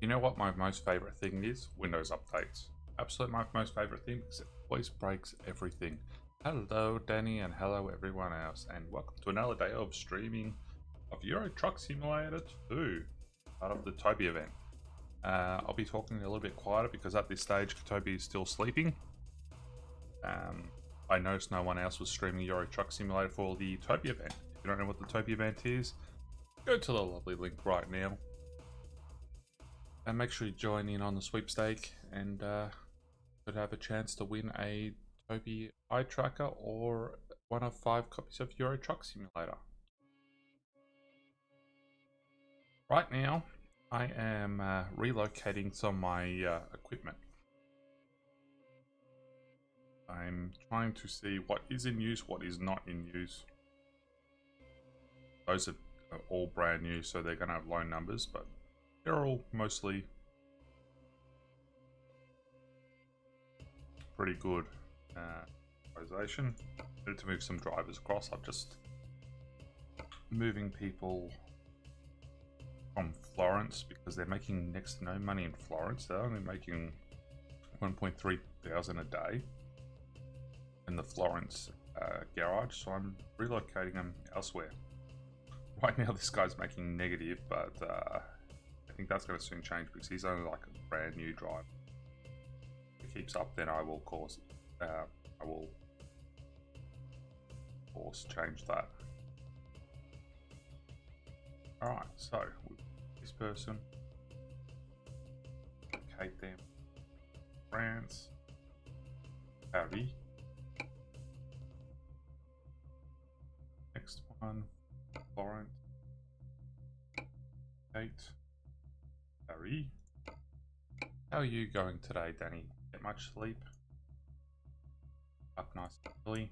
You know what my most favorite thing is? Windows updates. Absolutely my most favorite thing because it always breaks everything. Hello Danny and hello everyone else, and welcome to another day of streaming of Euro Truck Simulator 2, part of the TOBII event. I'll be talking a little bit quieter because at this stage TOBII is still sleeping. I noticed no one else was streaming Euro Truck Simulator for the TOBII event. If you don't know what the TOBII event is, go to the lovely link right now. And make sure you join in on the sweepstake and could have a chance to win a TOBII Eye Tracker or one of 5 copies of Euro Truck Simulator. Right now, I am relocating some of my equipment. I'm trying to see what is in use, what is not in use. Those are all brand new, so they're going to have low numbers, but they're all mostly pretty good organization. Need to move some drivers across. I'm just moving people from Florence because they're making next to no money in Florence. They're only making 1.3 thousand a day in the Florence garage, so I'm relocating them elsewhere. Right now this guy's making negative, but I think that's going to soon change because he's only like a brand new driver. If it keeps up, then I will change that. Alright, so with this person, locate them. France, Paris. Next one, Florence, Kate, Paris. How are you going today, Danny? Get much sleep? Up nice and early?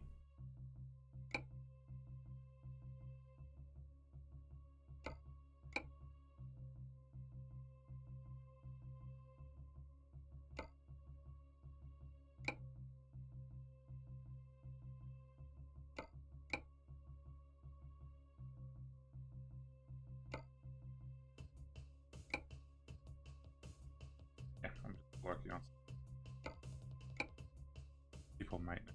Yeah, I'm just working on people maintenance.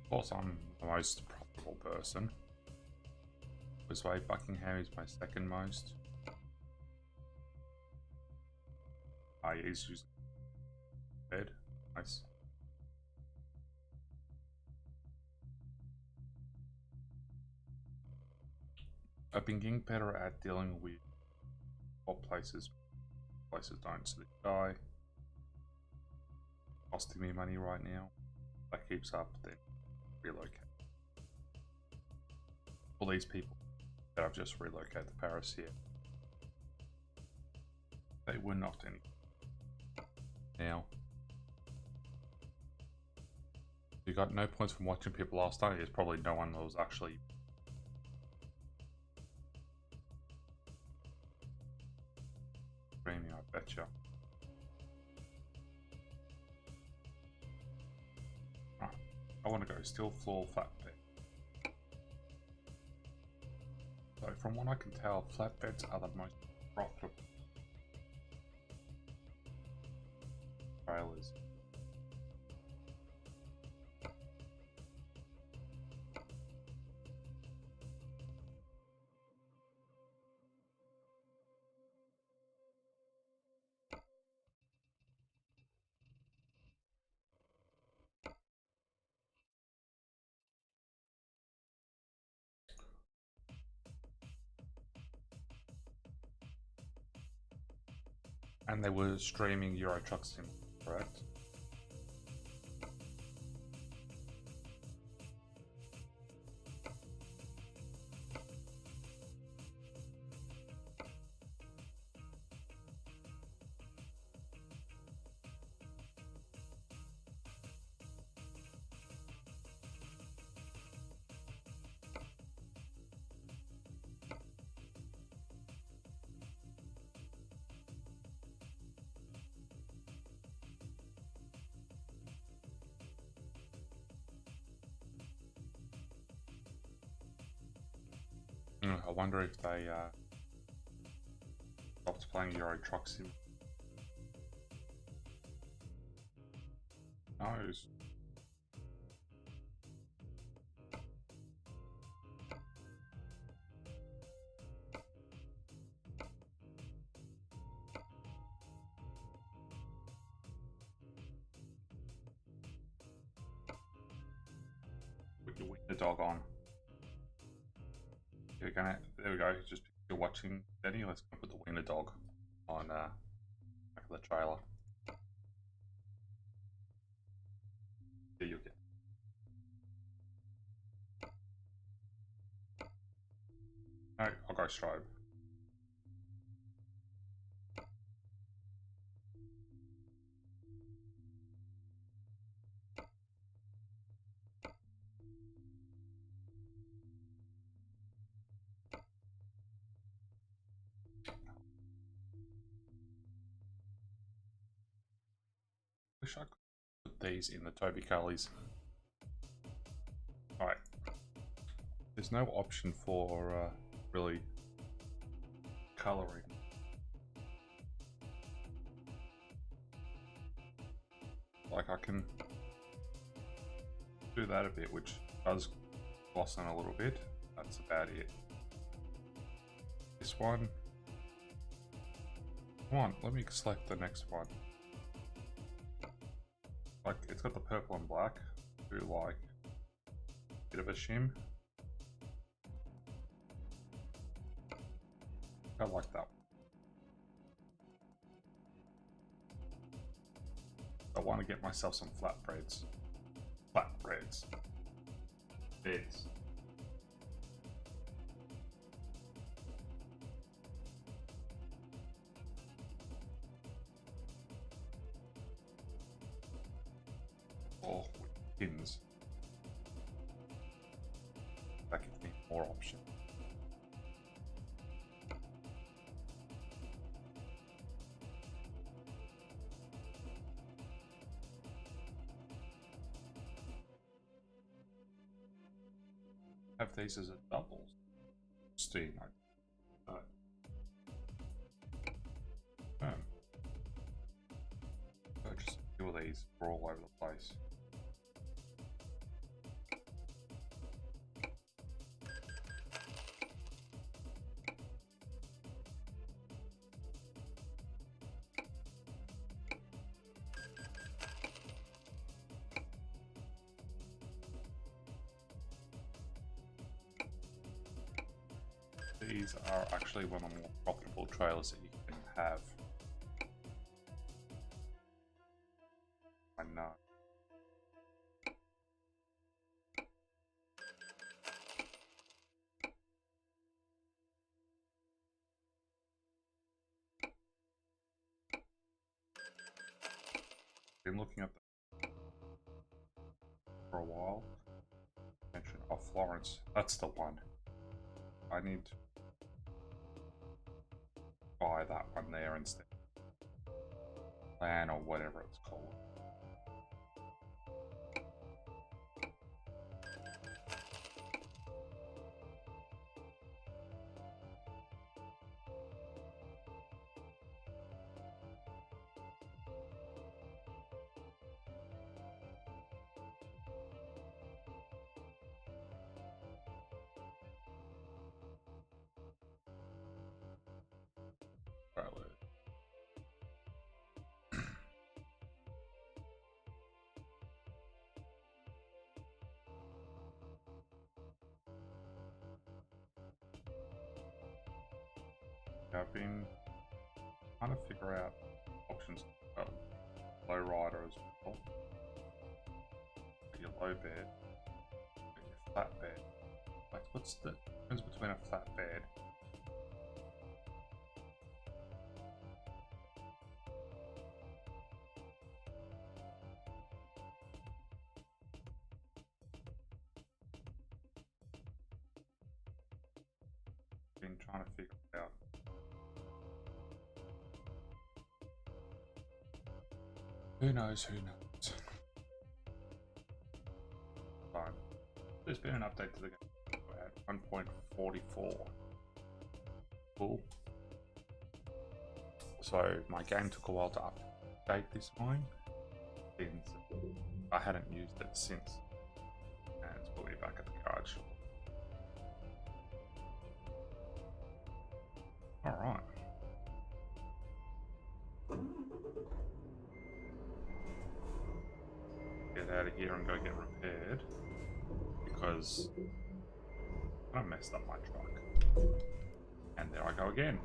Of course, I'm the most profitable person. This way, Buckingham is my second most. He's using bed. Nice. I've been getting better at dealing with what places don't. So this guy costing me money right now. If that keeps up, then relocate. All these people that I've just relocated to Paris here, they were not any. Now, you got no points from watching people last night. There's probably no one that was actually streaming, I betcha. Right, I want to go steel floor flatbed. So from what I can tell, flatbeds are the most profitable trailers. And they were streaming Euro Truck Sim, correct? I wonder if they stopped playing Euro Truck Sim. Knows? Put your wiener dog on. You're gonna. There we go. Just you're watching Denny. Let's go put the wiener dog on back of the trailer. There you go. No, I'll go strobe. Wish I could put these in the TOBII colors. Alright. There's no option for really colouring. Like I can do that a bit, which does gloss on a little bit. That's about it. This one. Come on, let me select the next one. Like it's got the purple and black. Do like a bit of a shim. I like that one. I want to get myself some flatbreads. Flatbreads. Beds. Oh, with pins. That gives me more options. Have these as a doubles. Steam. Purchase a few of these. We're all over the place. These are actually one of the more profitable trailers that you can have. I know. Been looking at them for a while. Mention of Florence. That's the one. I need to buy that one there instead. Plan or whatever it's called. I've been trying to figure out options. Low rider as well. Your low bed, your flat bed. Like, what's the difference between a flat bed? Been trying to figure it out. Who knows? Who knows? Fine. There's been an update to the game. 1.44. Cool. So my game took a while to update this morning, since I hadn't used it since, and it's put me back at the garage. Alright. Get out of here and go get repaired, because I messed up my truck. And there I go again.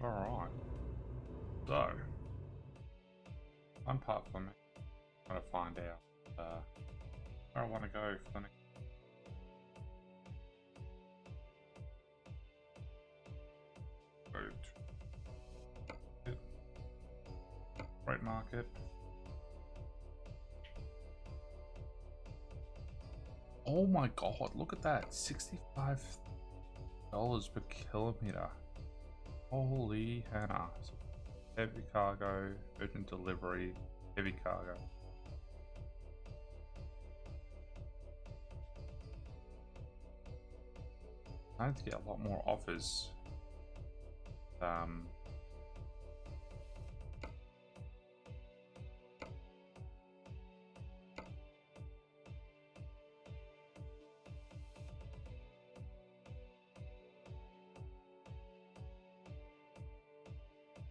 Alright. So, one part for me, I'm trying to find out where I want to go for the next. Go to freight market. Oh my god, look at that, $65 per kilometer. Holy Hannah. So, heavy cargo, urgent delivery, heavy cargo. I need to get a lot more offers.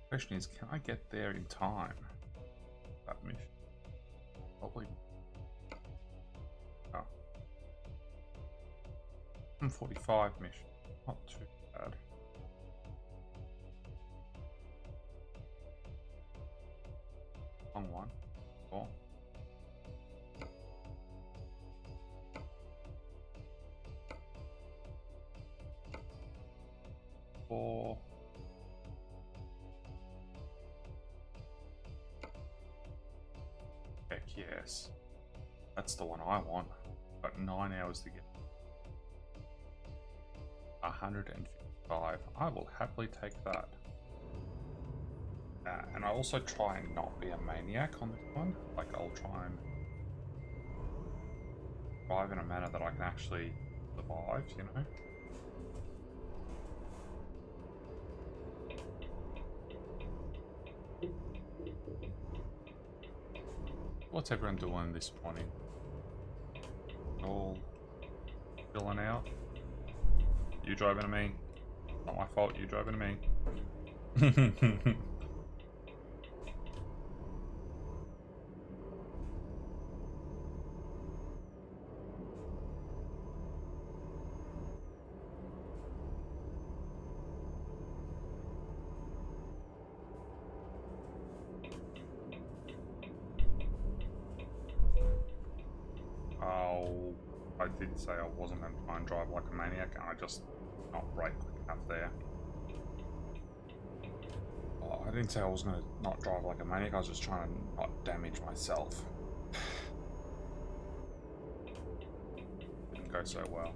Question is, can I get there in time? That mission. Probably. Oh. 145 mission. Not too bad. Long one. Cool. Four. Heck yes. That's the one I want. Got 9 hours to get. 155. I will happily take that. And I also try and not be a maniac on this one. Like, I'll try and drive in a manner that I can actually survive, you know? What's everyone doing this morning? All chilling out? You driving to me? Not my fault, you driving to me. Oh, I did say I wasn't going to try and drive like a maniac, and I just not brake quick enough there. Oh, I didn't say I was going to not drive like a maniac, I was just trying to not damage myself. Didn't go so well.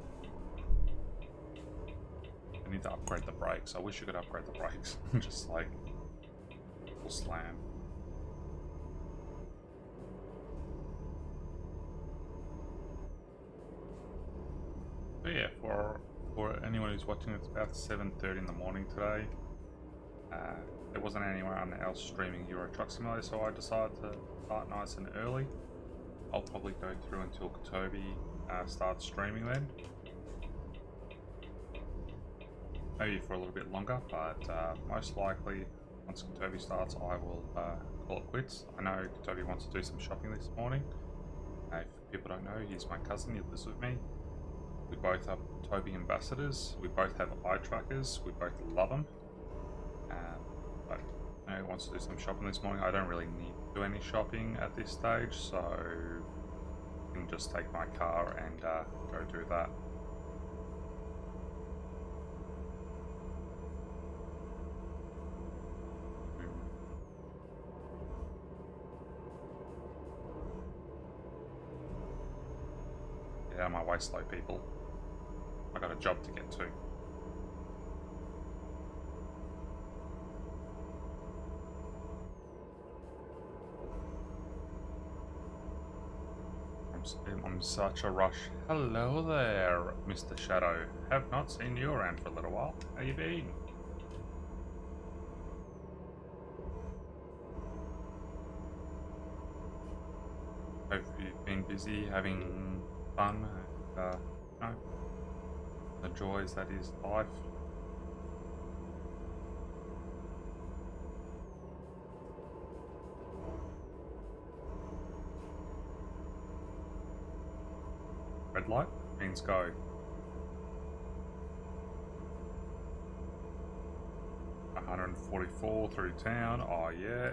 I need to upgrade the brakes. I wish you could upgrade the brakes. Just like full slam. So yeah, for anyone who's watching, it's about 7:30 in the morning today. There wasn't anyone else streaming Euro Truck Simulator, so I decided to start nice and early. I'll probably go through until TOBII starts streaming then. Maybe for a little bit longer, but most likely once TOBII starts I will call it quits. I know TOBII wants to do some shopping this morning. If people don't know, he's my cousin, he lives with me. We both are TOBII ambassadors, we both have eye trackers, we both love them. But you know, he wants to do some shopping this morning. I don't really need do any shopping at this stage, so I can just take my car and go do that. Get out of my way, slow people. I got a job to get to. I'm such a rush. Hello there, Mr. Shadow. Have not seen you around for a little while. How you been? Have you been busy having fun and, you know, the joys that is life? Red light means go. $144 through town. Oh yeah.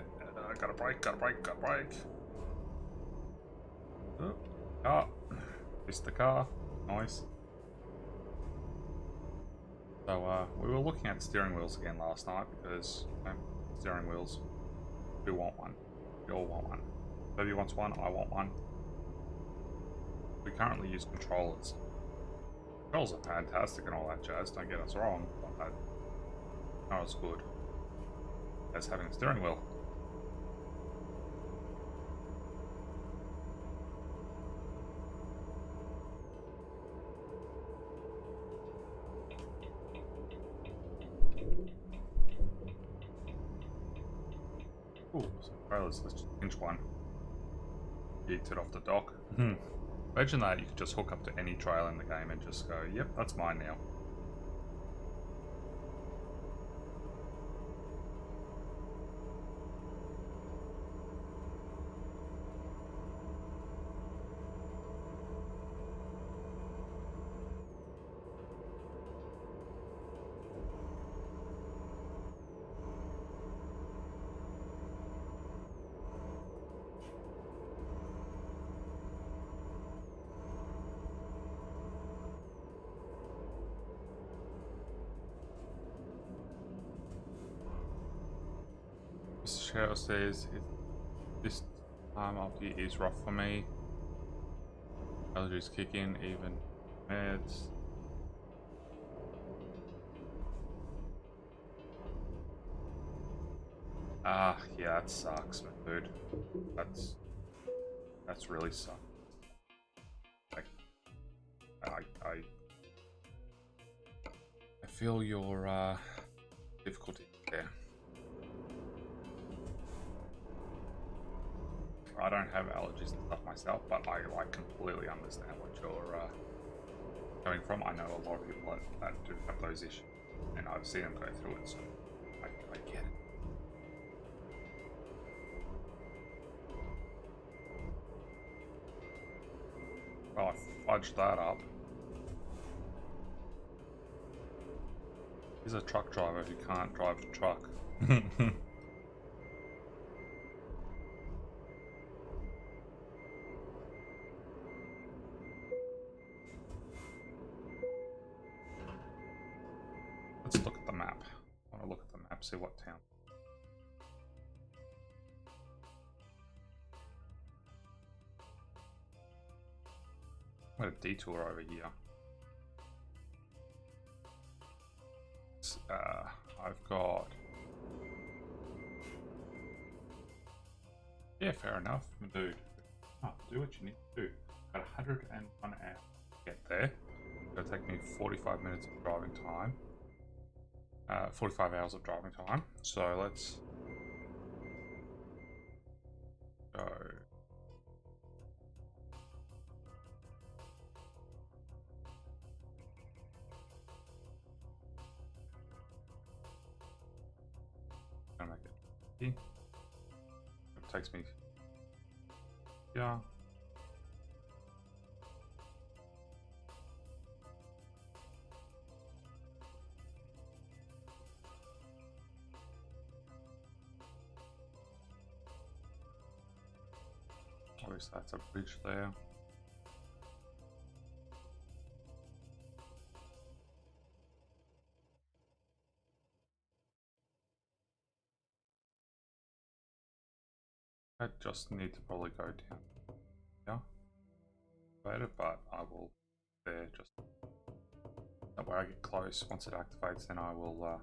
Gotta brake. Oh, car. Missed the car. Nice. So we were looking at steering wheels again last night because steering wheels. We want one. We all want one. TOBII wants one. I want one. We currently use controllers. Controls are fantastic and all that jazz, don't get us wrong, but not as good as having a steering wheel. Ooh, some trailers, let's just pinch one. Yeet it off the dock. Imagine that you could just hook up to any trail in the game and just go, yep, that's mine now. Mr. Cheryl says, this time of the year is rough for me. Allergies kick in, even meds. Ah, yeah, that sucks, dude. That's really sucks. I feel your difficulty there. I don't have allergies and stuff myself, but I completely understand what you're coming from. I know a lot of people that do have those issues, and I've seen them go through it, so I get it. Well, I fudged that up. He's a truck driver who can't drive a truck. Let's look at the map. I want to look at the map, see what town. I'm going to detour over here. I've got... Yeah, fair enough, dude. Oh, do what you need to do. Got 101 hours to get there. It'll take me 45 minutes of driving time. 45 hours of driving time. So let's go. Gonna make it. It takes me. Yeah. Obviously that's a bridge there. I just need to probably go down here later, but I will there just that way I get close. Once it activates, then I will I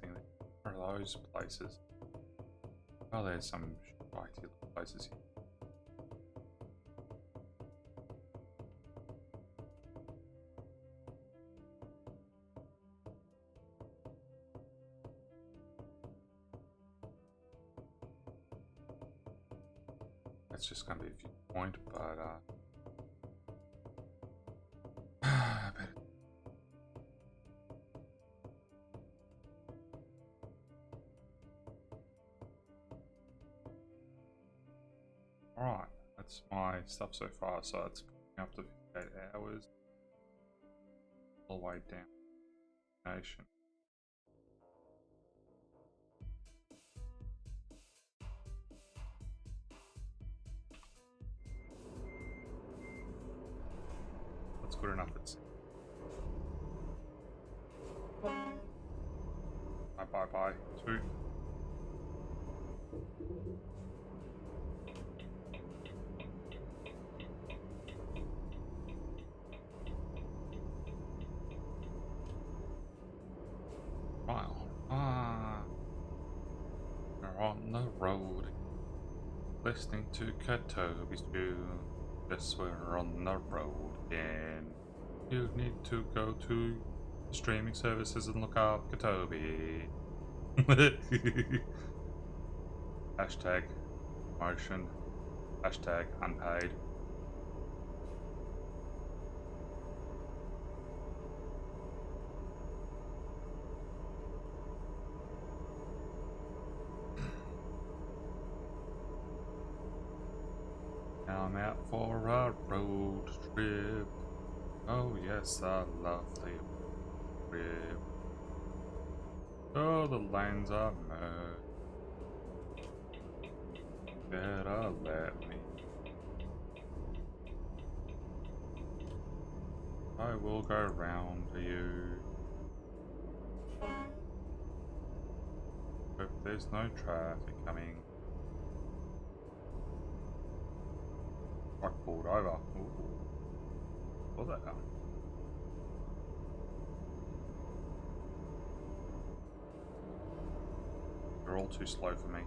think where are those places? Oh, there's some shitty places here. That's just going to be a viewpoint, but I bet it. Alright, that's my stuff so far, so it's up to 58 hours. All the way down. Nation. That's good enough, it's bye 2. We're on the road, listening to TOBII's tune. Yes, we're on the road again. You need to go to streaming services and look up TOBII. Hashtag promotion. Hashtag unpaid. I'm out for a road trip. Oh yes, I love the trip. Oh, the lanes are merged. Better let me. I will go round to you. Hope there's no traffic coming. Truck pulled over. Ooh. Saw that. They're all too slow for me.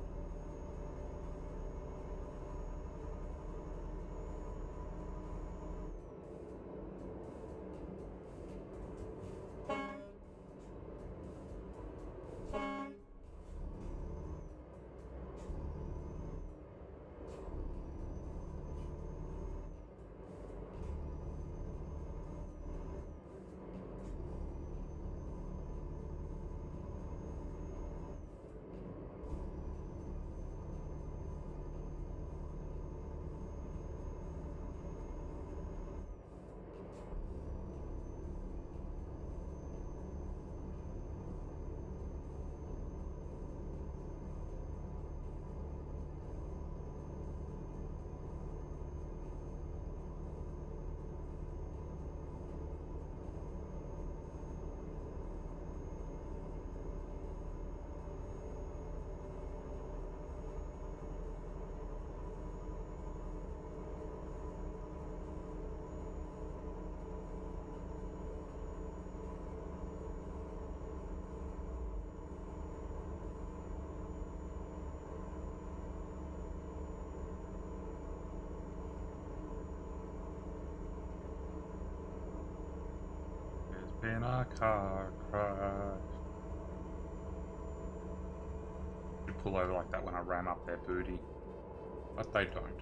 In a car crash. You pull over like that when I ram up their booty, but they don't.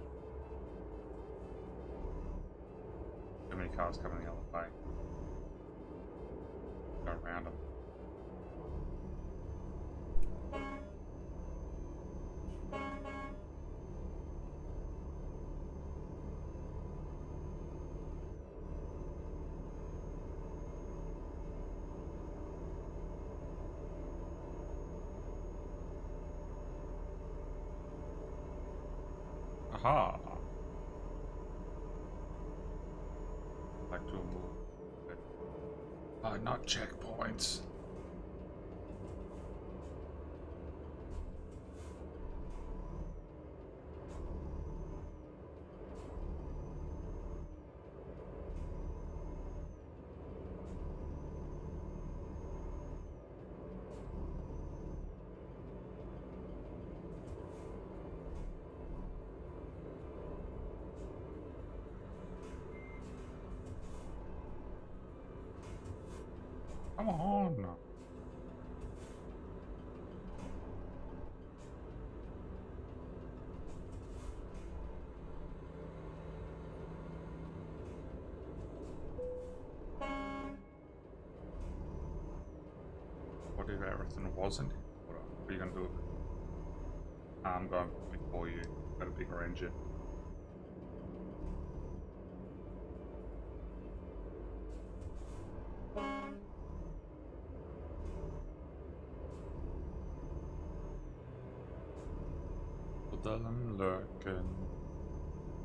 Too many cars coming the other way. Go around them. Aha! Back to a move. Not checkpoints. Come on! What if everything wasn't? What are you gonna do? I'm going before you. Got a bigger engine. Them lurking.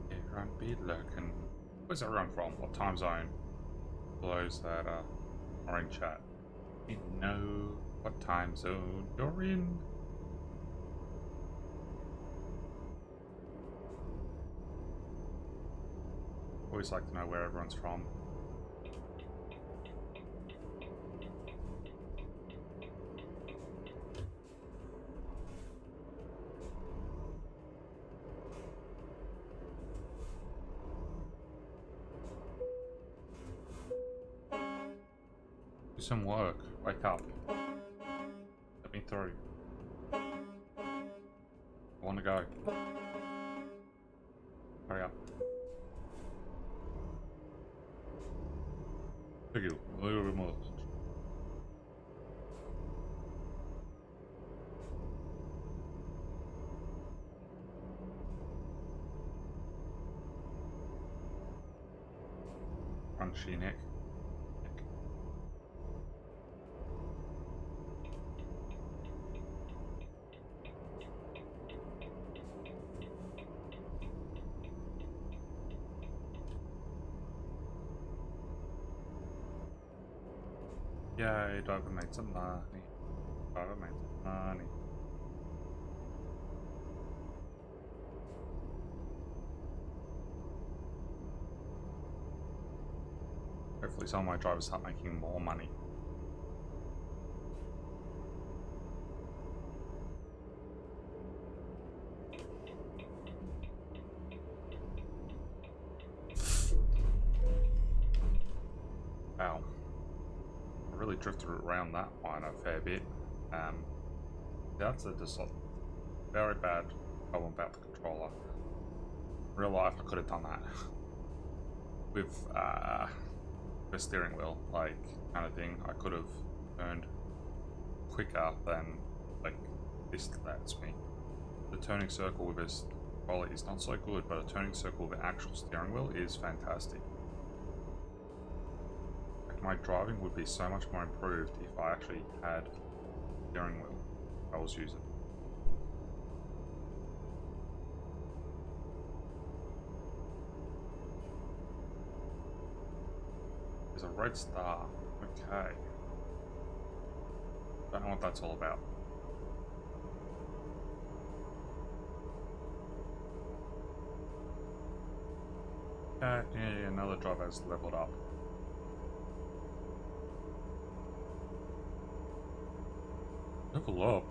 Everyone be lurking. Where's everyone from? What time zone? For those that are in chat. You know what time zone you're in. Always like to know where everyone's from. Do some work. Wake up. Let me through. I want to go. Hurry up. Thank you. A little bit more. Crunchy neck. Yay, driver made some money. Driver made some money. Hopefully some of my drivers start making more money. Wow. I really drifted around that one a fair bit. That's a just very bad problem about the controller. In real life I could have done that. With the steering wheel, like, kind of thing. I could have turned quicker than, like, this lets me. The turning circle with this quality is not so good, but a turning circle with an actual steering wheel is fantastic. Like, my driving would be so much more improved if I actually had a steering wheel I was using. There's a red star. Okay. Don't know what that's all about. Yeah, another driver has leveled up. Level up?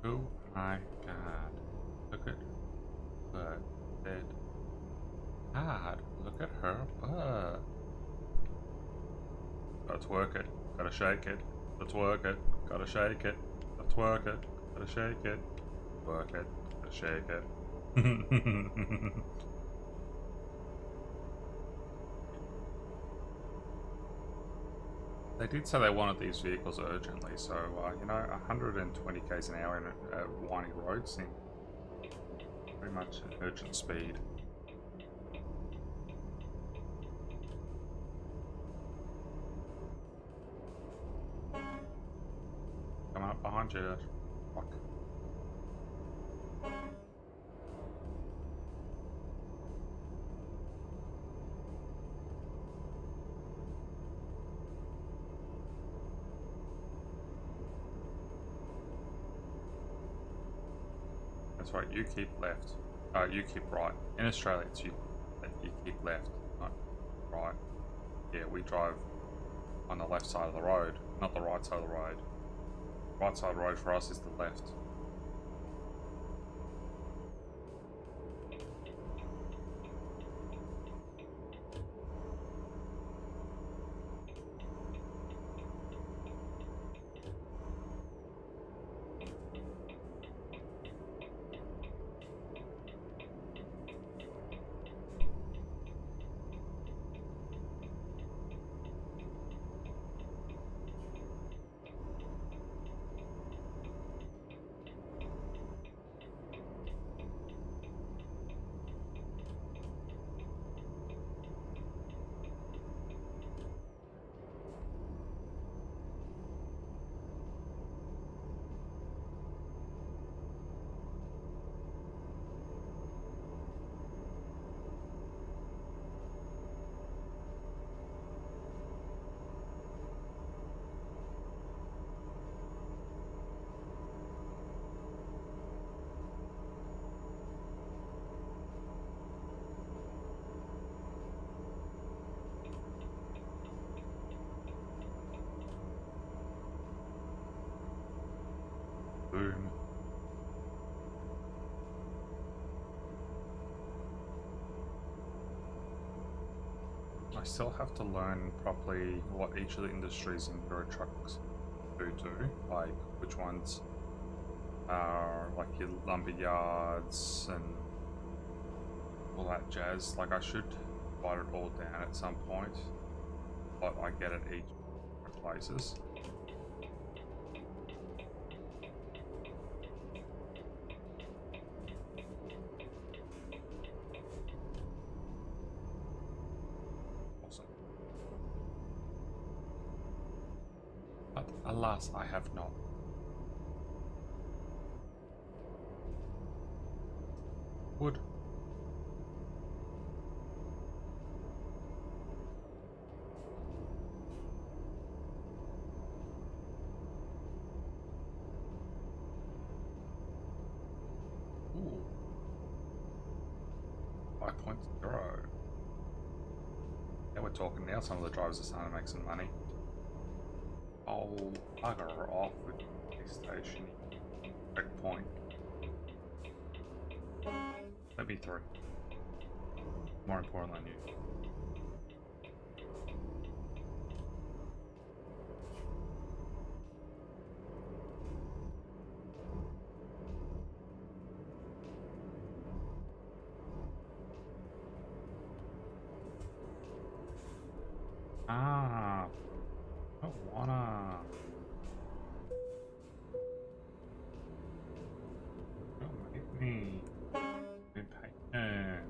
Oh my god. Look at butt. Dead. God, look at her butt. Let's work it. Gotta shake it. Let's work it. Gotta shake it. Let's work it. Gotta shake it. Work it. Gotta shake it. They did say they wanted these vehicles urgently, so, you know, 120 k's an hour in a winding road seems pretty much an urgent speed. Coming up behind you. Fuck. That's right, you keep left. You keep right. In Australia, it's you keep left, not right. Yeah, we drive on the left side of the road, not the right side of the road. Right side of the road for us is the left. Boom. I still have to learn properly what each of the industries in Euro trucks do, like which ones are like your lumber yards and all that jazz. Like I should write it all down at some point, but I get it each places. But alas, I have not. Wood. Ooh. 5.0. Yeah, we're talking now. Some of the drivers are starting to make some money. Oh, bugger off with the station checkpoint. Let me through. More important than you. Ah, I don't wanna. Don't make me. Be patient.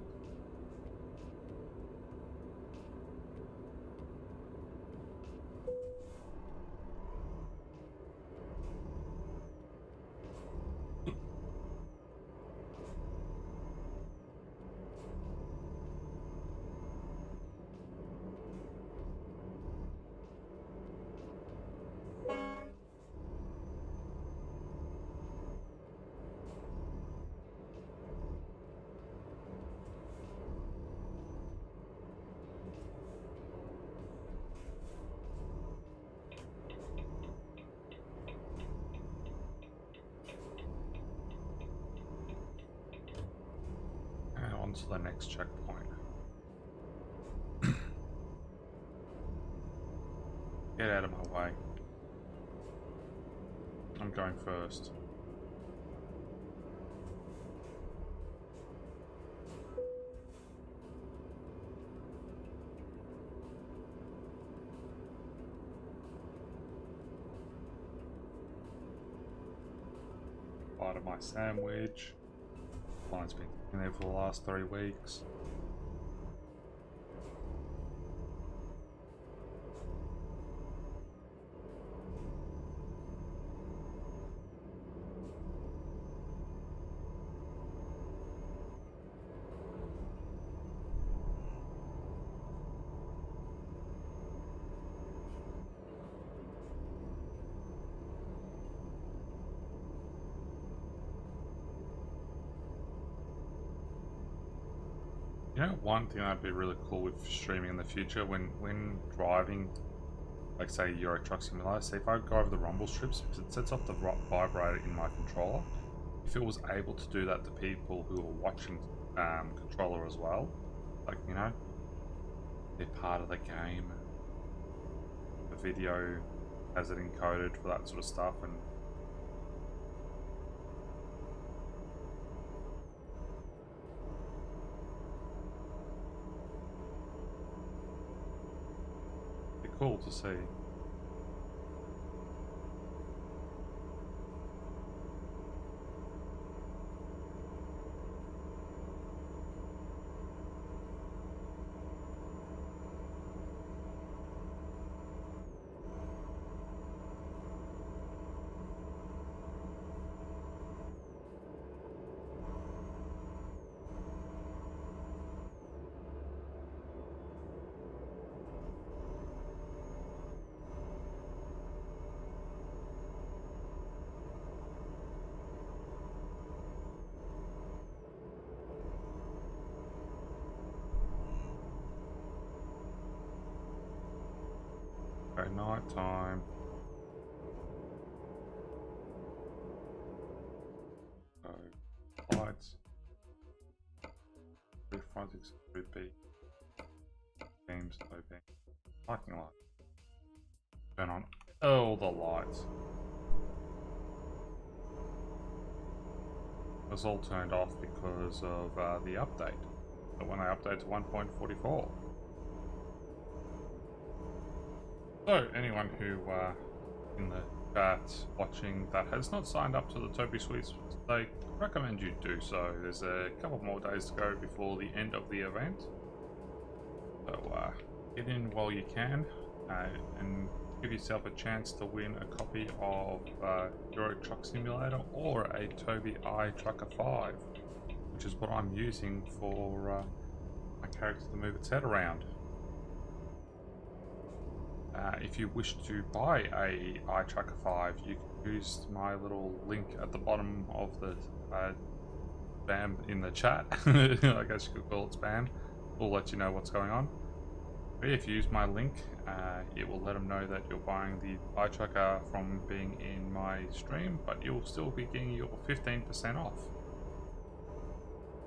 On to the next checkpoint. Get out of my way. I'm going first. bite of my sandwich. Mine's been in there for the last 3 weeks. You know, one thing that'd be really cool with streaming in the future, when driving, like say Euro Truck Simulator, say if I go over the rumble strips, because it sets off the vibrator in my controller, if it was able to do that to people who are watching controller as well, like, you know, they're part of the game, the video has it encoded for that sort of stuff, and cool to see. Okay, night time. So, lights. 356 beams open. Parking light. Turn on all the lights. It was all turned off because of the update. But when I update to 1.44. So, anyone who in the chat watching that has not signed up to the TOBII Suites, I recommend you do so. There's a couple more days to go before the end of the event. So, get in while you can and give yourself a chance to win a copy of Euro Truck Simulator or a TOBII iTrucker 5, which is what I'm using for my character to move its head around. If you wish to buy a iTrucker 5, you can use my little link at the bottom of the spam in the chat. I guess you could call it spam. We'll let you know what's going on. But if you use my link, it will let them know that you're buying the iTrucker from being in my stream, but you'll still be getting your 15% off.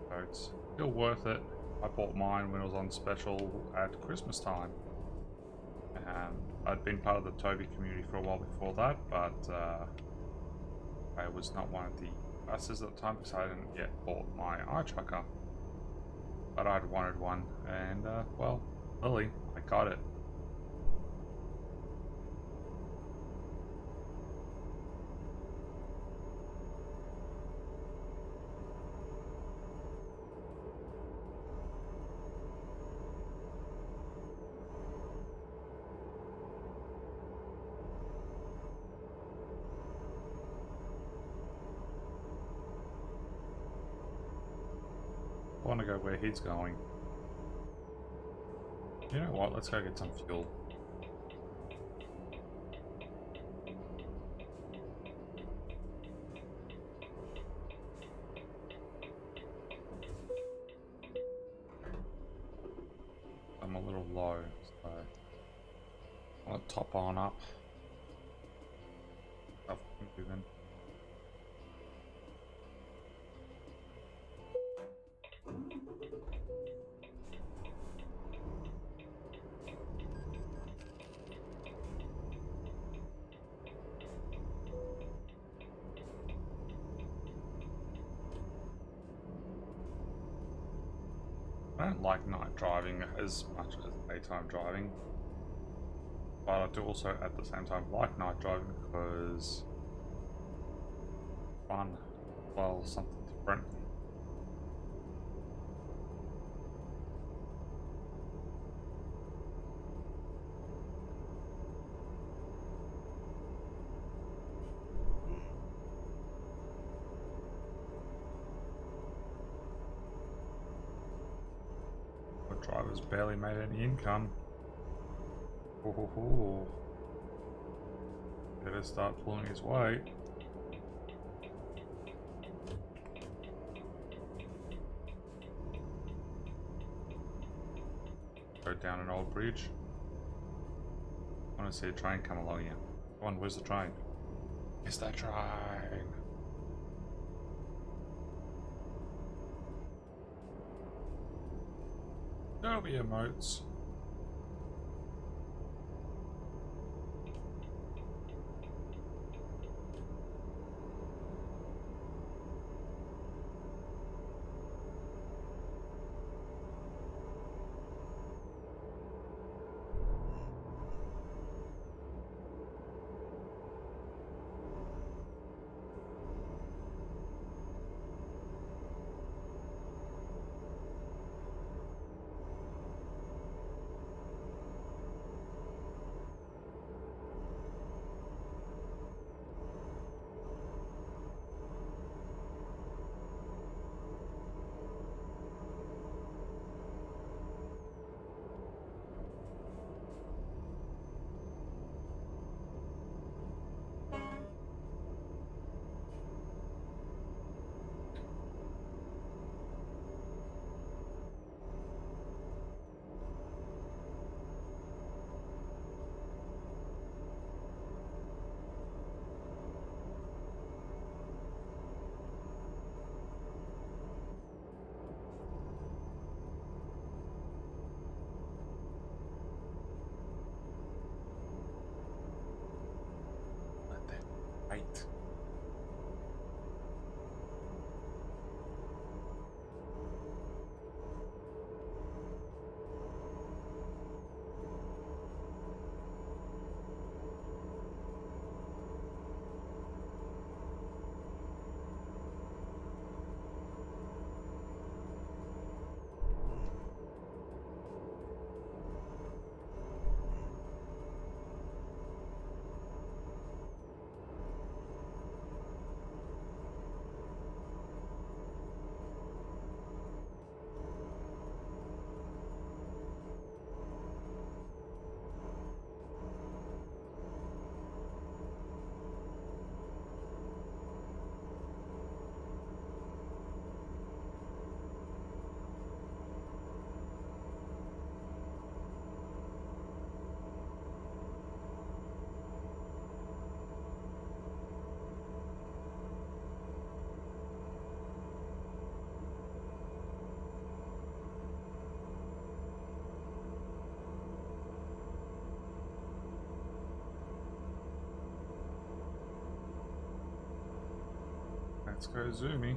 So it's still worth it. I bought mine when it was on special at Christmas time. I'd been part of the TOBII community for a while before that, but I was not one of the buses at the time because I hadn't yet bought my iTrucker. But I'd wanted one, and well, Lily, I got it. I want to go where he's going. You know what? Let's go get some fuel. I'm a little low, so I'll top on up. I've been moving. I don't like night driving as much as daytime driving, but I do also at the same time like night driving because it's fun. Well, something different. The driver's barely made any income. Ooh. Better start pulling his weight. Go down an old bridge. I want to see a train come along here. Come on, where's the train? It's that train. TOBII emotes. Right. Let's go zoomy.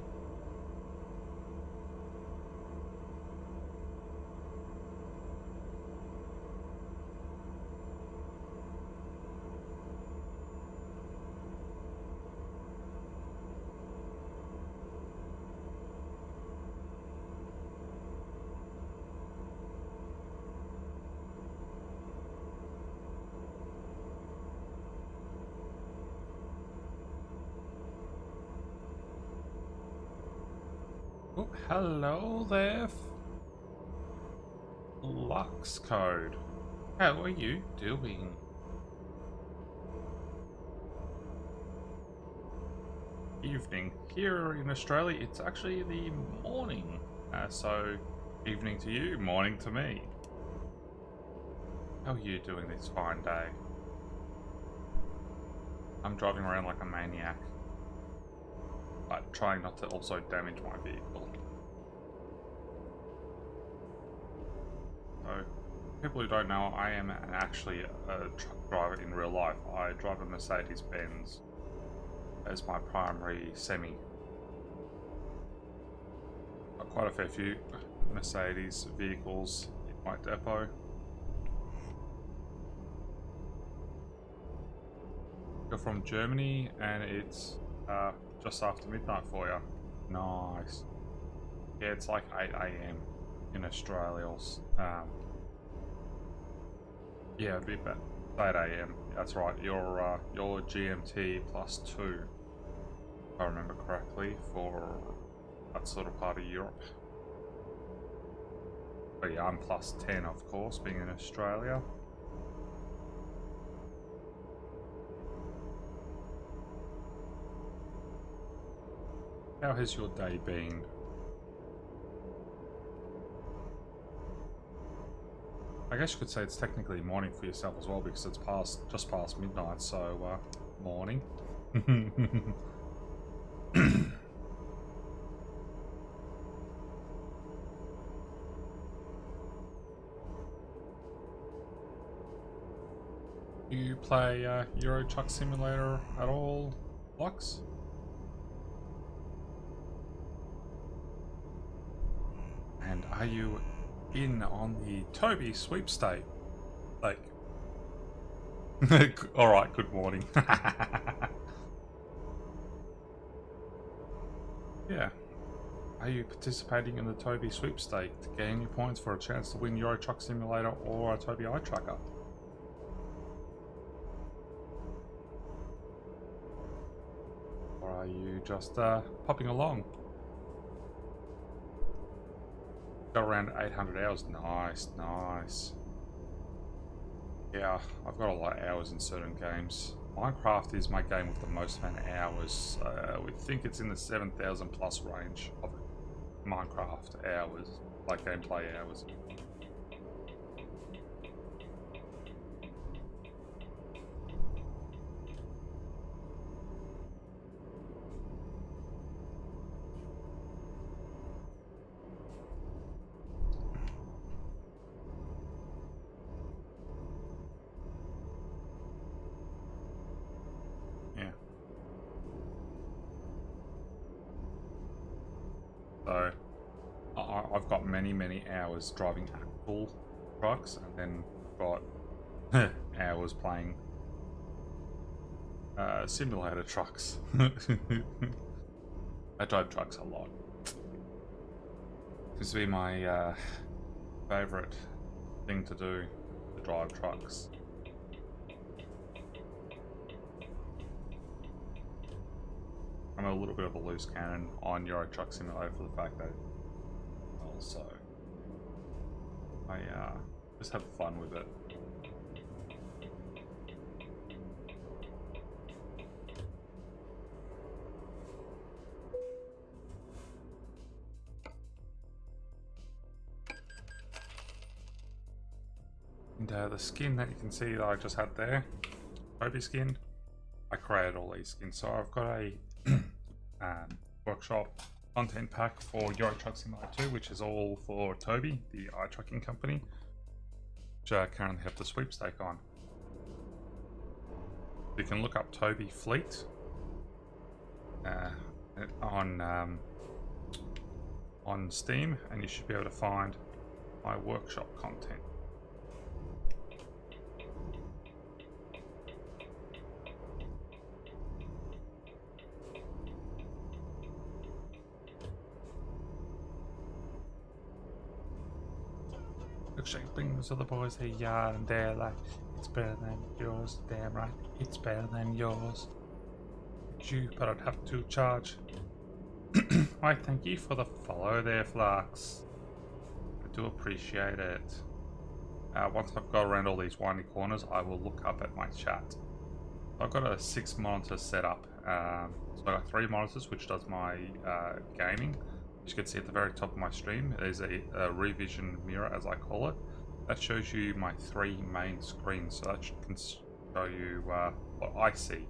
Oh, hello there, Lux Code. How are you doing? Evening. Here in Australia, it's actually the morning. So, evening to you, morning to me. How are you doing this fine day? I'm driving around like a maniac, but trying not to also damage my vehicle. So, people who don't know, I am actually a truck driver in real life. I drive a Mercedes-Benz as my primary semi. Got quite a fair few Mercedes vehicles in my depot. You're from Germany, and it's just after midnight for you. Nice. Yeah, it's like 8 AM in Australia. Yeah, it'd be about 8 AM. That's right. You're GMT +2, if I remember correctly, for that sort of part of Europe. But yeah, I'm +10, of course, being in Australia. How has your day been? I guess you could say it's technically morning for yourself as well, because it's just past midnight, so morning. You play Euro Truck Simulator at all, Lux? And are you in on the TOBII sweepstake? Like, alright, good morning. Yeah. Are you participating in the TOBII sweepstake to gain your points for a chance to win Euro Truck Simulator or a TOBII Trucker? Or are you just popping along? Got around 800 hours. Nice, nice. Yeah, I've got a lot of hours in certain games. Minecraft is my game with the most amount of hours. We think it's in the 7,000 plus range of Minecraft hours, like gameplay hours. So I've got many hours driving actual trucks, and then got hours playing simulator trucks. I drive trucks a lot. This would be my favorite thing to do, to drive trucks. I'm a little bit of a loose cannon on Euro Truck Simulator for the fact that also I just have fun with it. And the skin that you can see that I just had there, TOBII skin, I created all these skins. So I've got a workshop content pack for Euro Truck Simulator 2, which is all for TOBII, the iTrucking company, which I currently have the sweepstake on. You can look up TOBII Fleet on Steam, and you should be able to find my workshop content. Shake things other boys here, yeah, and they're like, it's better than yours, damn right, it's better than yours. You, but I'd have to charge. Why, thank you for the follow there, Flux. I do appreciate it. Once I've got around all these windy corners, I will look up at my chat. I've got a 6 monitor setup. So I've got 3 monitors, which does my gaming. As you can see at the very top of my stream, there's a revision mirror, as I call it. That shows you my 3 main screens, so that can show you what I see,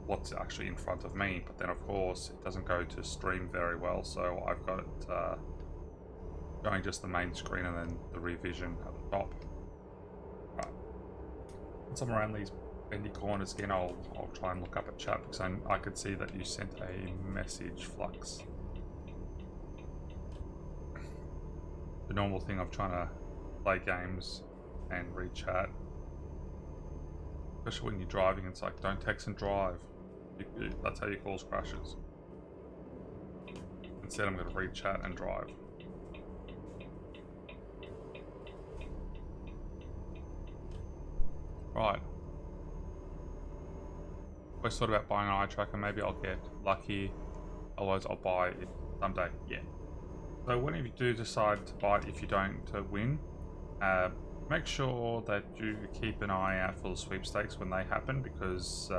what's actually in front of me. But then, of course, it doesn't go to stream very well, so I've got it going just the main screen and then the revision at the top. Once I'm around these bendy corners again, I'll try and look up at chat, because I could see that you sent a message, Flux. The normal thing of trying to play games and read chat, especially when you're driving, it's like, don't text and drive. That's how you cause crashes. Instead, I'm going to read chat and drive. Right. I always thought about buying an eye tracker. Maybe I'll get lucky. Otherwise, I'll buy it someday. Yeah. So whenever you do decide to buy it, if you don't to win, make sure that you keep an eye out for the sweepstakes when they happen, because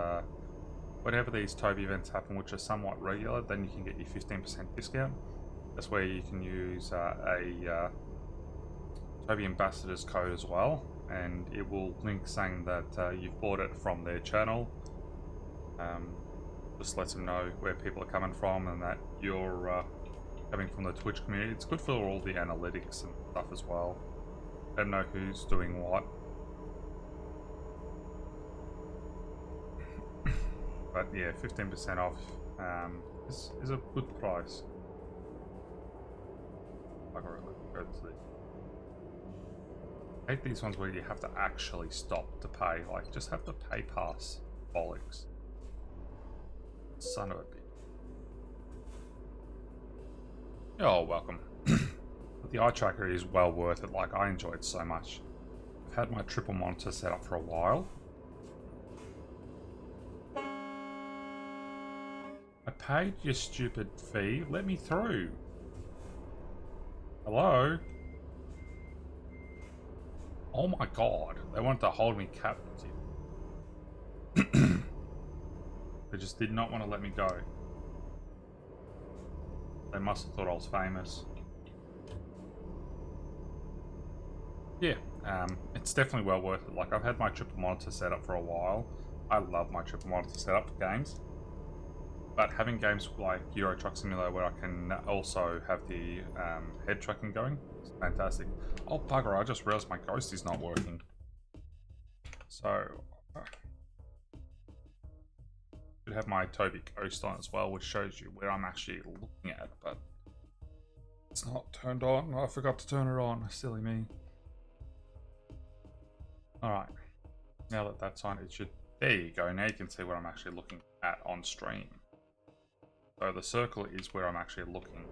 whenever these TOBII events happen, which are somewhat regular, then you can get your 15% discount. That's where you can use a TOBII Ambassadors code as well, and it will link saying that you've bought it from their channel. Just lets them know where people are coming from and that you're coming from the Twitch community. It's good for all the analytics and stuff as well. Let them know who's doing what. But yeah, 15% off is a good price. I hate these ones where you have to actually stop to pay. Like, just have the pay pass bollocks. Son of a bitch. Oh, welcome. But the eye tracker is well worth it. Like, I enjoy it so much. I've had my triple monitor set up for a while. I paid your stupid fee. Let me through. Hello? Oh my god. They wanted to hold me captive. They just did not want to let me go. They must have thought I was famous. Yeah, it's definitely well worth it. Like, I've had my triple monitor set up for a while. I love my triple monitor setup for games. But having games like Euro Truck Simulator where I can also have the head tracking going is fantastic. Oh bugger, I just realized my ghost is not working. So, should have my TOBII ghost on as well, which shows you where I'm actually looking at, but it's not turned on. I forgot to turn it on. Silly me. Alright, now that that's on, it should... There you go, now you can see what I'm actually looking at on stream. So the circle is where I'm actually looking,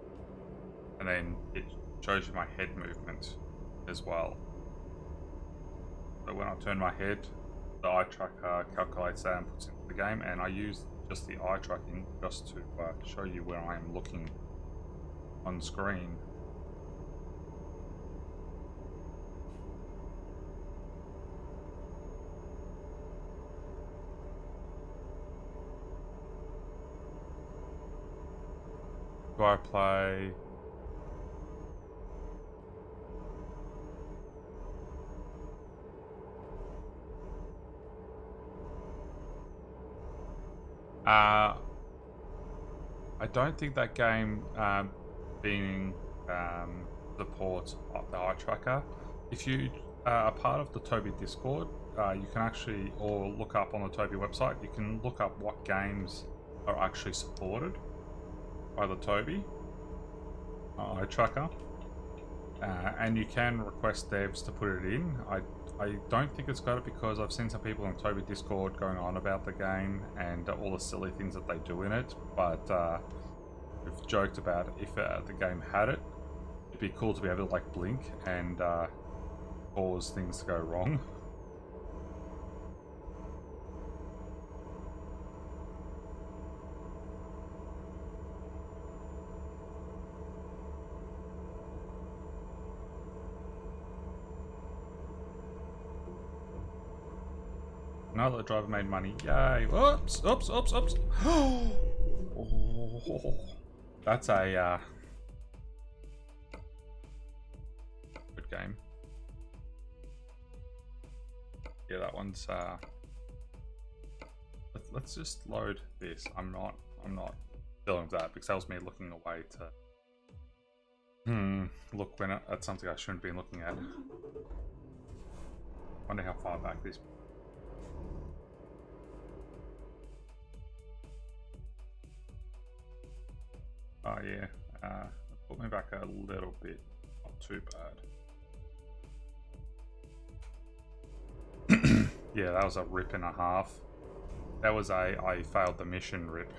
and then it shows you my head movement as well. So when I turn my head, the eye tracker calculates that and puts it into the game, and I use just the eye tracking just to show you where I am looking on screen. Do I play? I don't think that game being supports the eye tracker. If you are part of the TOBII Discord, you can actually, or look up on the TOBII website, you can look up what games are actually supported by the TOBII eye tracker, and you can request devs to put it in. I don't think it's got it because I've seen some people on TOBII Discord going on about the game and all the silly things that they do in it, but we've joked about if the game had it, it'd be cool to be able to like blink and cause things to go wrong. Another driver made money. Yay. Oops, oops, oops, oops. Oh, that's a good game. Yeah, that one's let's just load this. I'm not dealing with that because that was me looking away to look when at something I shouldn't be looking at. Wonder how far back this. Oh yeah, put me back a little bit, not too bad. Yeah, that was a rip and a half. That was I failed the mission rip.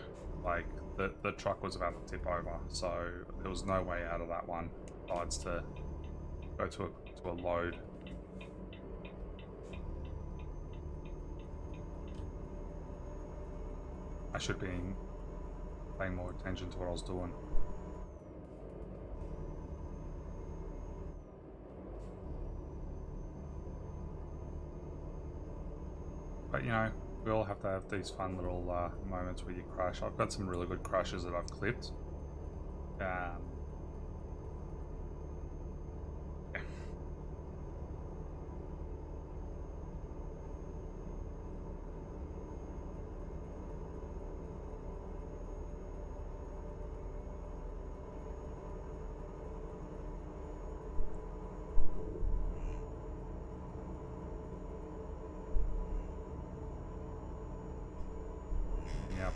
Like, the truck was about to tip over, so there was no way out of that one besides to go to a load. I should be paying more attention to what I was doing. But you know, we all have to have these fun little moments where you crash. I've got some really good crashes that I've clipped. Yeah.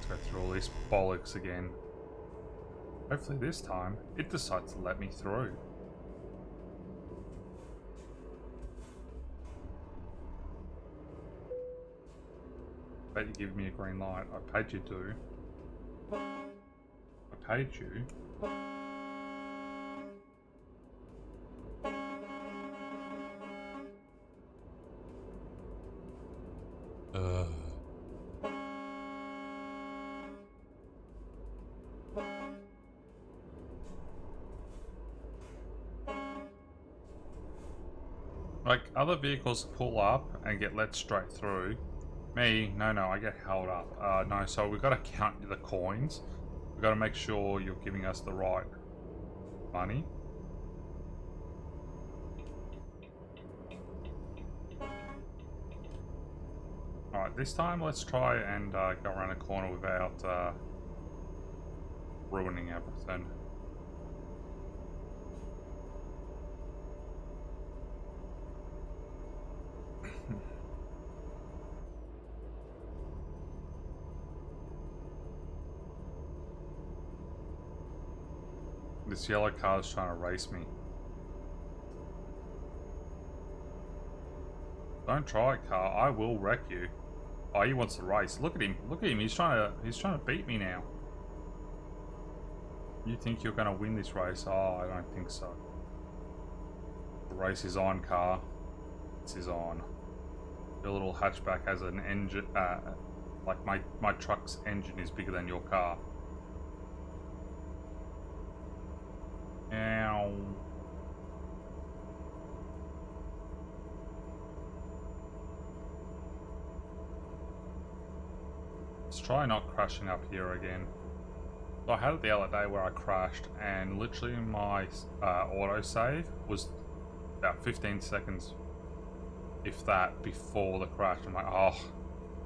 Go through all this bollocks again. Hopefully this time it decides to let me through. Bet you give me a green light. I paid you to. I paid you. Like, other vehicles pull up and get let straight through. Me, no, I get held up. No, so we've got to count the coins. We've got to make sure you're giving us the right money. Alright, this time let's try and go around a corner without ruining everything. This yellow car is trying to race me. Don't try it, car. I will wreck you. Oh, he wants to race. Look at him. Look at him. He's trying to beat me now. You think you're going to win this race? Oh, I don't think so. The race is on, car. This is on. Your little hatchback has an engine. Like my truck's engine is bigger than your car. Ow. Let's try not crashing up here again. So I had it the other day where I crashed and literally my autosave was about 15 seconds, if that, before the crash. I'm like, oh,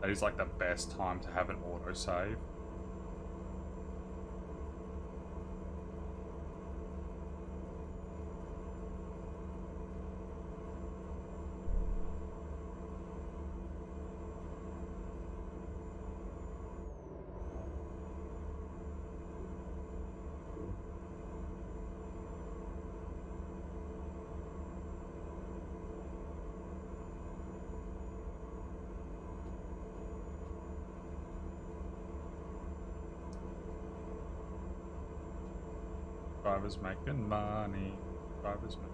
that is like the best time to have an autosave. Drivers making money. Drivers making...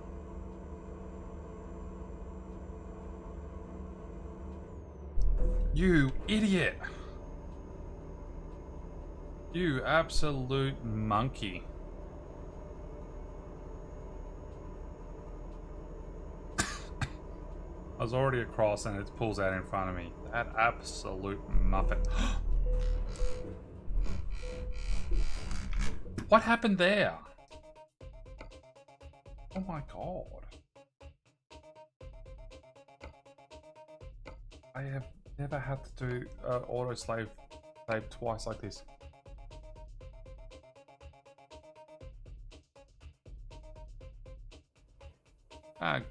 You idiot! You absolute monkey. I was already across and it pulls out in front of me. That absolute muppet. What happened there? Oh my god. I have never had to do auto save twice like this.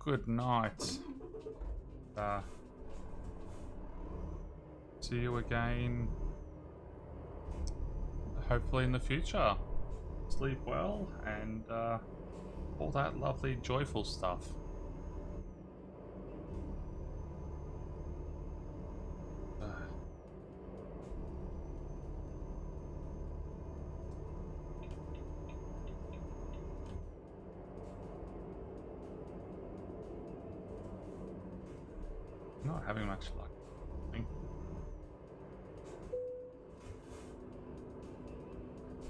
Good night. See you again. Hopefully in the future. Sleep well and all that lovely joyful stuff. not having much luck. I think.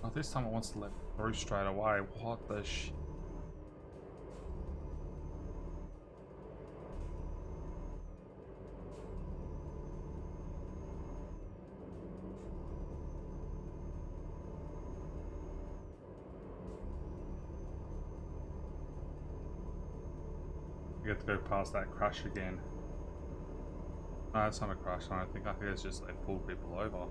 Oh, this time it wants to let through straight away. What the sh... You get to go past that crash again. No, it's not a crash. I think it's just they pulled people over.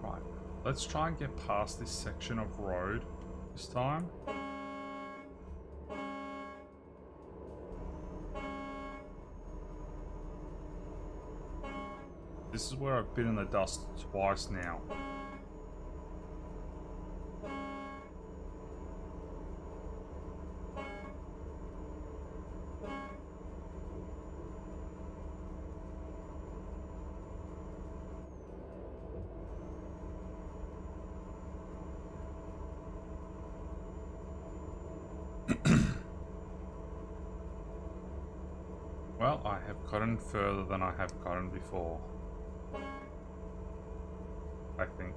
Right, let's try and get past this section of road this time. This is where I've been in the dust twice now. Well, I have gotten further than I have gotten before. I think.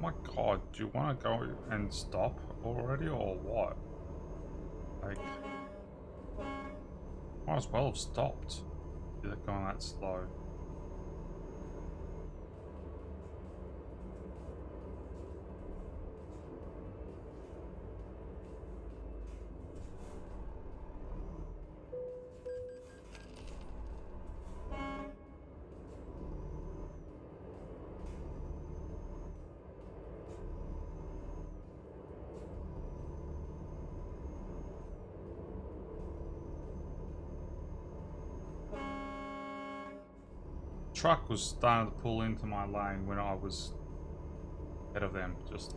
My god, do you want to go and stop already or what? Like, might as well have stopped. You're going that slow. Truck was starting to pull into my lane when I was ahead of them. Just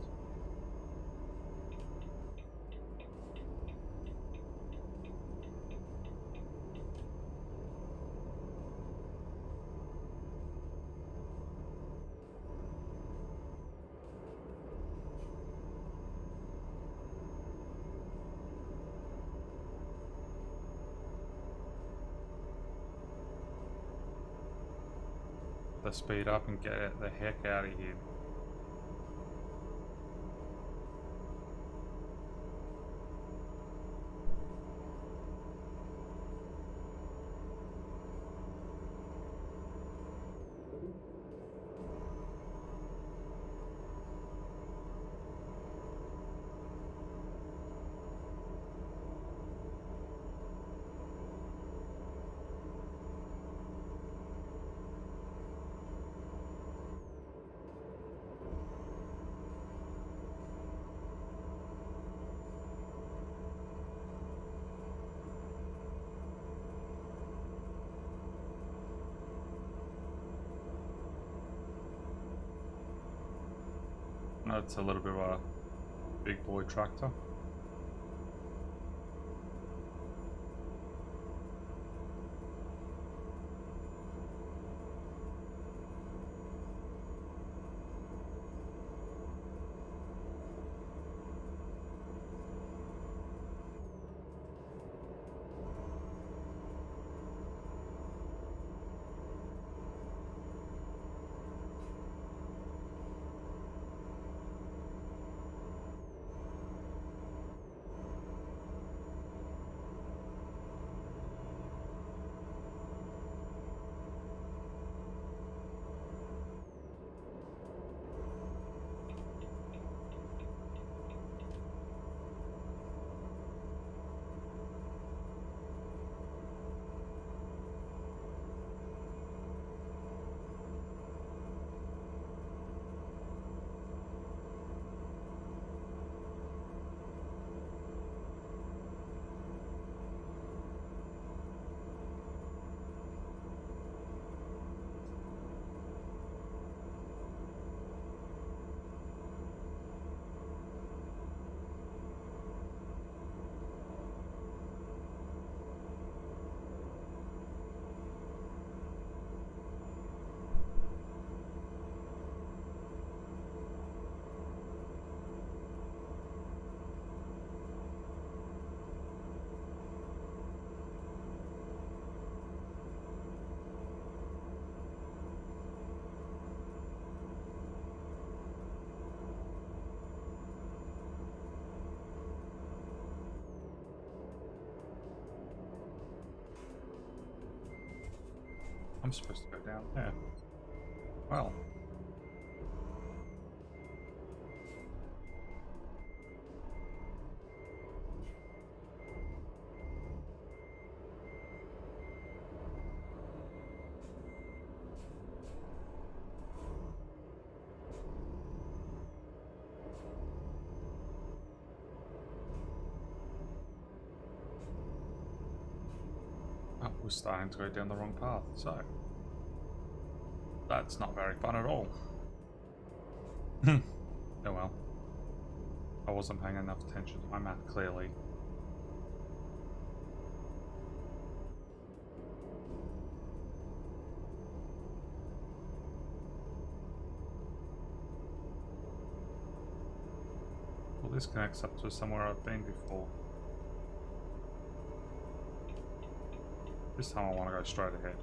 speed up and get the heck out of here. That's a little bit of a big boy tractor. I'm supposed to go down there. Well. Oh, we're starting to go down the wrong path, so that's not very fun at all. Oh well. I wasn't paying enough attention to my map, clearly. Well, this connects up to somewhere I've been before. This time I want to go straight ahead.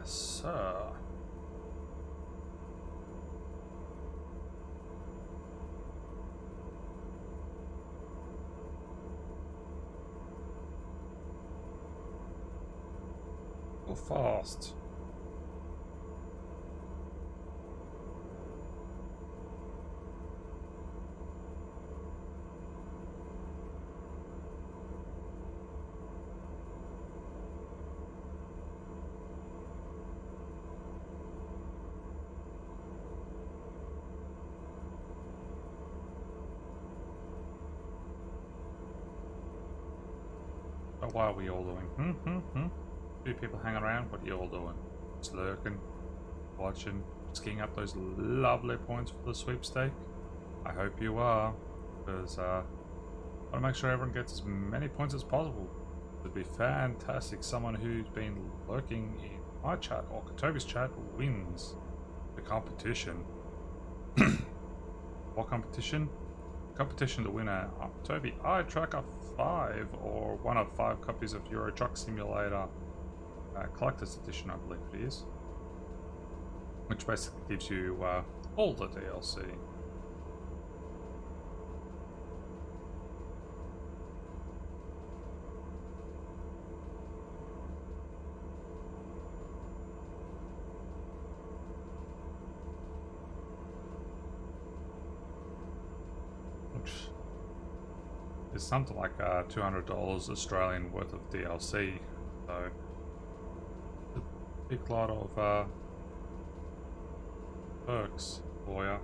Sir. Go fast. But what are we all doing? Two people hanging around, what are you all doing? Just lurking, watching, skiing up those lovely points for the sweepstake? I hope you are, because I want to make sure everyone gets as many points as possible. It would be fantastic. Someone who's been lurking in my chat or TOBII's chat wins the competition. What competition? Competition to win a TOBII Tracker 5 or one of 5 copies of Euro Truck Simulator Collector's Edition, I believe it is, which basically gives you all the DLC. which is something like $200 Australian worth of DLC. So a big lot of perks for you.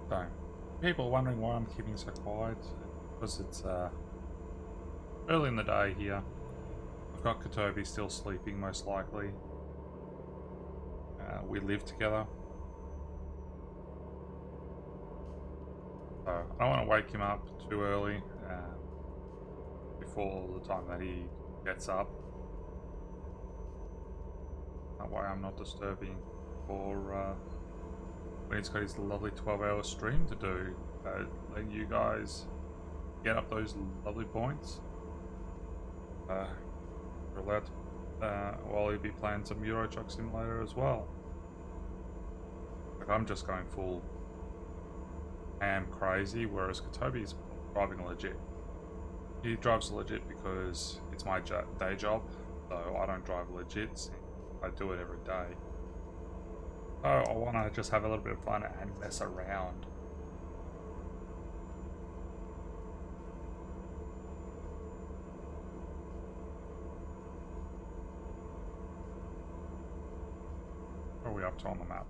So, people are wondering why I'm keeping so quiet, because it's early in the day here. I've got TOBII still sleeping, most likely. We live together. So, I don't want to wake him up too early, before the time that he gets up. That way I'm not disturbing for when he's got his lovely 12-hour stream to do, letting you guys get up those lovely points. We're allowed to, while he'll be playing some Euro Truck Simulator as well. Like, I'm just going full ham crazy, whereas TOBII's driving legit. He drives legit because it's my day job, so I don't drive legit. I do it every day. So I want to just have a little bit of fun and mess around. What are we up to on the map?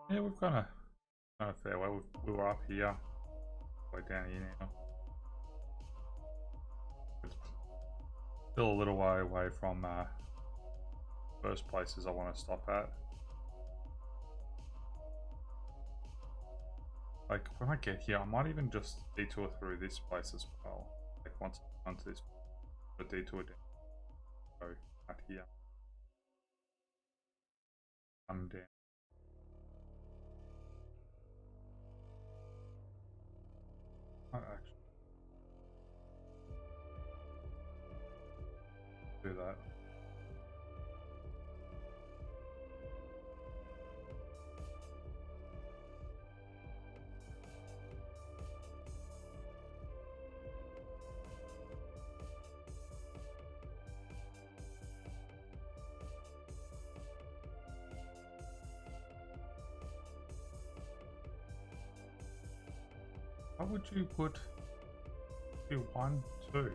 Yeah, we've got a fair way. We were up here, way down here now. It's still a little way away from first places I want to stop at. Like, when I get here, I might even just detour through this place as well. Like, once I come to this, a detour down. So, out here. Come down. Not actually do that. How would you put 1, 2?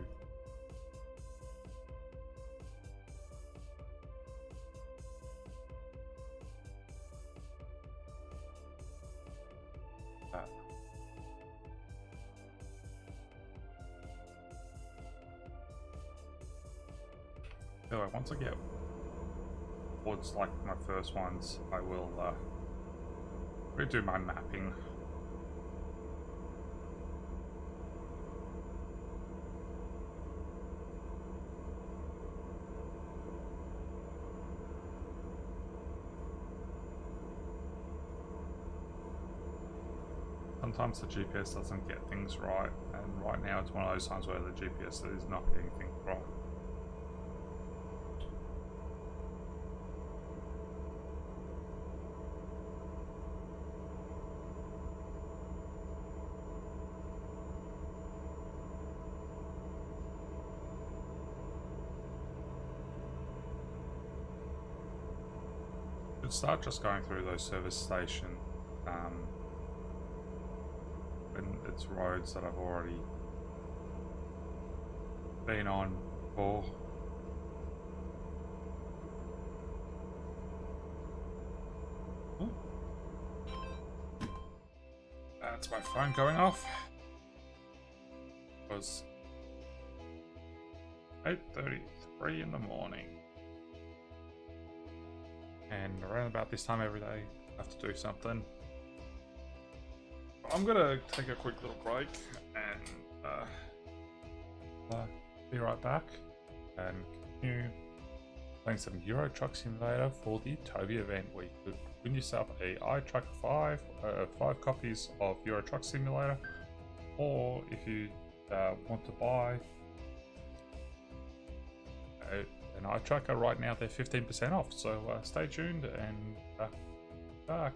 That. Anyway, once I get towards like my first ones, I will redo my mapping. Sometimes the GPS doesn't get things right, and right now it's one of those times where the GPS is not getting things right. Should start just going through those service stations. And it's roads that I've already been on before. That's my phone going off. It was 8:33 in the morning. And around about this time every day, I have to do something. I'm gonna take a quick little break and be right back and continue playing some Euro Truck Simulator for the TOBII event, where you could win yourself a iTruck 5, 5 copies of Euro Truck Simulator, or if you want to buy an iTrucker right now, they're 15% off. So stay tuned and back.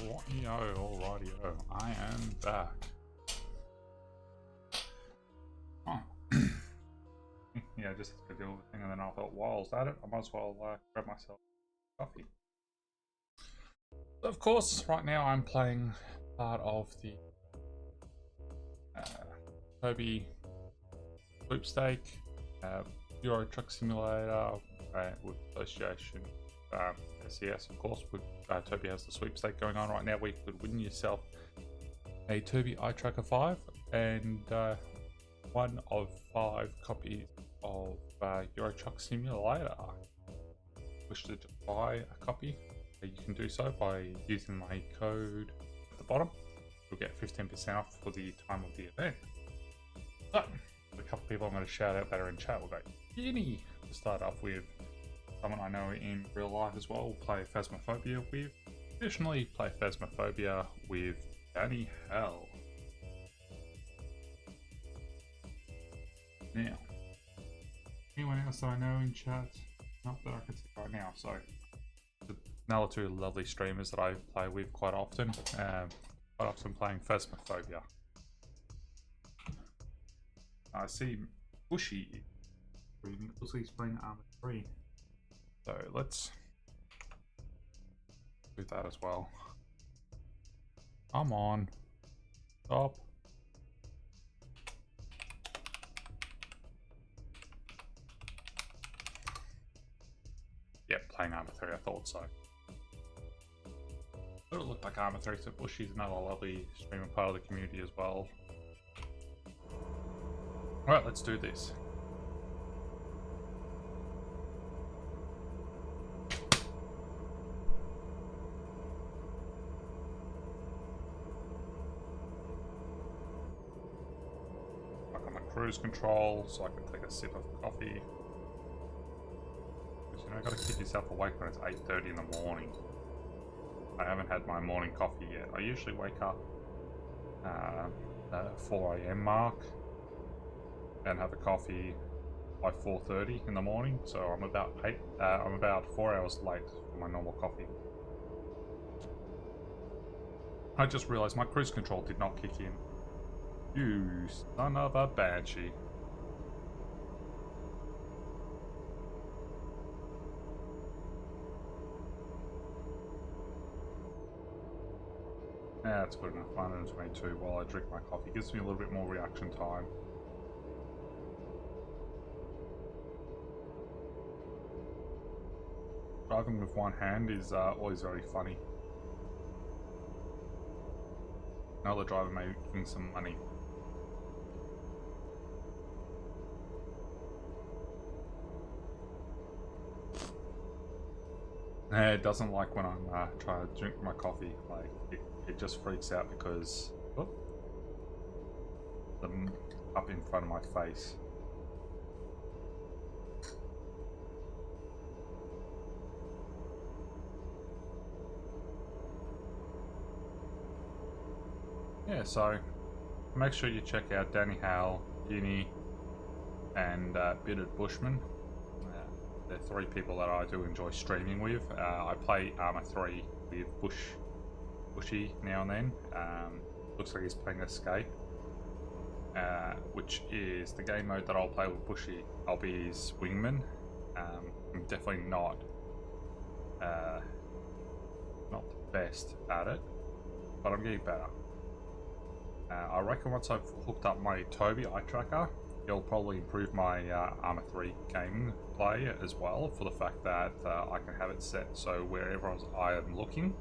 Rightio, alrightio. I am back. Oh. Yeah, just to deal with the thing, and then I thought, while I was at it, I might as well grab myself coffee. So of course, right now I'm playing part of the TOBII sweepstake, Euro Truck Simulator with association SES, of course. With TOBII has the sweepstake going on right now, where you could win yourself a TOBII iTracker 5 and one of 5 copies of Euro Truck Simulator. Wish to buy a copy? You can do so by using my code at the bottom. You'll get 15% off for the time of the event. So, a couple of people I'm going to shout out that are in chat. We'll go Ginny to start off with. Someone I know in real life as well. We'll play Phasmophobia with. Additionally, play Phasmophobia with Danny Hell. Now, anyone else that I know in chat? Not that I can see right now. So, another 2 lovely streamers that I play with quite often. Quite often playing Phasmophobia. I see Bushy. Also, he's playing Armor 3. So let's do that as well. Come on. Stop. Yep, playing Armor 3, I thought so. It looked like Armor 3, so Bushy's another lovely streamer, part of the community as well. Alright, let's do this. Back on the cruise control so I can take a sip of coffee. Because you know, you gotta keep yourself awake when it's 8:30 in the morning. I haven't had my morning coffee yet. I usually wake up at 4 AM mark and have a coffee by 4:30 in the morning. So I'm about 4 hours late for my normal coffee. I just realized my cruise control did not kick in. You son of a banshee. Yeah, that's good enough. 122 while I drink my coffee. Gives me a little bit more reaction time. Driving with one hand is always very funny. Another driver making some money. It doesn't like when I'm trying to drink my coffee. Like it just freaks out because the up in front of my face. Yeah, so make sure you check out Danny Howell, Uni, and Bearded Bushman. They're 3 people that I do enjoy streaming with. I play Armor 3 with Bushy now and then. Looks like he's playing Escape, which is the game mode that I'll play with Bushy. I'll be his wingman. I'm definitely not the best at it, but I'm getting better. I reckon once I've hooked up my TOBII iTracker, it'll probably improve my Armor 3 game play as well, for the fact that I can have it set so wherever I am looking,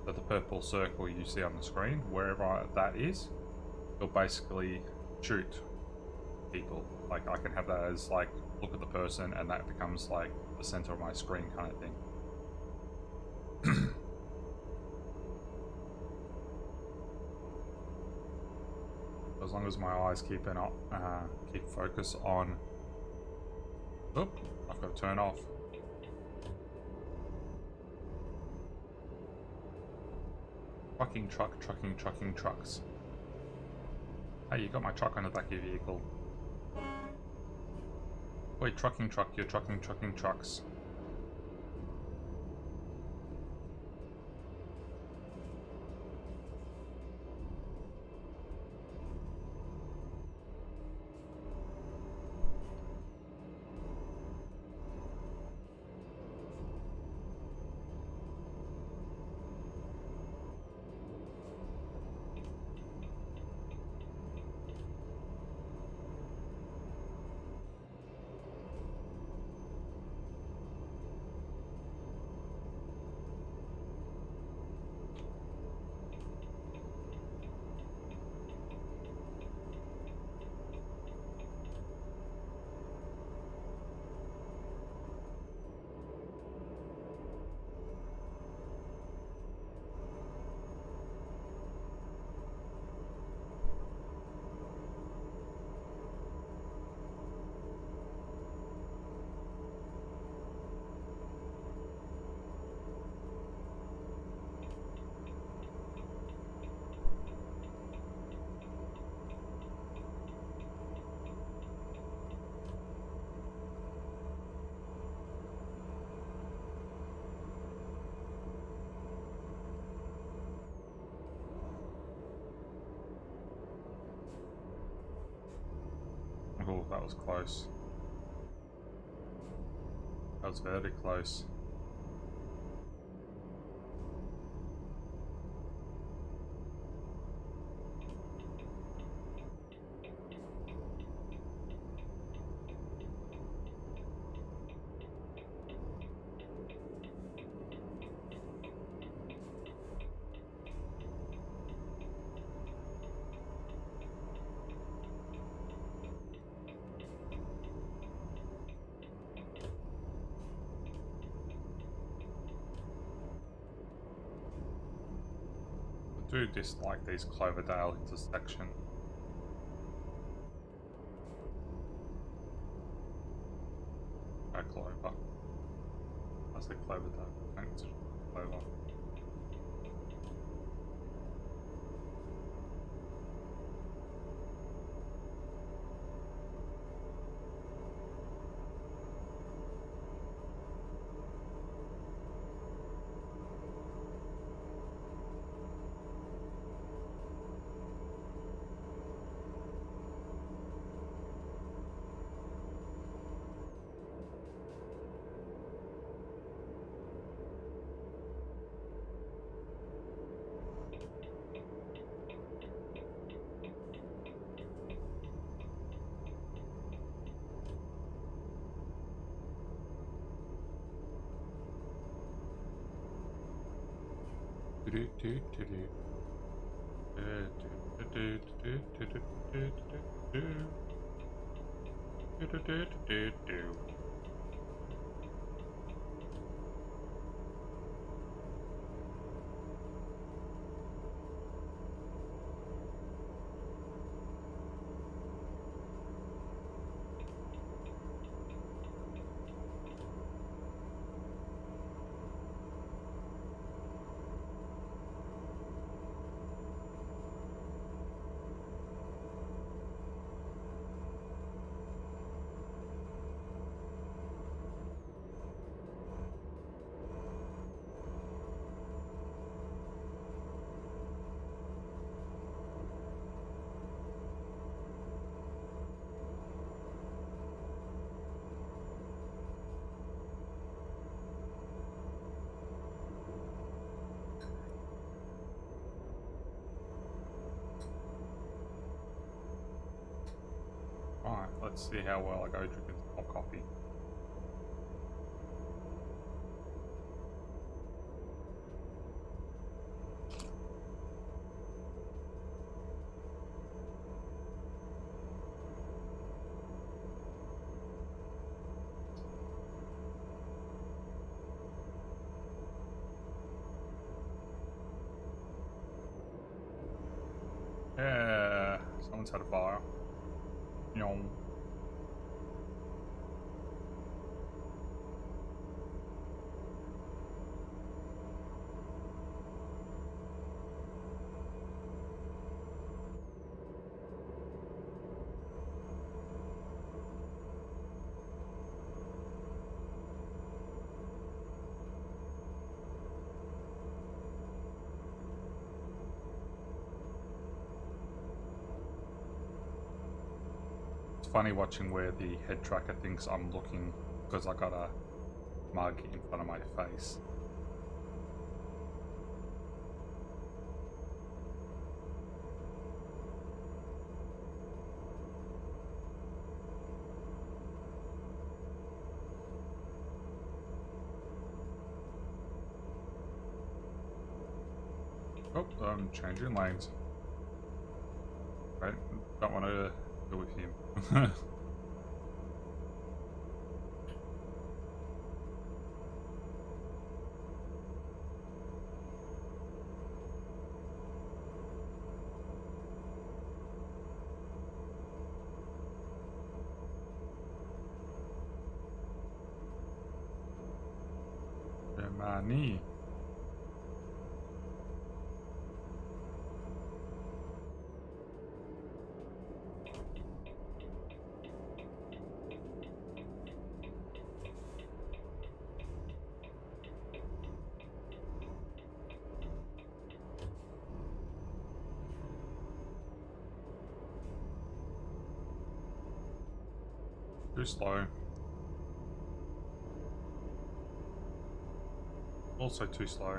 at the purple circle you see on the screen, wherever that is, it'll basically shoot people. Like I can have that as like, look at the person, and that becomes like the center of my screen kind of thing. As long as my eyes keep focus on. Oop, I've got to turn off. Trucking trucks. Hey, you got my truck on the back of your vehicle. Wait, trucking truck, you're trucking trucks. that was close. That was very close. I do dislike these Cloverdale intersections. Clover. I said Cloverdale. Thanks, Clover. Alright, let's see how well I go drinking some more coffee. Yeah, someone's had a fire. Yum. Funny watching where the head tracker thinks I'm looking because I got a mug in front of my face. Oh, I'm changing lanes. Right, don't want to go with him. Money. Too slow. Also too slow.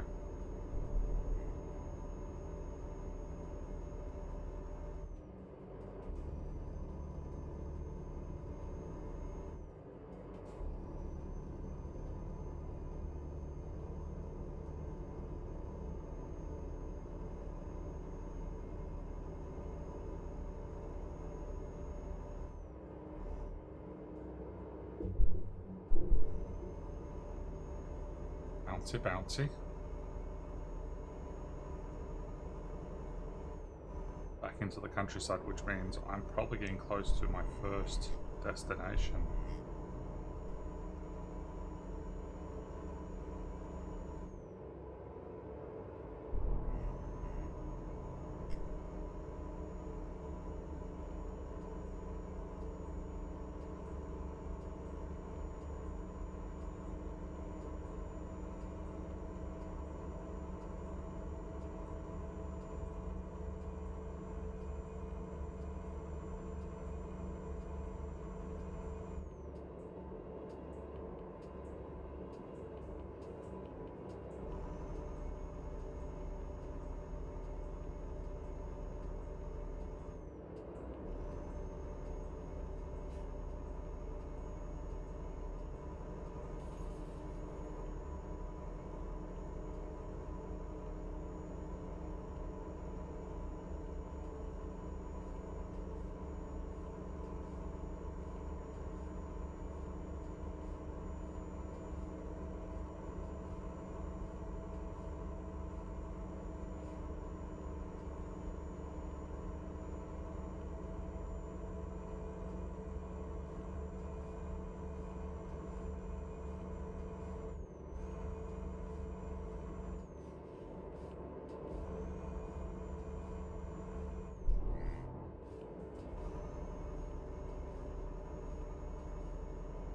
Bouncy, bouncy. Back into the countryside, which means I'm probably getting close to my first destination.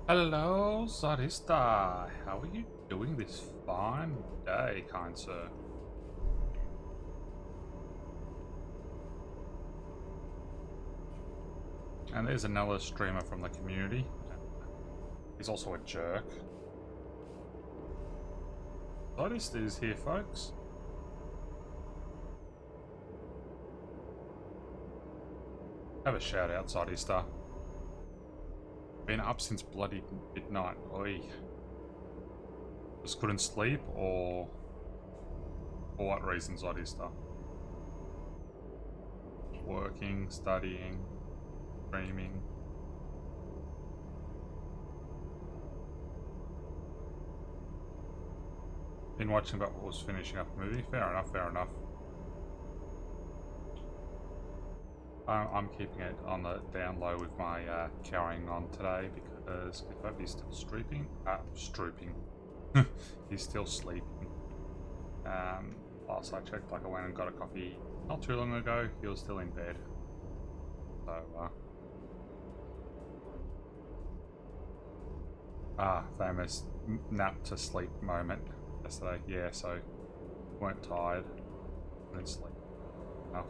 Hello, Zarista. How are you doing this fine day, kind sir? And there's another streamer from the community. He's also a jerk. Zarista is here, folks. Have a shout out, Zarista. Been up since bloody midnight. Oi. Just couldn't sleep, or for what reasons, Zarista? Working, studying, streaming. Been watching about what was finishing up a movie. Fair enough, fair enough. I'm keeping it on the down low with my carrying on today because if he's still strooping, he's still sleeping. Last I checked, like I went and got a coffee not too long ago, he was still in bed. So, famous nap to sleep moment yesterday. Yeah, so weren't tired, didn't sleep enough.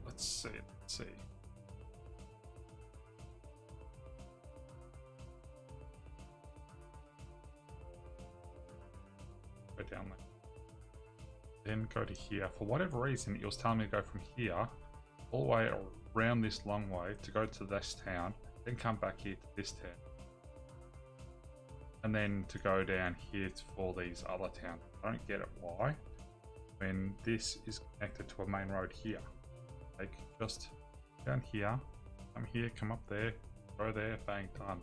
Let's see. Go down there. Then go to here. For whatever reason, it was telling me to go from here all the way around this long way to go to this town, then come back here to this town. And then to go down here for these other towns. I don't get it why. When this is connected to a main road here. Like, just down here, come up there, go there, bang, done.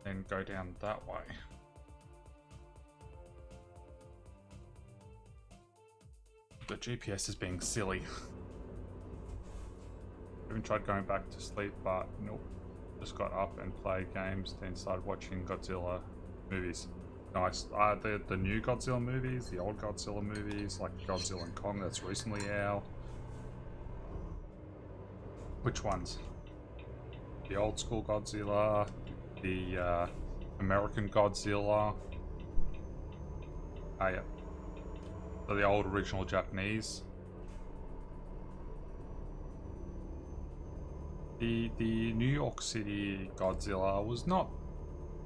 Then go down that way. The GPS is being silly. Even tried going back to sleep, but nope. Just got up and played games, then started watching Godzilla movies. nice. The new Godzilla movies, the old Godzilla movies, like Godzilla and Kong that's recently out. Which ones? The old school Godzilla, the American Godzilla. Ah, yeah. So the old original Japanese. The New York City Godzilla was not,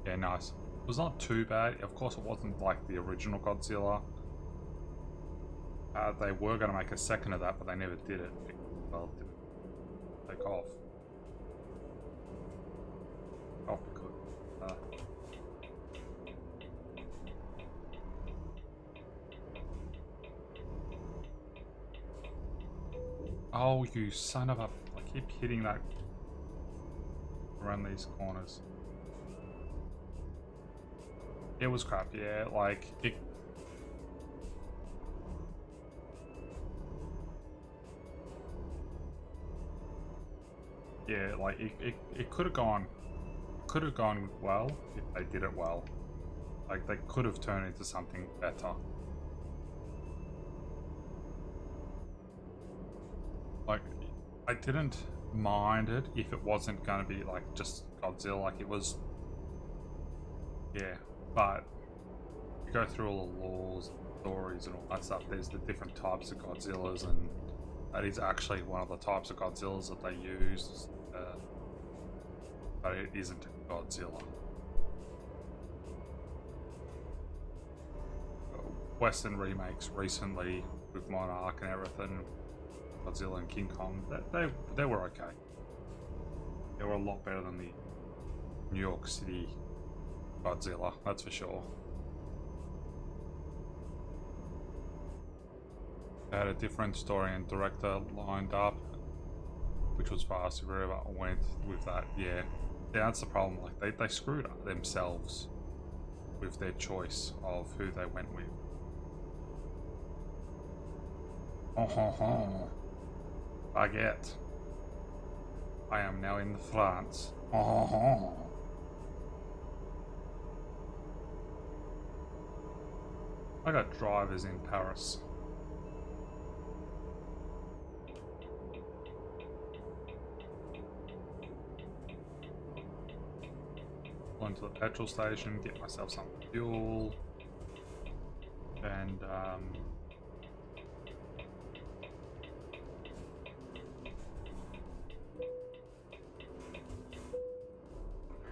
yeah, nice. It was not too bad. Of course, it wasn't like the original Godzilla. They were going to make a second of that, but they never did it. Well, it didn't take off. Oh, good. Oh, you son of a... I keep hitting that around these corners. It was crap, yeah. Like, it... Yeah, like, it could have gone... Could have gone well if they did it well. Like, they could have turned into something better. Like, I didn't mind it if it wasn't going to be, like, just Godzilla. Like, it was... Yeah, but... You go through all the laws, stories, and all that stuff. There's the different types of Godzillas, and that is actually one of the types of Godzillas that they use. But it isn't Godzilla. Western remakes recently with Monarch and everything, Godzilla and King Kong, they were okay. They were a lot better than the New York City Godzilla, that's for sure. They had a different story and director lined up, which was fast. If whoever went with that, yeah, that's the problem. Like they screwed up themselves with their choice of who they went with. Oh ho ho! Baguette. I am now in France. Oh ho ho! I got drivers in Paris. Going to the petrol station, get myself some fuel, and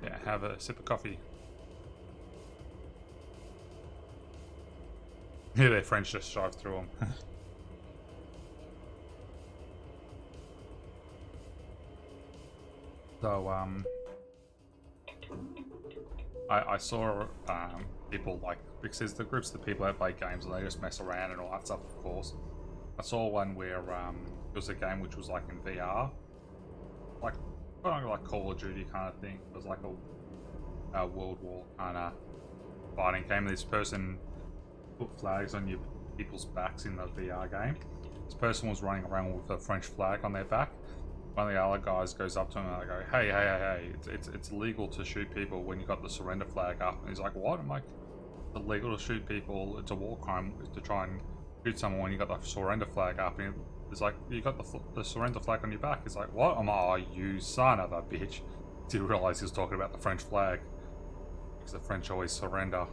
yeah, have a sip of coffee. Yeah, their French just drive through them. So I saw people, like, because there's the groups of people that play games and they just mess around and all that stuff, of course. I saw one where it was a game which was like in VR, like kind of like Call of Duty kind of thing. It was like a World War kind of fighting game. This person put flags on people's backs in the VR game. This person was running around with a French flag on their back. One of the other guys goes up to him and they go, hey, it's illegal to shoot people when you got the surrender flag up. And he's like, what? I'm like, it's illegal to shoot people. It's a war crime to try and shoot someone when you got the surrender flag up. And he's like, you got the surrender flag on your back. He's like, what? I'm like, oh, you son of a bitch. Didn't realize he was talking about the French flag. Because the French always surrender.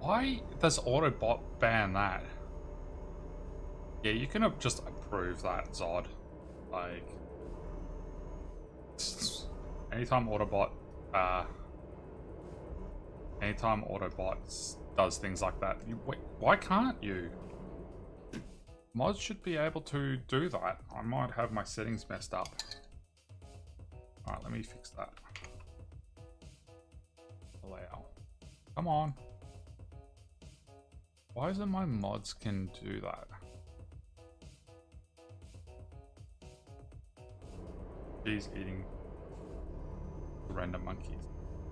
Why does Autobot ban that? Yeah, you can just approve that, Zod. Like, anytime Autobot does things like that, why can't you? Mods should be able to do that. I might have my settings messed up. Alright, let me fix that. Allow. Come on. Why is it my mods can do that? Cheese eating random monkeys.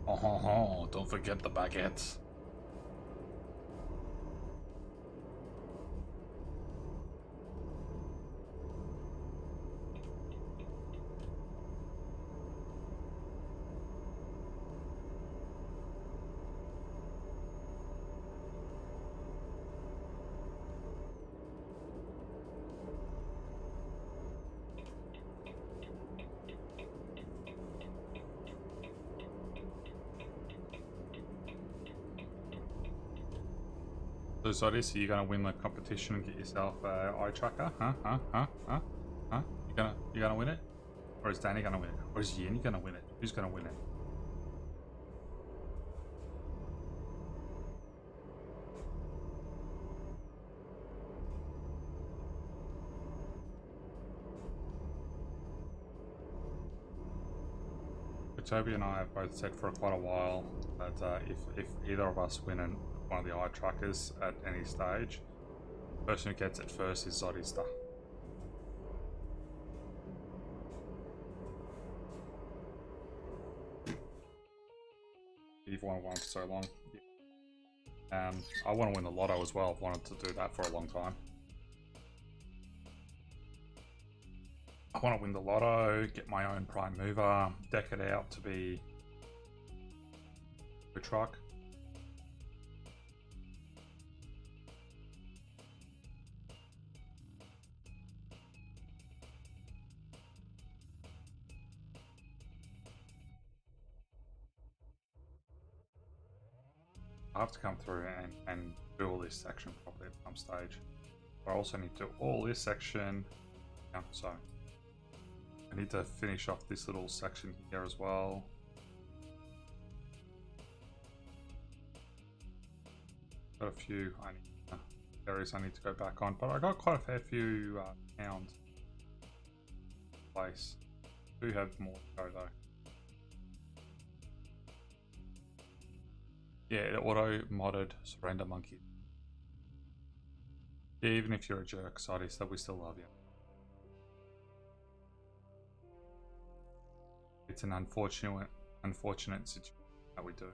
Oh, don't forget the baguettes. So Zodis, are you gonna win the competition and get yourself an eye tracker? Huh? You gonna win it? Or is Danny gonna win it? Or is Yeni gonna win it? Who's gonna win it? Toby and I have both said for quite a while that if either of us win one of the eye trackers at any stage, the person who gets it first is Zodista. You've wanted one for so long. Yeah. I want to win the lotto as well. I've wanted to do that for a long time. I want to win the lotto, get my own prime mover, deck it out to be a truck. I have to come through and do all this section properly at some stage. But I also need to do all this section. Yeah, so I need to finish off this little section here as well. Got a few areas I need to go back on, but I got quite a fair few towns in place. Do have more to go though. Yeah, it auto-modded surrender monkey. Yeah, even if you're a jerk, Sadi, so we still love you. It's an unfortunate situation that we do.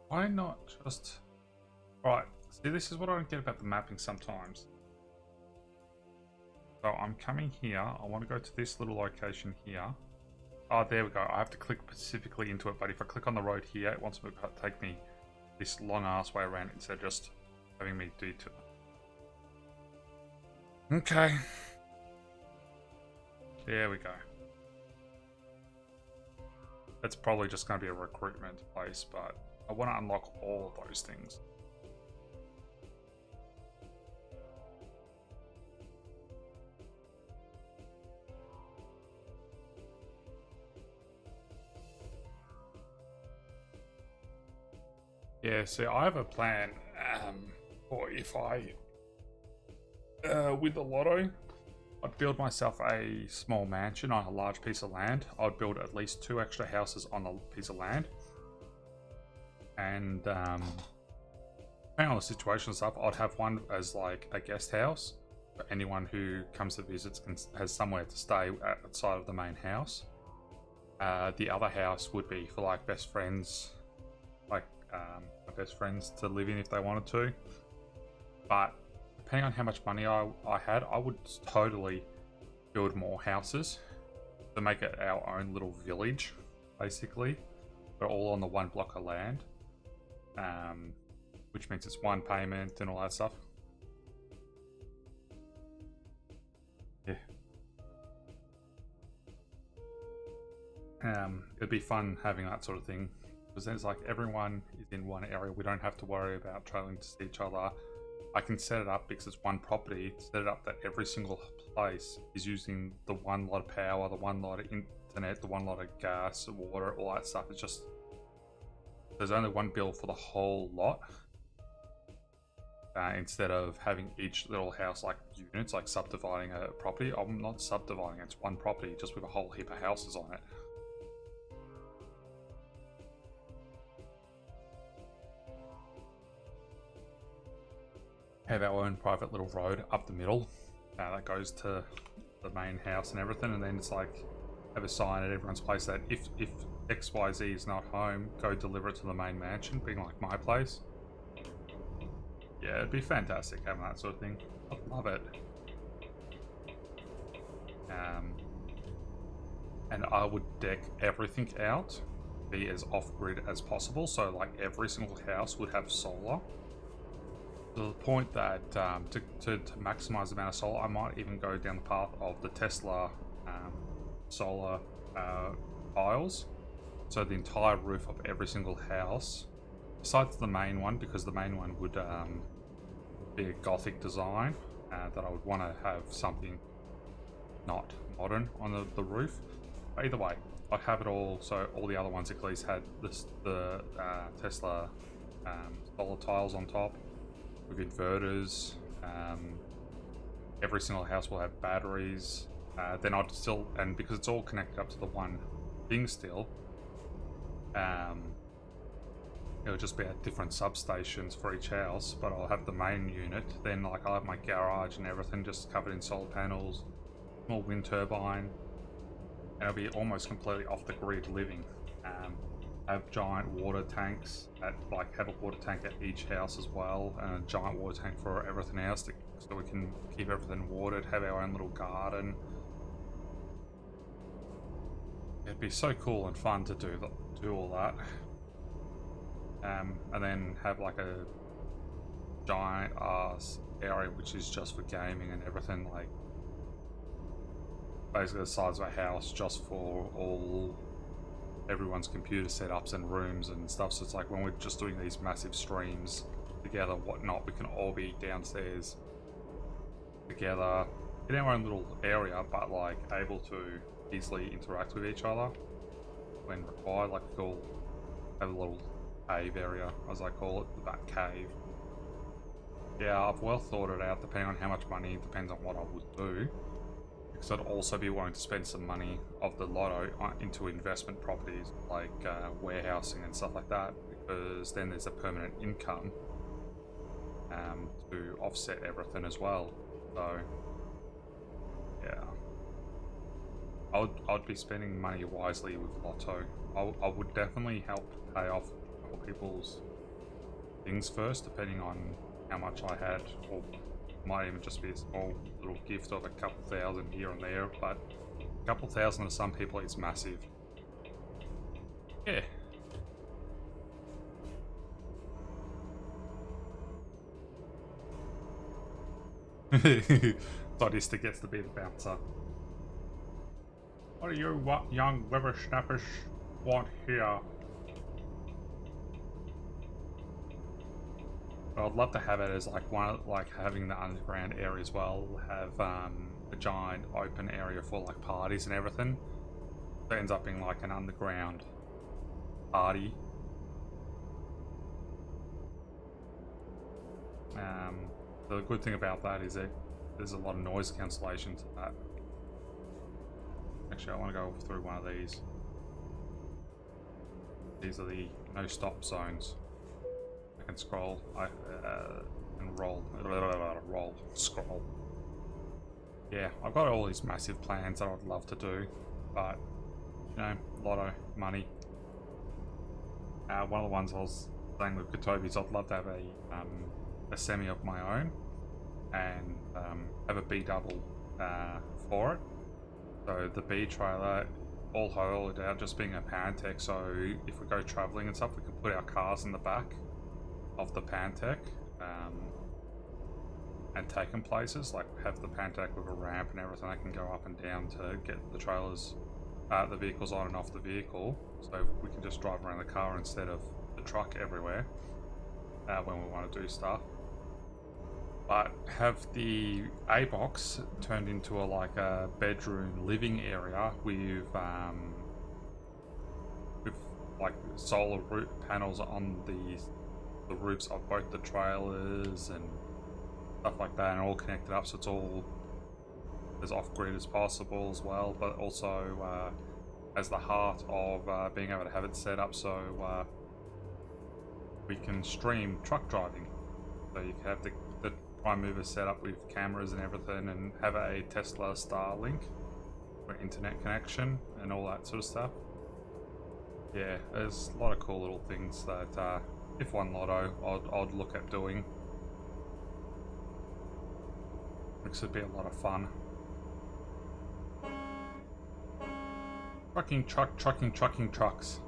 Why not just... Right, see, this is what I don't get about the mapping sometimes. So I'm coming here, I want to go to this little location here. Oh, there we go. I have to click specifically into it, but if I click on the road here, it wants to take me this long ass way around instead of just having me do to. Okay. There we go. That's probably just going to be a recruitment place, but I want to unlock all of those things. Yeah, so I have a plan for if I with the lotto, I'd build myself a small mansion on a large piece of land. I'd build at least 2 extra houses on a piece of land. And depending on the situation and stuff, I'd have one as like a guest house. For anyone who comes to visit has somewhere to stay outside of the main house. The other house would be for like best friends, like my best friends to live in if they wanted to. But depending on how much money I had, I would totally build more houses to make it our own little village, basically. But all on the one block of land, which means it's one payment and all that stuff. Yeah. It'd be fun having that sort of thing, because then it's like everyone is in one area. We don't have to worry about traveling to see each other. I can set it up because it's one property, set it up that every single place is using the one lot of power, the one lot of internet, the one lot of gas, water, all that stuff. It's just, there's only one bill for the whole lot. Instead of having each little house like units, like subdividing a property. I'm not subdividing it, it's one property just with a whole heap of houses on it. have our own private little road up the middle that goes to the main house and everything, and then it's like have a sign at everyone's place that if XYZ is not home, go deliver it to the main mansion, being like my place. Yeah, it'd be fantastic having that sort of thing. I'd love it. And I would deck everything out, be as off-grid as possible, so like every single house would have solar. To the point that to maximize the amount of solar, I might even go down the path of the Tesla solar tiles. So the entire roof of every single house, besides the main one, because the main one would be a gothic design, that I would want to have something not modern on the roof. But either way, I'd have it all, so all the other ones at least had the Tesla solar tiles on top with inverters. Every single house will have batteries. Then I'd still, and because it's all connected up to the one thing still, it'll just be at different substations for each house, but I'll have the main unit. Then like I'll have my garage and everything just covered in solar panels, small wind turbine, and it'll be almost completely off the grid living. Have giant water tanks at have a water tank at each house as well, and a giant water tank for everything else so we can keep everything watered, have our own little garden. It'd be so cool and fun to do all that. And then have like a giant ass area which is just for gaming and everything, like basically the size of a house just for everyone's computer setups and rooms and stuff. So it's like when we're just doing these massive streams together, whatnot, we can all be downstairs together in our own little area, but like able to easily interact with each other when required. Like we all have a little cave area, as I call it, the back cave. Yeah, I've well thought it out, depending on how much money, it depends on what I would do. Because I'd also be wanting to spend some money of the lotto into investment properties, like warehousing and stuff like that, because then there's a permanent income to offset everything as well. So, yeah. I'd be spending money wisely with lotto. I would definitely help pay off people's things first, depending on how much I had, or might even just be a small little gift of a couple thousand here and there, but a couple thousand to some people is massive. Yeah. Dodista gets to be the bouncer. What do you young whippersnappers want here? But I'd love to have it as like having the underground area as well. Have a giant open area for like parties and everything. It ends up being like an underground party. The good thing about that is that there's a lot of noise cancellation to that. Actually, I want to go through one of these. These are the no stop zones. I can scroll, and scroll. Yeah, I've got all these massive plans that I'd love to do, but you know, a lot of money. One of the ones I was saying with TOBII, I'd love to have a semi of my own, and have a B double for it. So the B trailer, all hauled out, just being a Pantech. So if we go traveling and stuff, we can put our cars in the back of the Pantech and take them places, like have the Pantech with a ramp and everything. I can go up and down to get the trailers, the vehicles on and off the vehicle, so we can just drive around the car instead of the truck everywhere when we want to do stuff. But have the A box turned into like a bedroom living area with like solar roof panels on the roofs of both the trailers and stuff like that, and all connected up, so it's all as off-grid as possible as well, but also as the heart of being able to have it set up so we can stream truck driving. So you can have the prime mover setup with cameras and everything, and have a Tesla Starlink for internet connection and all that sort of stuff. Yeah, there's a lot of cool little things that if won lotto, I'd look at doing. This would be a lot of fun. Trucking trucks.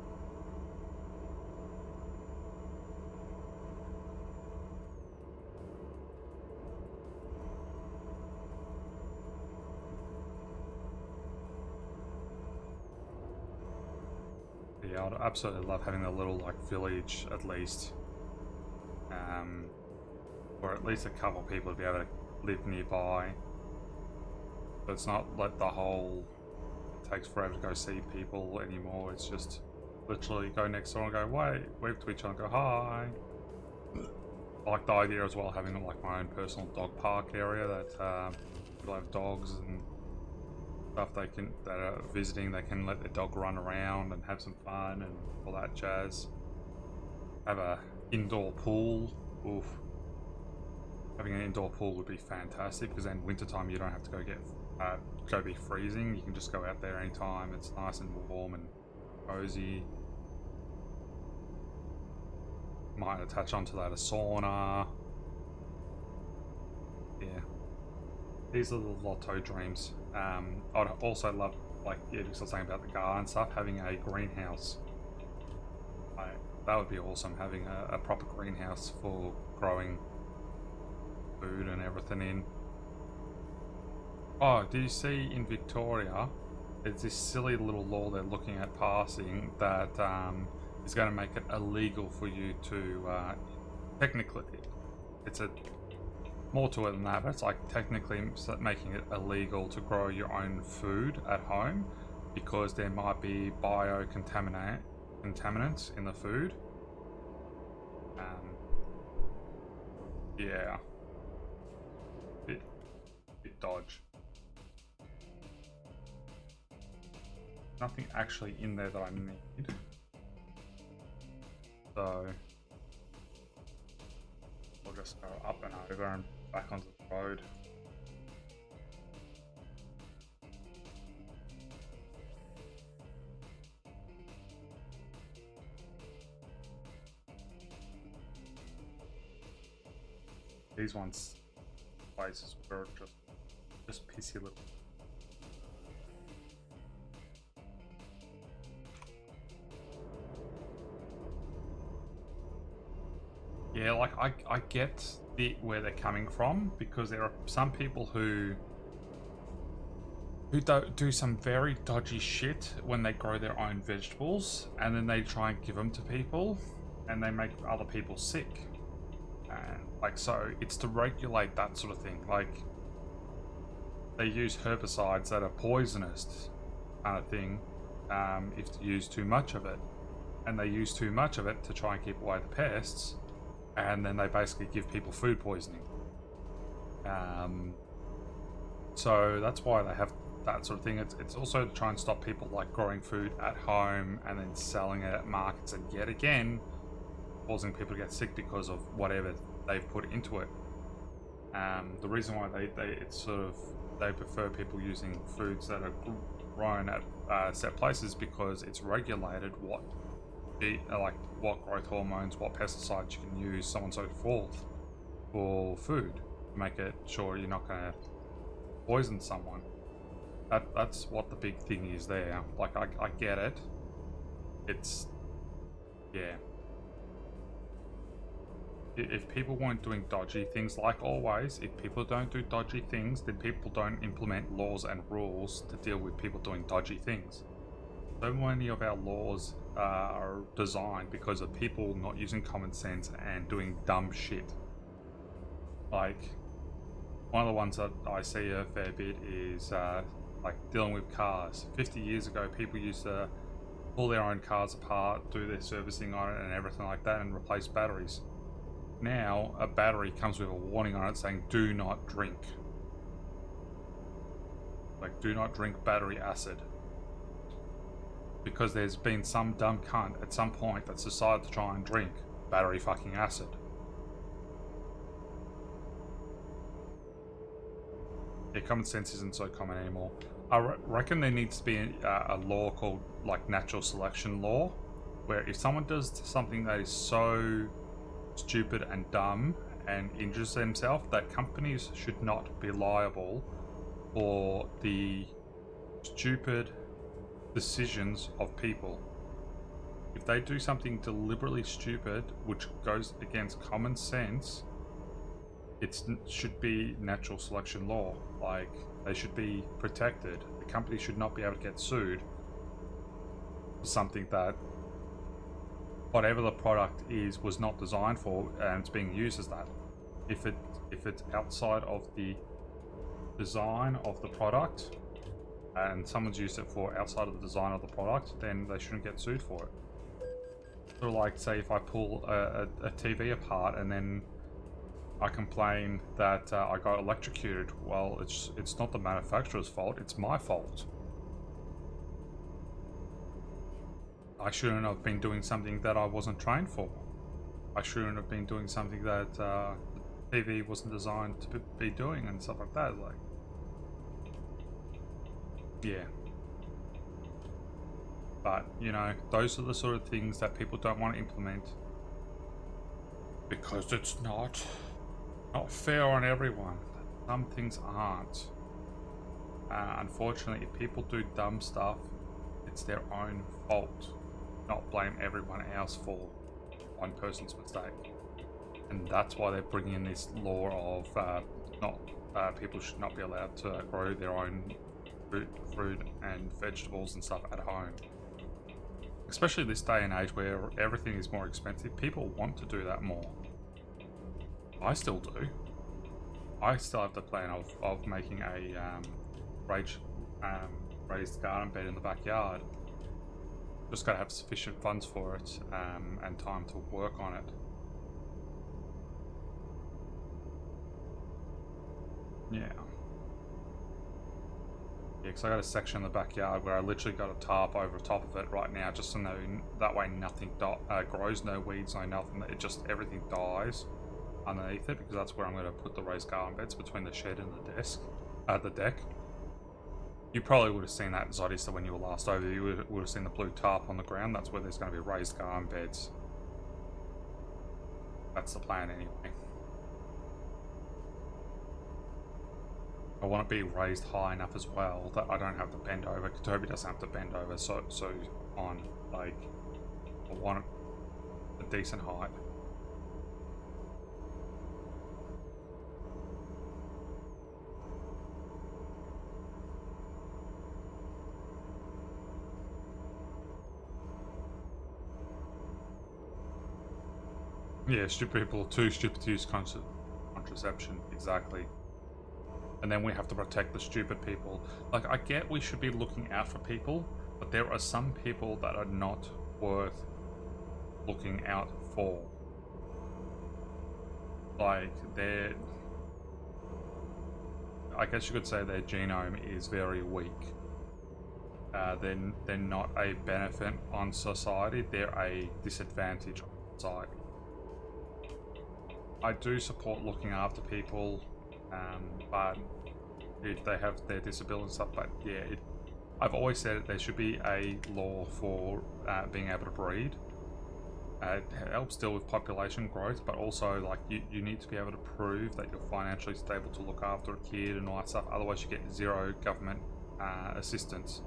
Yeah, I'd absolutely love having a little like village at least, or at least a couple of people to be able to live nearby. But it's not like the whole it takes forever to go see people anymore. It's just literally go next door and go wave to each other and go hi. I like the idea as well, having like my own personal dog park area that people have dogs and stuff that are visiting, they can let their dog run around and have some fun and all that jazz. Have a indoor pool. Oof. Having an indoor pool would be fantastic, because then wintertime you don't have to go be freezing. You can just go out there anytime. It's nice and warm and cozy. Might attach onto that a sauna. Yeah. These are the lotto dreams. I'd also love, like you were saying about the garden stuff, having a greenhouse. That would be awesome, having a proper greenhouse for growing food and everything in. Oh, do you see in Victoria, there's this silly little law they're looking at passing that is going to make it illegal for you to, technically, it's more to it than that, but it's like technically making it illegal to grow your own food at home, because there might be contaminants in the food. Yeah. Bit dodge. Nothing actually in there that I need. So we'll just go up and over and back onto the road. These places were just pissy little. Yeah, like I get where they're coming from, because there are some people who do some very dodgy shit when they grow their own vegetables, and then they try and give them to people, and they make other people sick. And like, so it's to regulate that sort of thing. Like, they use herbicides that are poisonous, kind of thing, if you use too much of it, and they use too much of it to try and keep away the pests, and then they basically give people food poisoning. So that's why they have that sort of thing. It's also to try and stop people like growing food at home and then selling it at markets, and yet again causing people to get sick because of whatever they've put into it. The reason why they prefer people using foods that are grown at set places, because it's regulated what growth hormones, what pesticides you can use, so on and so forth, for food, to make it sure you're not going to poison someone. That's what the big thing is there. Like, I get it. It's, yeah. If people weren't doing dodgy things, like always, if people don't do dodgy things, then people don't implement laws and rules to deal with people doing dodgy things. So many of our laws are designed because of people not using common sense and doing dumb shit. Like, one of the ones that I see a fair bit is like dealing with cars. 50 years ago, people used to pull their own cars apart, do their servicing on it and everything like that, and replace batteries. Now, a battery comes with a warning on it saying, do not drink. Like, do not drink battery acid. Because there's been some dumb cunt at some point that's decided to try and drink battery fucking acid. Yeah, common sense isn't so common anymore. I reckon there needs to be a law called like natural selection law, where if someone does something that is so stupid and dumb and injures themselves, that companies should not be liable for the stupid decisions of people. If they do something deliberately stupid, which goes against common sense, it should be natural selection law. Like, they should be protected. The company should not be able to get sued for something that whatever the product is was not designed for, and it's being used as that. If it's outside of the design of the product and someone's used it for outside of the design of the product, then they shouldn't get sued for it. Sort of like, say, if I pull a TV apart and then I complain that I got electrocuted, well, it's not the manufacturer's fault, it's my fault. I shouldn't have been doing something that I wasn't trained for. I shouldn't have been doing something that the TV wasn't designed to be doing and stuff like that. Like, yeah. But, you know, those are the sort of things that people don't want to implement because it's not fair on everyone. Some things aren't. Unfortunately, if people do dumb stuff, it's their own fault. Not blame everyone else for one person's mistake. And that's why they're bringing in this law of people should not be allowed to grow their own fruit and vegetables and stuff at home. Especially this day and age where everything is more expensive, people want to do that more. I still do. I still have the plan of making a raised garden bed in the backyard. Just gotta have sufficient funds for it and time to work on it. Yeah. Yeah, because I got a section in the backyard where I literally got a tarp over the top of it right now, just so that way nothing grows, no weeds, no nothing. It just, everything dies underneath it, because that's where I'm going to put the raised garden beds, between the shed and the deck. You probably would have seen that, Zodista, when you were last over. You would have seen the blue tarp on the ground. That's where there's going to be raised garden beds. That's the plan anyway. I want to be raised high enough as well that I don't have to bend over. TOBII doesn't have to bend over, so on, like, I want a decent height. Yeah, stupid people are too stupid to use contraception, exactly. And then we have to protect the stupid people. Like, I get we should be looking out for people, but there are some people that are not worth looking out for. Like, I guess you could say their genome is very weak. They're not a benefit on society, they're a disadvantage on society. I do support looking after people, but if they have their disability and stuff, but yeah, I've always said that there should be a law for being able to breed. It helps deal with population growth, but also, like, you need to be able to prove that you're financially stable to look after a kid and all that stuff, otherwise you get zero government assistance.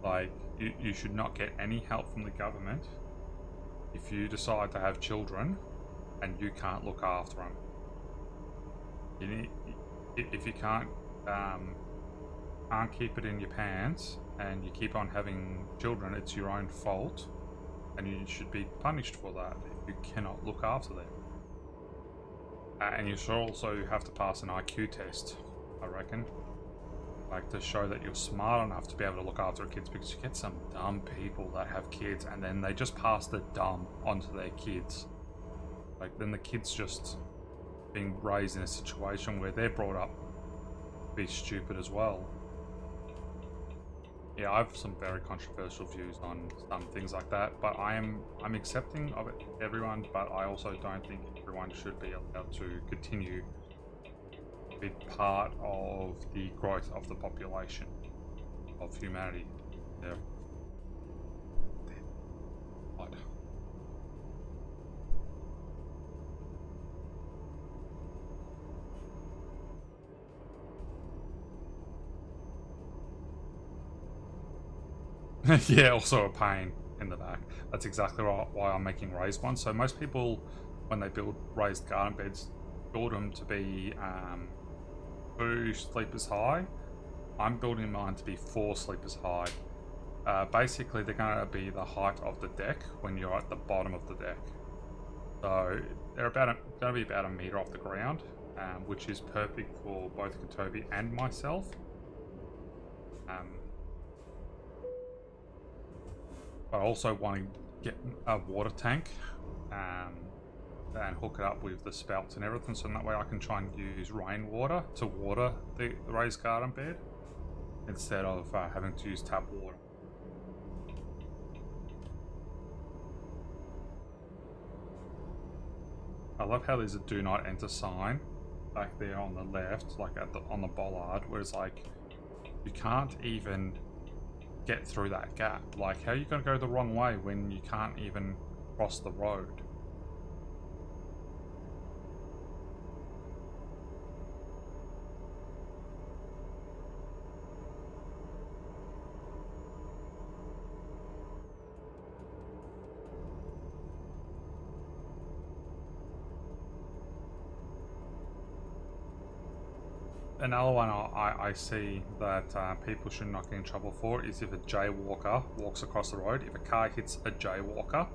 Like, you should not get any help from the government if you decide to have children and you can't look after them. If you can't keep it in your pants and you keep on having children, it's your own fault, and you should be punished for that if you cannot look after them. And you should also have to pass an IQ test, I reckon, like, to show that you're smart enough to be able to look after kids, because you get some dumb people that have kids and then they just pass the dumb onto their kids. Like, then the kids just being raised in a situation where they're brought up to be stupid as well. Yeah, I have some very controversial views on some things like that, but I'm accepting of it, everyone, but I also don't think everyone should be allowed to continue be part of the growth of the population of humanity. Yeah. What? Yeah, also a pain in the back. That's exactly why I'm making raised ones. So most people, when they build raised garden beds, build them to be 2 sleepers high. I'm building mine to be 4 sleepers high. Basically, they're going to be the height of the deck when you're at the bottom of the deck. So they're going to be about 1 meter off the ground, which is perfect for both TOBII and myself. But I also want to get a water tank and hook it up with the spouts and everything, so that way I can try and use rainwater to water the raised garden bed instead of having to use tap water. I love how there's a do not enter sign back there on the left, like on the bollard, where it's like you can't even get through that gap. Like, how are you going to go the wrong way when you can't even cross the road? Another one I see that people should not get in trouble for is if a jaywalker walks across the road. If a car hits a jaywalker,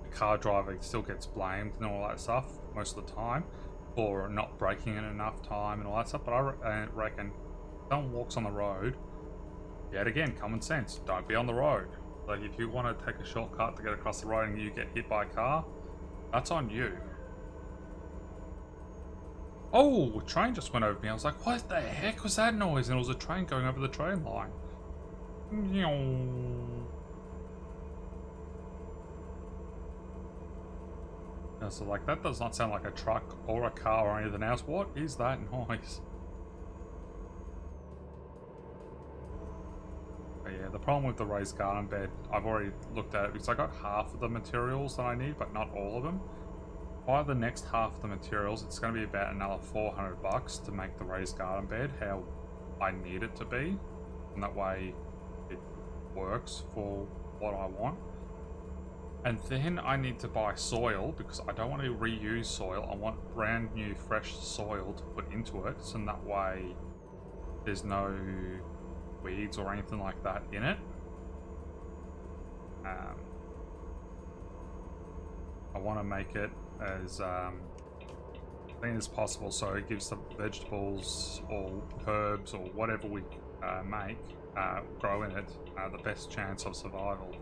the car driver still gets blamed and all that stuff most of the time for not braking in enough time and all that stuff. But I reckon if someone walks on the road, yet again, common sense, don't be on the road. Like, if you want to take a shortcut to get across the road and you get hit by a car, that's on you. Oh, a train just went over me. I was like, what the heck was that noise? And it was a train going over the train line. And so, like, that does not sound like a truck or a car or anything else. What is that noise? But yeah, the problem with the raised garden bed, I've already looked at it because I got half of the materials that I need, but not all of them. By the next half of the materials, it's going to be about another $400 to make the raised garden bed how I need it to be, and that way it works for what I want. And then I need to buy soil because I don't want to reuse soil. I want brand new fresh soil to put into it, so that way there's no weeds or anything like that in it. I want to make it as clean as possible, so it gives the vegetables or herbs or whatever we grow in it the best chance of survival.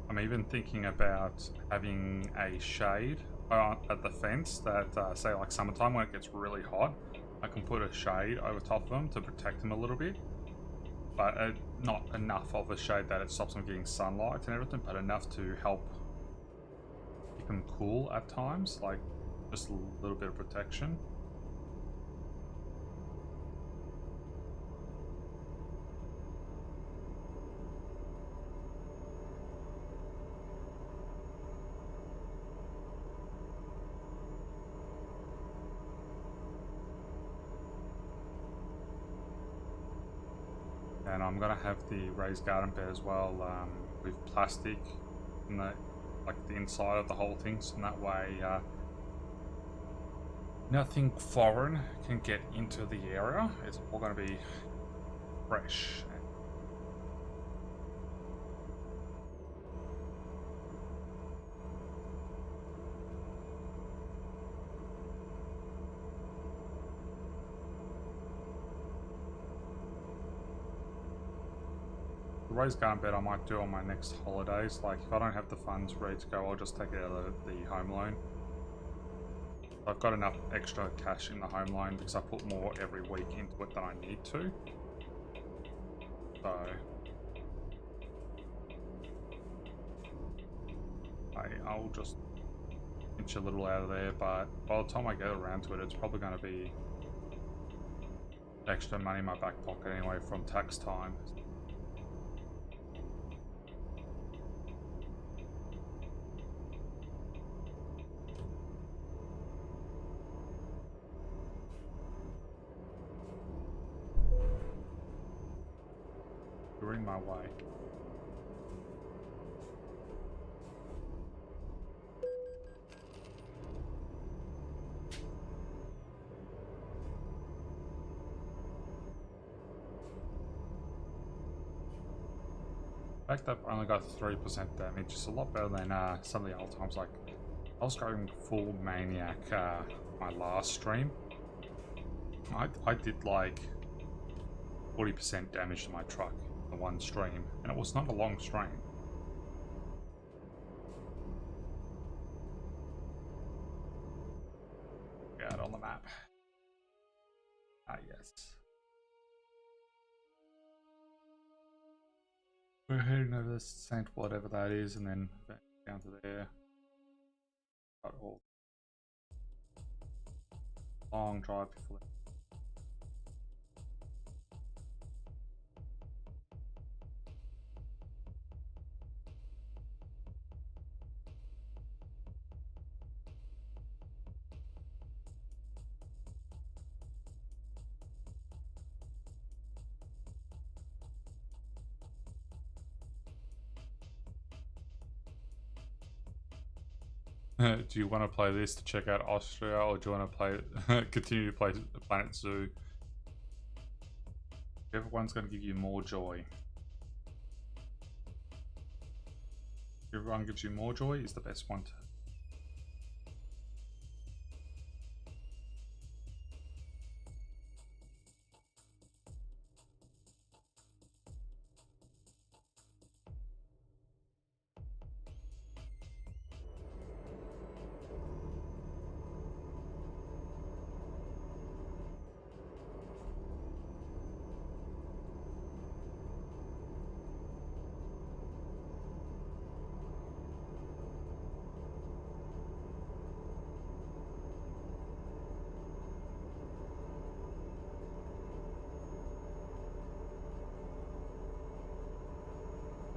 I'm even thinking about having a shade at the fence that say like summertime when it gets really hot, I can put a shade over top of them to protect them a little bit. But not enough of a shade that it stops them getting sunlight and everything, but enough to help keep them cool at times, like just a little bit of protection. And I'm gonna have the raised garden bed as well with plastic in the inside of the whole thing, so that way nothing foreign can get into the area. It's all gonna be fresh. The raised garden bed I might do on my next holidays. Like, if I don't have the funds ready to go, I'll just take it out of the home loan. I've got enough extra cash in the home loan because I put more every week into it than I need to. So anyway. I'll just inch a little out of there, but by the time I get around to it, it's probably going to be extra money in my back pocket anyway from tax time. You're in my way. The fact that I only got 3% damage is a lot better than some of the old times. Like, I was going full maniac my last stream. I did like 40% damage to my truck in the one stream, and it was not a long stream. Get out on the map. Ah, yes. We're heading over to Saint whatever that is, and then down to there. Got all long drive before. Do you want to play this to check out Austria, or do you want to play continue to play Planet Zoo? Everyone's going to give you more joy. Everyone gives you more joy is the best one to.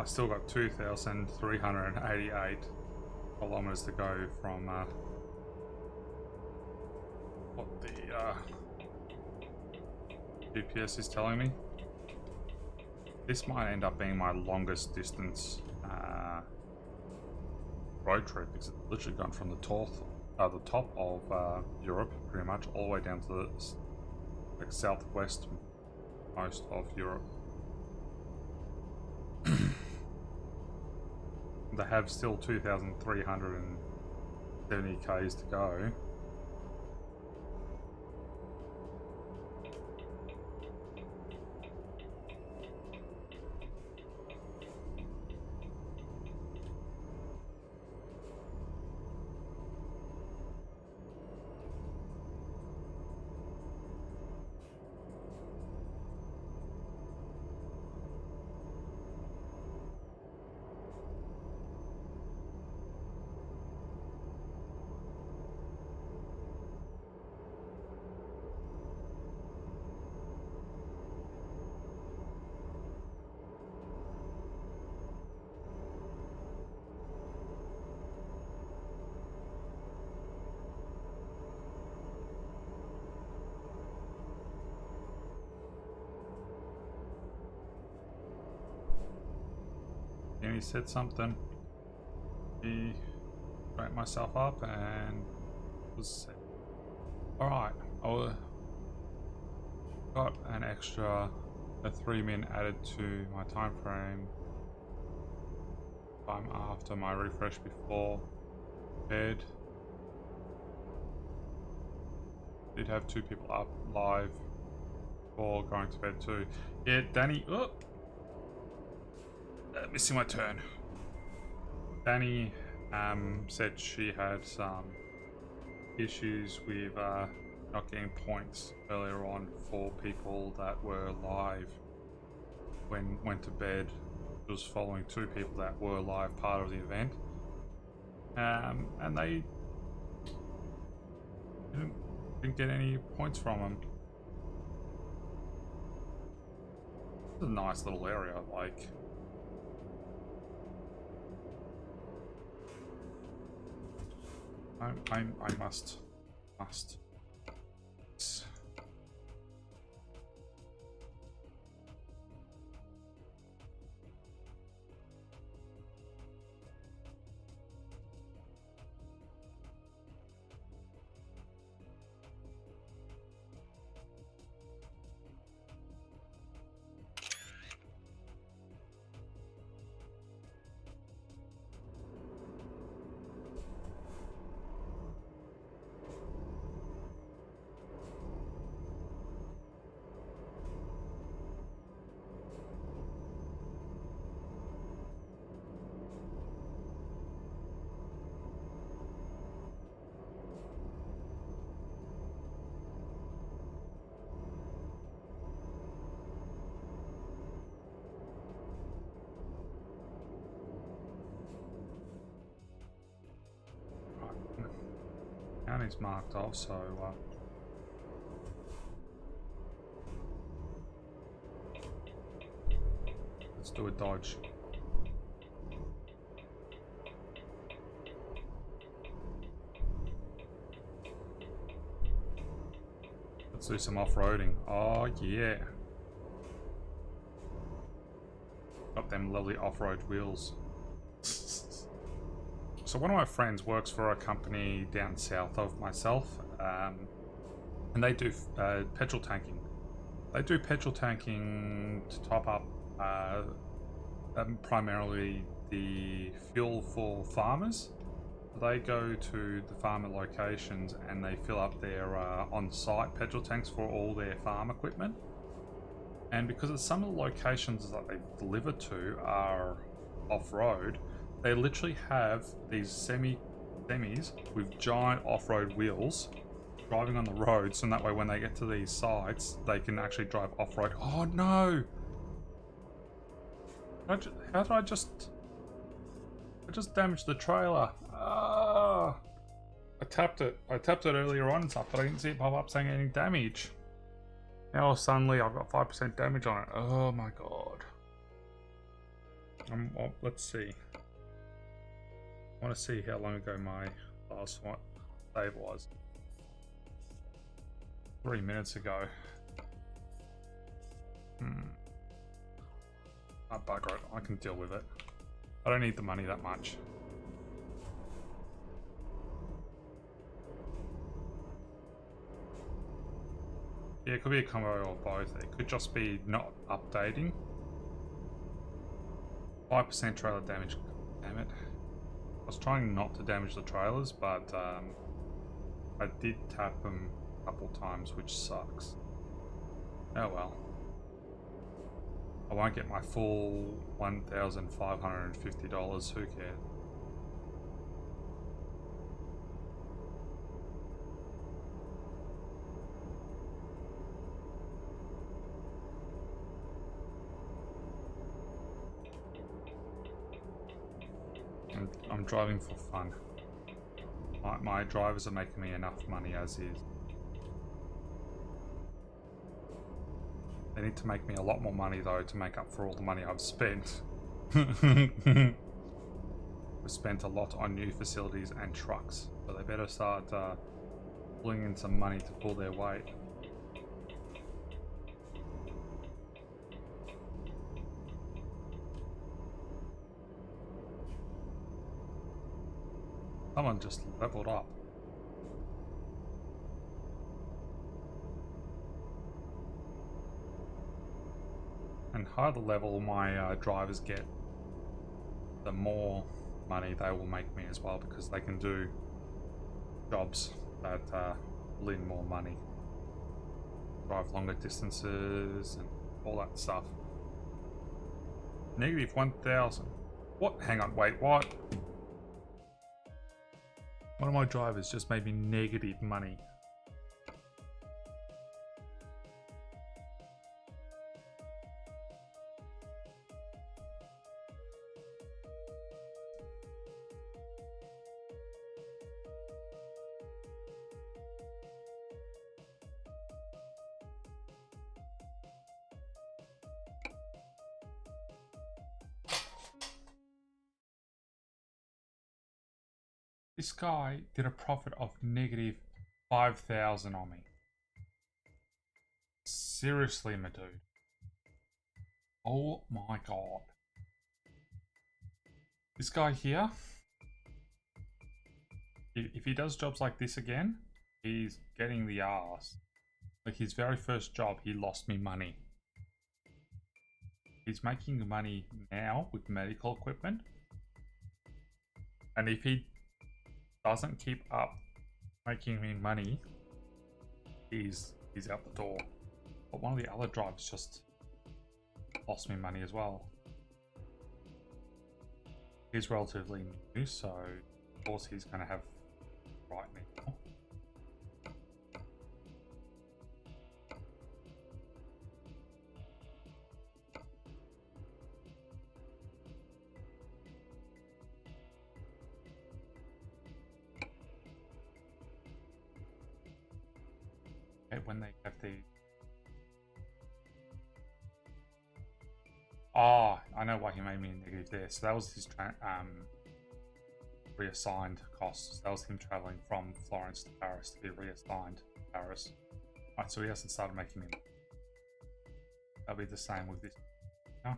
I still got 2,388 kilometers to go from what the GPS is telling me. This might end up being my longest distance road trip, because it's literally gone from the top of Europe, pretty much, all the way down to the like southwest most of Europe. They have still 2,370 k's to go. And he said something. He wrote myself up and was alright. I got an extra 3 min added to my time frame time after my refresh before bed. Did have 2 people up live before going to bed too. Yeah, Danny. Oh. Missing my turn. Danny said she had some issues with not getting points earlier on for people that were live when went to bed. It was following 2 people that were live part of the event. and they didn't get any points from them. It's a nice little area, like. I must. County's marked off, so let's do a dodge. Let's do some off-roading. Oh yeah. Got them lovely off-road wheels. So one of my friends works for a company down south of myself, and they do petrol tanking. They do petrol tanking to top up primarily the fuel for farmers. They go to the farmer locations and they fill up their on-site petrol tanks for all their farm equipment. And because of some of the locations that they deliver to are off-road, they literally have these semis with giant off-road wheels driving on the road, so that way when they get to these sites, they can actually drive off-road. Oh no! How did I just damaged the trailer. Ah! I tapped it earlier on and stuff, but I didn't see it pop up saying any damage. Now suddenly I've got 5% damage on it. Oh my god. Well, let's see. I want to see how long ago my last save was. 3 minutes ago. Oh, bugger it. I can deal with it. I don't need the money that much. Yeah, it could be a combo of both. It could just be not updating. 5% trailer damage. Damn it. I was trying not to damage the trailers, but I did tap them a couple times, which sucks. Oh well. I won't get my full $1,550. Who cares? I'm driving for fun. My drivers are making me enough money as is. They need to make me a lot more money though to make up for all the money I've spent. We've spent a lot on new facilities and trucks, so they better start pulling in some money to pull their weight. Someone just leveled up. And higher the level my drivers get, the more money they will make me as well, because they can do jobs that pull in more money. Drive longer distances and all that stuff. Negative 1,000. What? Hang on, wait, what? One of my drivers just made me negative money. This guy did a profit of negative 5,000 on me. Seriously, my dude. Oh my god. This guy here, if he does jobs like this again, he's getting the arse. Like his very first job, he lost me money. He's making money now with medical equipment. And if he doesn't keep up making me money, he's out the door. But one of the other drivers just lost me money as well. He's relatively new, so of course he's going to have right now. Okay, when they have the... Oh, I know why he made me a negative there. So that was his reassigned costs. That was him traveling from Florence to Paris to be reassigned to Paris. Right, so he hasn't started making it. That'll be the same with this. Yeah.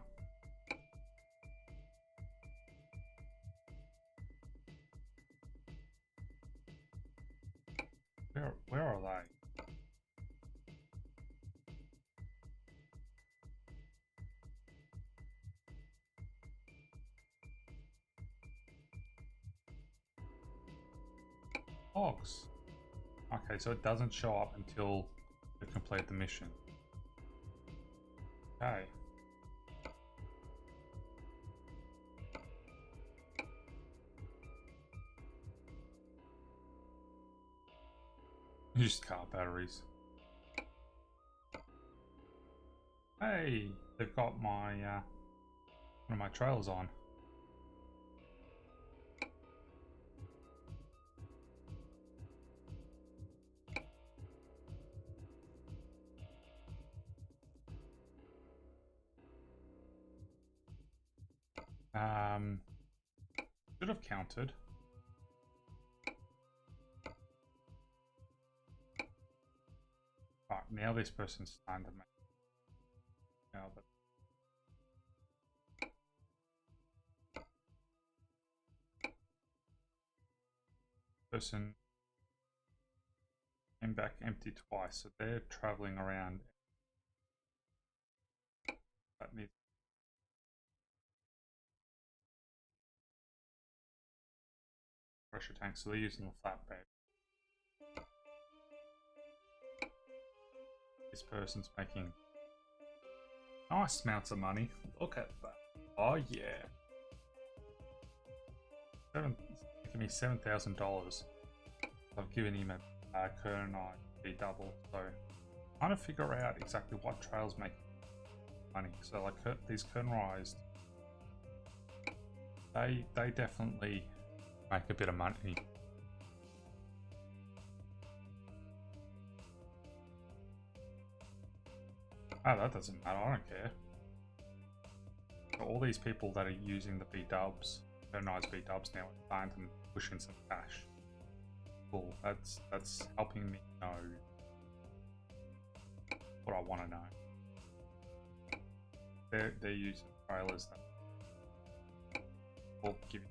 Where are they? Logs. Okay, so it doesn't show up until you complete the mission. Okay. Used car batteries. Hey, they've got my one of my trailers on. Should have counted. Right, now this person's starting to make. Now that person came back empty twice, so they're traveling around. That needs pressure tank, so they're using the flatbed. This person's making nice amounts of money. Look at that. Oh yeah. Give me $7,000. I've given him a Kernite B double, so I'm trying to figure out exactly what trails make money. So like these Kernized, they definitely make a bit of money. Oh, that doesn't matter, I don't care. So all these people that are using the B-dubs, Kernized B-dubs now, are starting to push in some cash. Cool, that's helping me know what I want to know. They're using trailers that will give you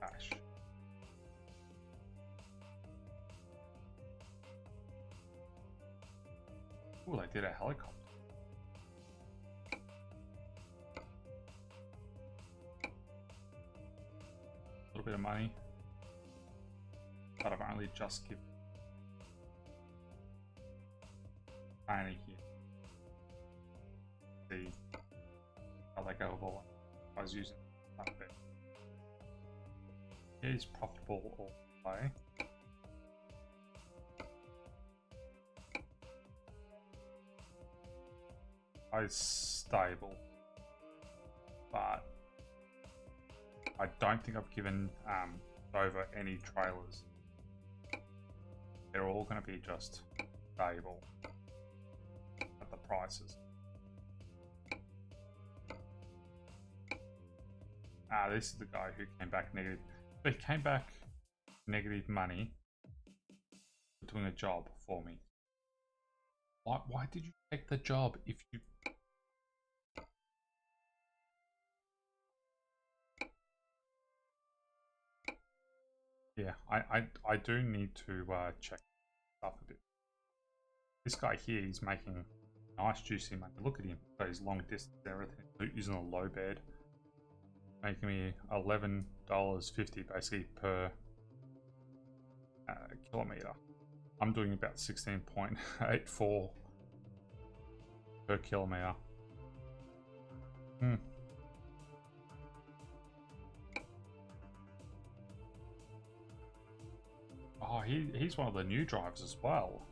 cash. Oh, they did a helicopter. A little bit of money, but I've only just given tiny here. See how they go over. I was using that bit. It is profitable all the way. It's stable, but I don't think I've given over any trailers. They're all going to be just stable at the prices. This is the guy who came back negative. But he came back negative money for doing a job for me. Why did you take the job if you... Yeah, I do need to check stuff a bit. This guy here, he's making nice juicy money. Look at him. Got his long distance and everything. Using a low bed. Making me $11.50 basically per kilometer. I'm doing about 16.84 per kilometer. Oh, he's one of the new drivers as well.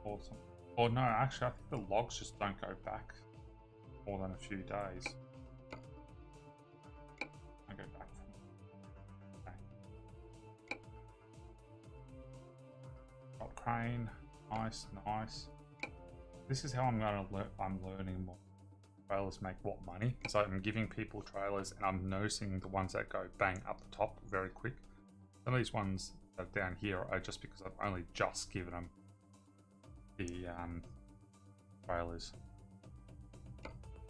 Awesome. Oh no, actually I think the logs just don't go back more than a few days. I go back from... Okay. Got crane. Nice, nice. This is how I'm learning more. Trailers make what money. So I'm giving people trailers and I'm noticing the ones that go bang up the top very quick. Some of these ones that are down here are just because I've only just given them the trailers.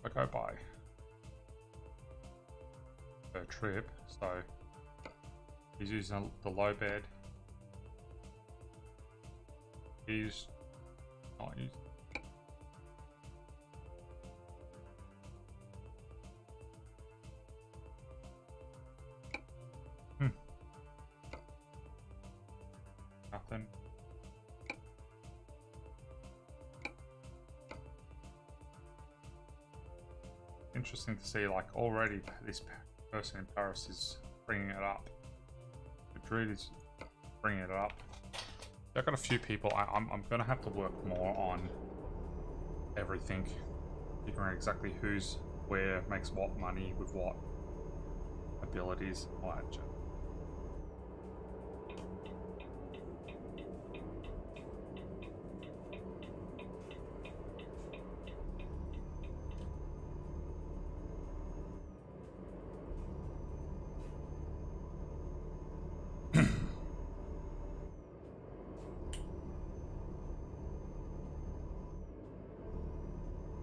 I go by per trip, so he's using the low bed. He's not using... Nothing. Interesting to see, like, already this person in Paris is bringing it up. Madrid is bringing it up. I've got a few people. I'm going to have to work more on everything. Figuring out exactly who's where, makes what money, with what abilities. All that shit.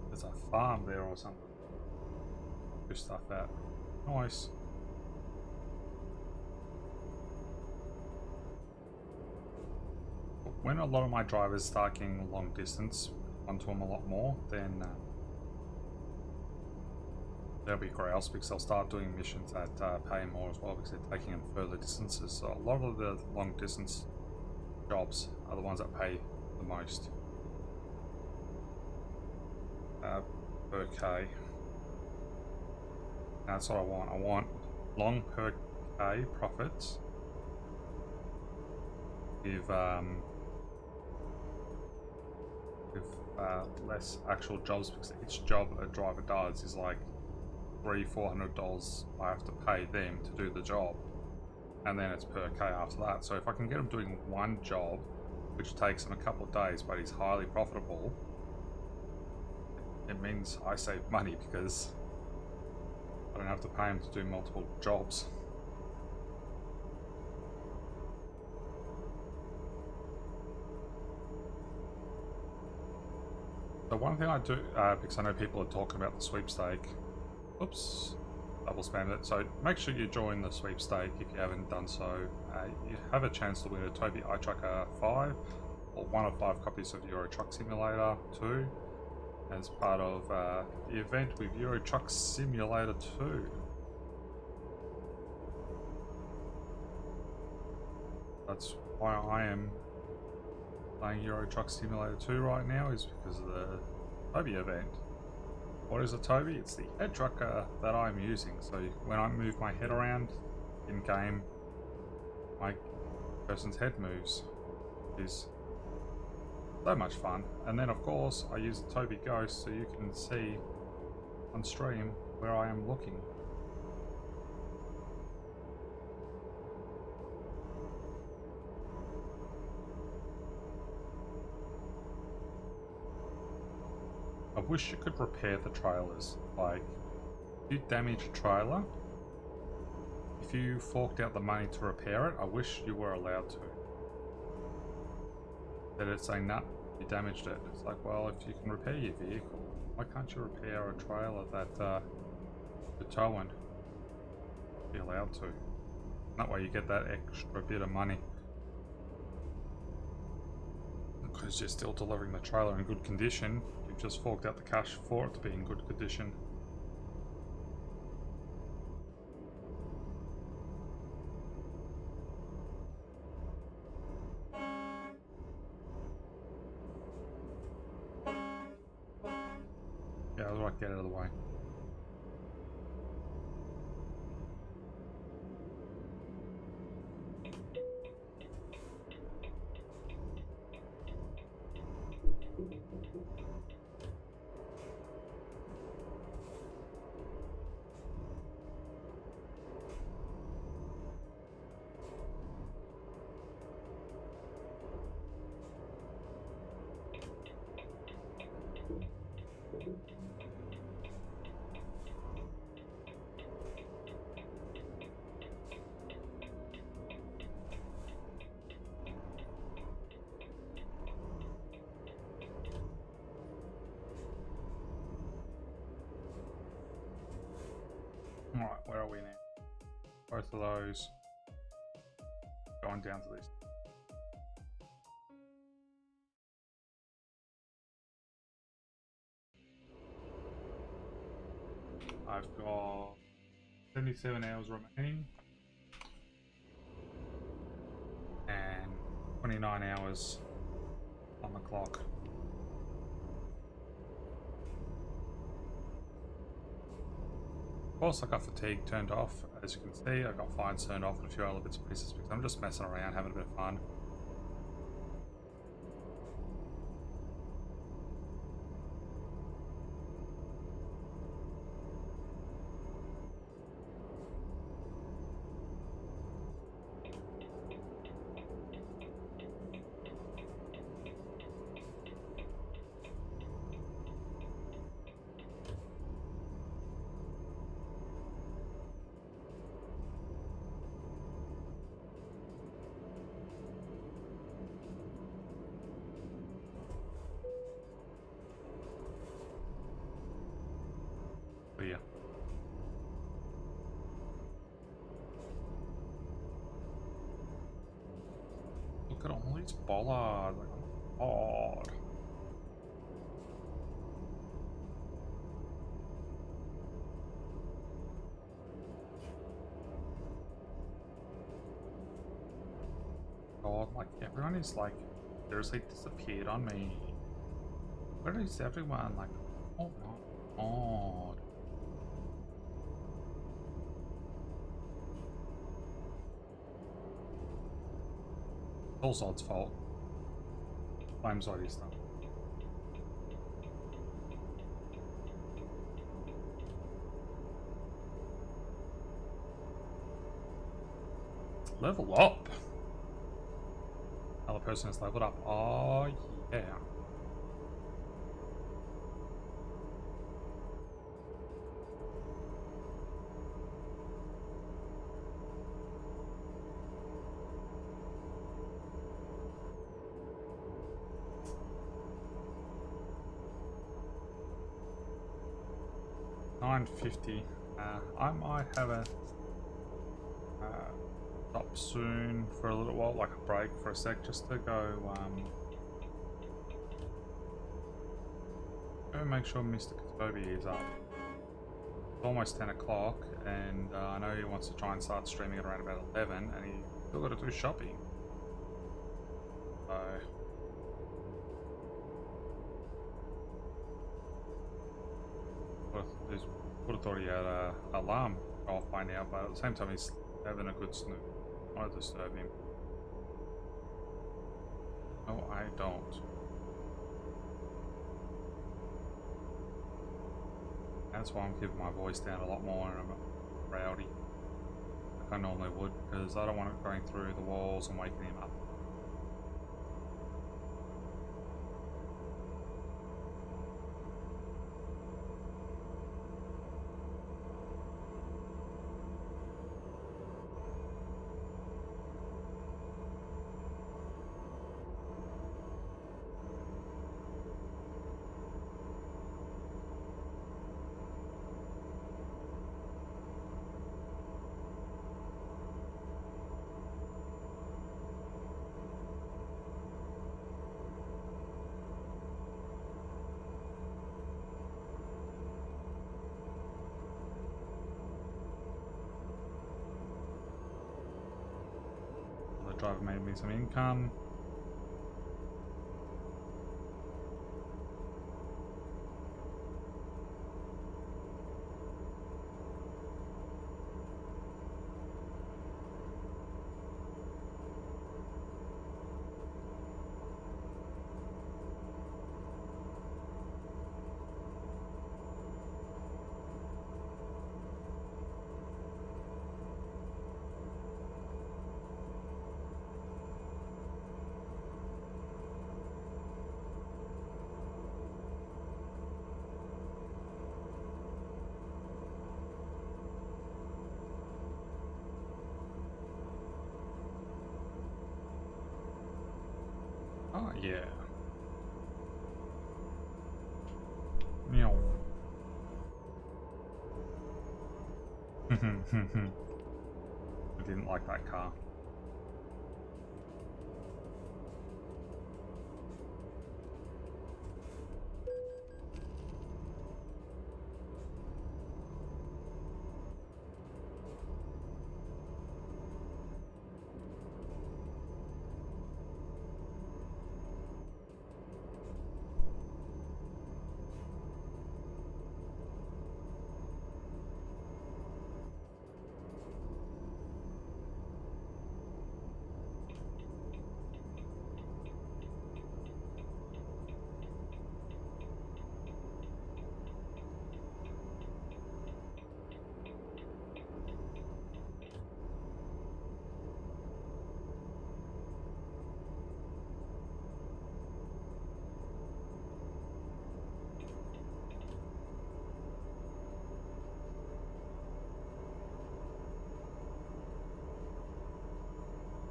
There's a farm there or something. Do stuff out. Nice. When a lot of my drivers start getting long distance onto them a lot more, then they'll be grouse because they'll start doing missions that pay more as well because they're taking them further distances. So a lot of the long distance jobs are the ones that pay the most per K. That's what I want. I want long per K profits with less actual jobs, because each job a driver does is like $300-400 I have to pay them to do the job, and then it's per K after that. So if I can get them doing one job which takes them a couple of days but is highly profitable, it means I save money because I don't have to pay them to do multiple jobs. So one thing I do, because I know people are talking about the sweepstake, oops, double spammed it. So make sure you join the sweepstake if you haven't done so. You have a chance to win a TOBII iTrucker 5 or 1 of 5 copies of Euro Truck Simulator 2 as part of the event with Euro Truck Simulator 2. That's why I am playing Euro Truck Simulator 2 right now, is because of the TOBII event. What is a TOBII? It's the head trucker that I'm using. So when I move my head around in game, my person's head moves. It is so much fun. And then of course I use the TOBII Ghost so you can see on stream where I am looking. I wish you could repair the trailers. Like, if you damage a trailer, if if you forked out the money to repair it, I wish you were allowed to. But it's saying, nah, you damaged it. It's like, well, if you can repair your vehicle, why can't you repair a trailer that you're towing? Be allowed to. That way you get that extra bit of money. Because you're still delivering the trailer in good condition, you've just forked out the cash for it to be in good condition. Yeah, I was right, get out of the way. Alright, where are we now? Both of those going down to this. I've got 77 hours remaining and 29 hours on the clock. Of course, I got fatigue turned off. As you can see, I got fines turned off and a few other bits and pieces because I'm just messing around, having a bit of fun. But yeah. Look at all these bollards. Like, oh, God, like everyone is like seriously disappeared on me. Where is everyone? Like, oh my God. All Zod's fault. Blame Zoddy stuff. Level up. Another person has leveled up. Oh yeah. $9.50. I might have a stop soon for a little while, like a break for a sec, just to go make sure Mr. TOBII is up. It's almost 10 o'clock, and I know he wants to try and start streaming at around about 11, and he's still got to do shopping. So would have thought he had an alarm off by now, but at the same time he's having a good snooze. I want to disturb him. No, I don't. That's why I'm keeping my voice down a lot more and I'm rowdy like I normally would, because I don't want it going through the walls and waking him up. driver made me some income. Oh, yeah. Meow. I didn't like that car.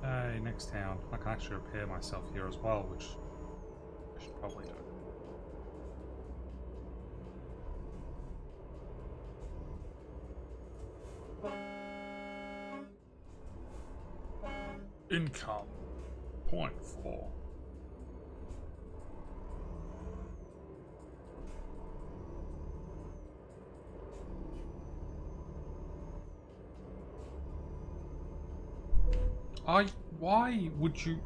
Hey, next town. I can actually repair myself here as well, which I should probably do. Income 0.4. Why would you?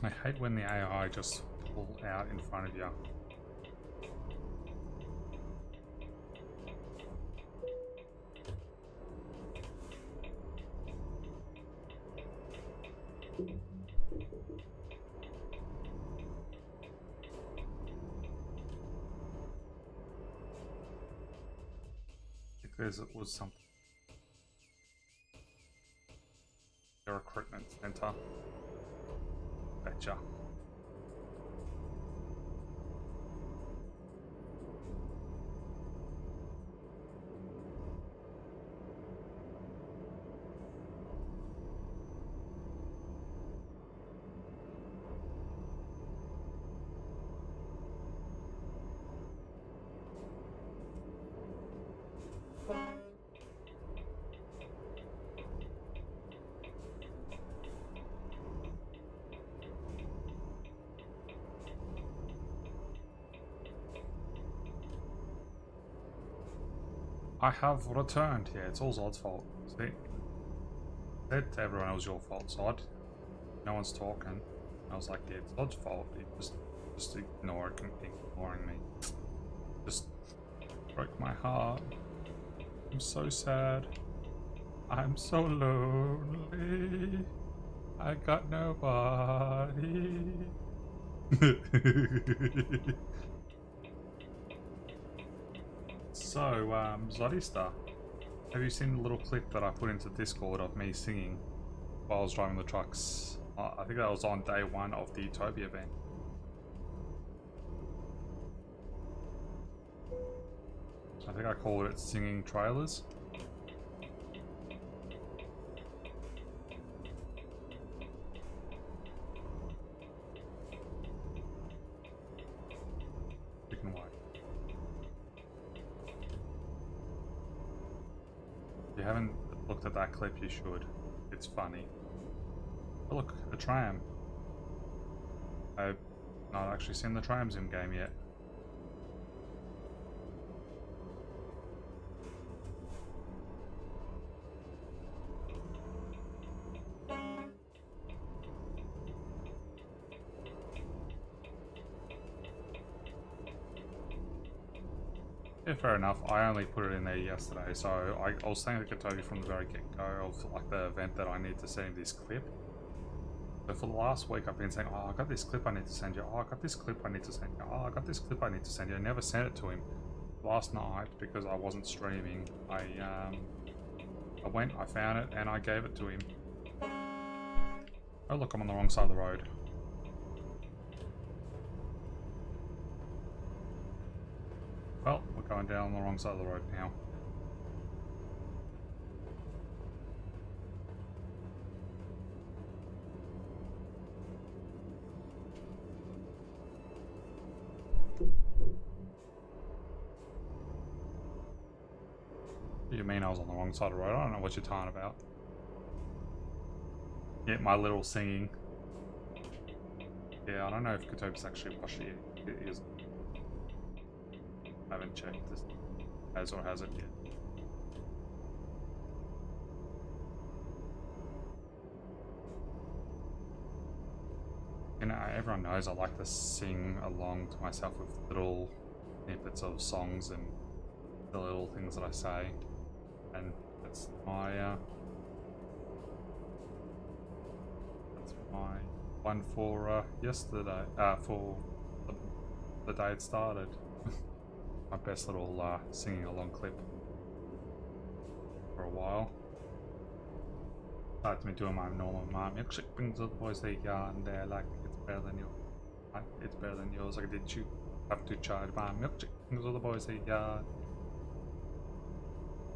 I hate when the AI just pull out in front of you. Because it was something. The recruitment center. Betcha. I have returned. Yeah, it's all Zod's fault. See? Said to everyone it was your fault, Zod. No one's talking. I was like, yeah, it's Zod's fault. He just ignoring me. Just broke my heart. I'm so sad. I'm so lonely. I got nobody. So, Zodista, have you seen the little clip that I put into Discord of me singing while I was driving the trucks I think that was on day 1 of the TOBII event. I think I called it singing trailers. Chicken white. If you haven't looked at that clip, you should. It's funny. Oh, look, a tram. I've not actually seen the trams in game yet. Yeah, fair enough. I only put it in there yesterday, so I was saying to TOBII from the very get-go of like the event that I need to send this clip. So for the last week I've been saying, oh, I got this clip I need to send you, oh, I got this clip I need to send you, oh, I got this clip I need to send you. I never sent it to him. Last night, because I wasn't streaming, I went, I found it, and I gave it to him. Oh look, I'm on the wrong side of the road. Well, we're going down the wrong side of the road now. You mean I was on the wrong side of the road? I don't know what you're talking about. Yeah, my little singing. Yeah, I don't know if TOBII's actually watched it yet. It is. I haven't checked this has or hasn't yet. You know, everyone knows I like to sing along to myself with little snippets of songs and the little things that I say. And that's my one for yesterday, for the day it started. My best little singing along clip for a while. Started me doing my normal milkshake brings all the boys to the yard and they're like, it's better than yours. It's better than yours. Like, did you have to charge my milkshake brings all the boys to the yard?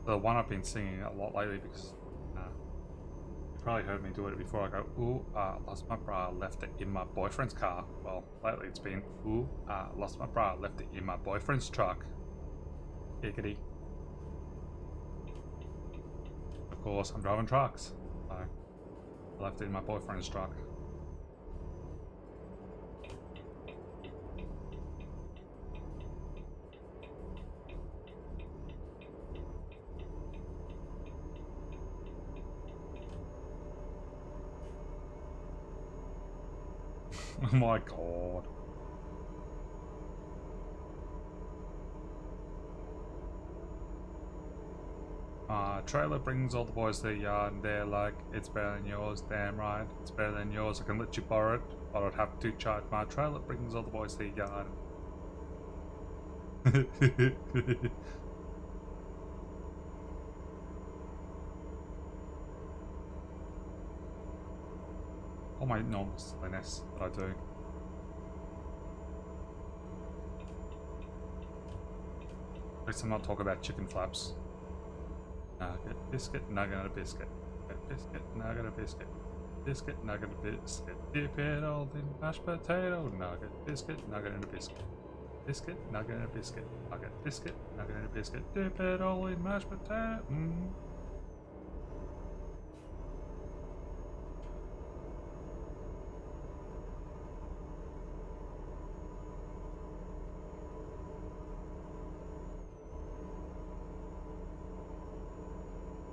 The one I've been singing a lot lately because you probably heard me do it before. I go, ooh, lost my bra, left it in my boyfriend's car. Well, lately it's been, ooh, lost my bra, left it in my boyfriend's truck. Giggity. Of course, I'm driving trucks, so I left it in my boyfriend's truck. Oh my god. Trailer brings all the boys to the yard and they're like, it's better than yours, damn right, it's better than yours, I can let you borrow it, but I'd have to charge my trailer brings all the boys to the yard. All my normal silliness that I do. At least I'm not talking about chicken flaps. Nugget, biscuit, nugget, and a biscuit. Biscuit, nugget, a biscuit. Biscuit, nugget, a biscuit. Dip it all in mashed potato. Nugget, biscuit, nugget, and a biscuit. Biscuit, nugget, and a biscuit. Nugget, biscuit, nugget, and a biscuit. Dip it all in mashed potato.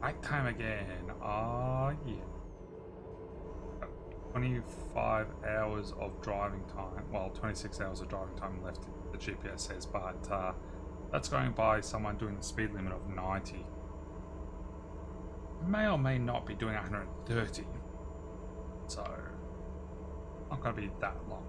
Night time again. Ah, yeah. 25 hours of driving time. Well, 26 hours of driving time left, the GPS says, but that's going by someone doing the speed limit of 90. May or may not be doing 130. So, not going to be that long.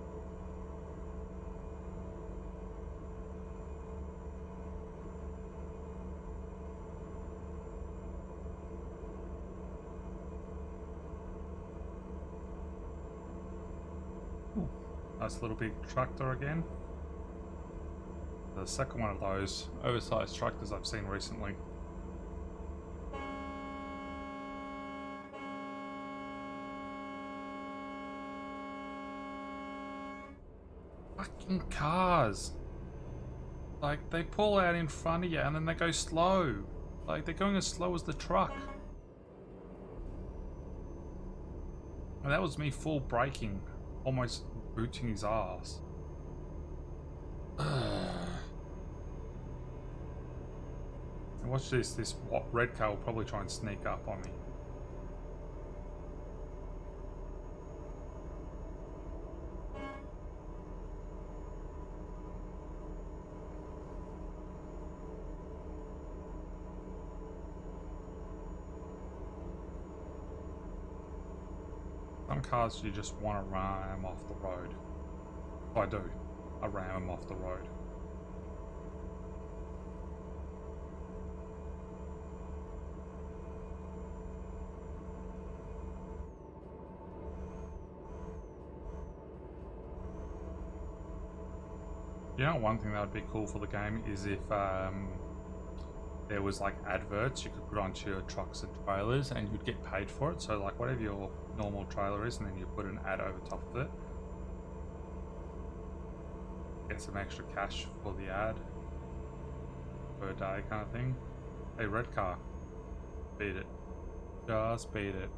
Ooh, nice little big tractor again. The second one of those oversized tractors I've seen recently. Fucking cars. Like, they pull out in front of you and then they go slow. Like, they're going as slow as the truck. And that was me full braking, almost booting his ass. And watch this, this red car will probably try and sneak up on me. Some cars you just want to ram off the road. I do. I ram them off the road. You know, one thing that would be cool for the game is if there was like adverts you could put onto your trucks and trailers and you'd get paid for it. So like whatever your normal trailer is, and then you put an ad over top of it. Get some extra cash for the ad per day kind of thing. Hey, red car. Beat it. Just beat it.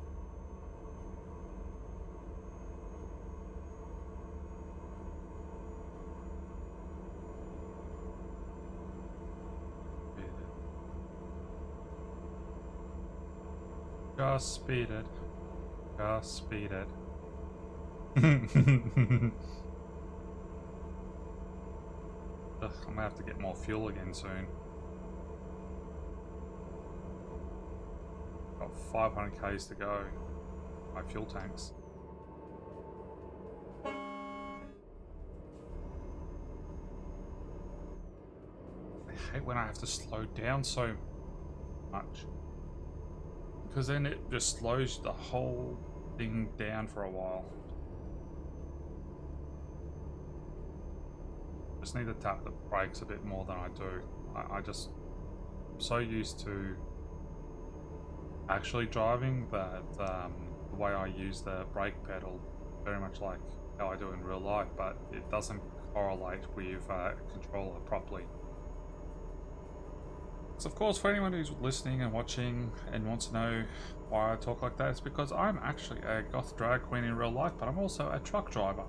Just speed it. Just speed it. Ugh, I'm gonna have to get more fuel again soon. Got 500 k's to go. My fuel tanks. I hate when I have to slow down so much. Because then it just slows the whole thing down for a while. Just need to tap the brakes a bit more than I do. I'm so used to actually driving that the way I use the brake pedal, very much like how I do in real life, but it doesn't correlate with a controller properly. So of course, for anyone who's listening and watching and wants to know why I talk like that, it's because I'm actually a goth drag queen in real life, but I'm also a truck driver.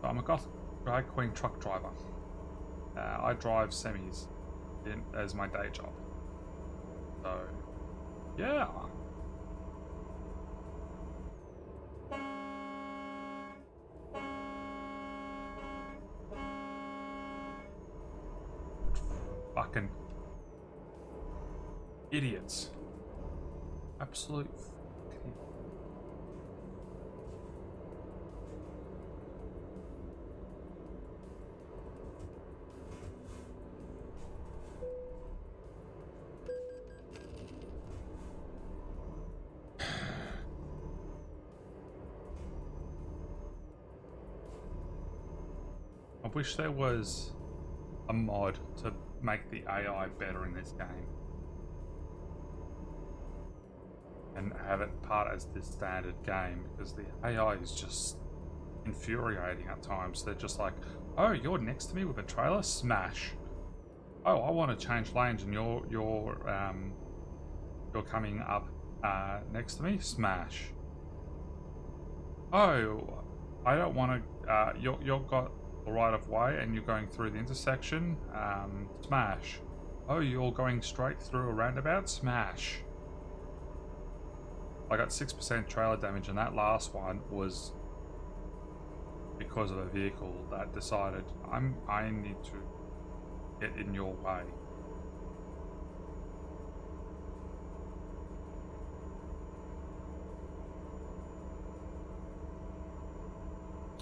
So I'm a goth drag queen truck driver. I drive semis as my day job. So, yeah. Fucking idiots. Absolute fucking. I wish there was a mod to make the AI better in this game. And have it part as the standard game, because the AI is just infuriating at times. They're just like, oh, you're next to me with a trailer? Smash. Oh, I want to change lanes and you're coming up next to me? Smash. Oh, I don't want to, you've got the right of way and you're going through the intersection? Smash. Oh, you're going straight through a roundabout? Smash. I got 6% trailer damage, and that last one was because of a vehicle that decided I need to get in your way.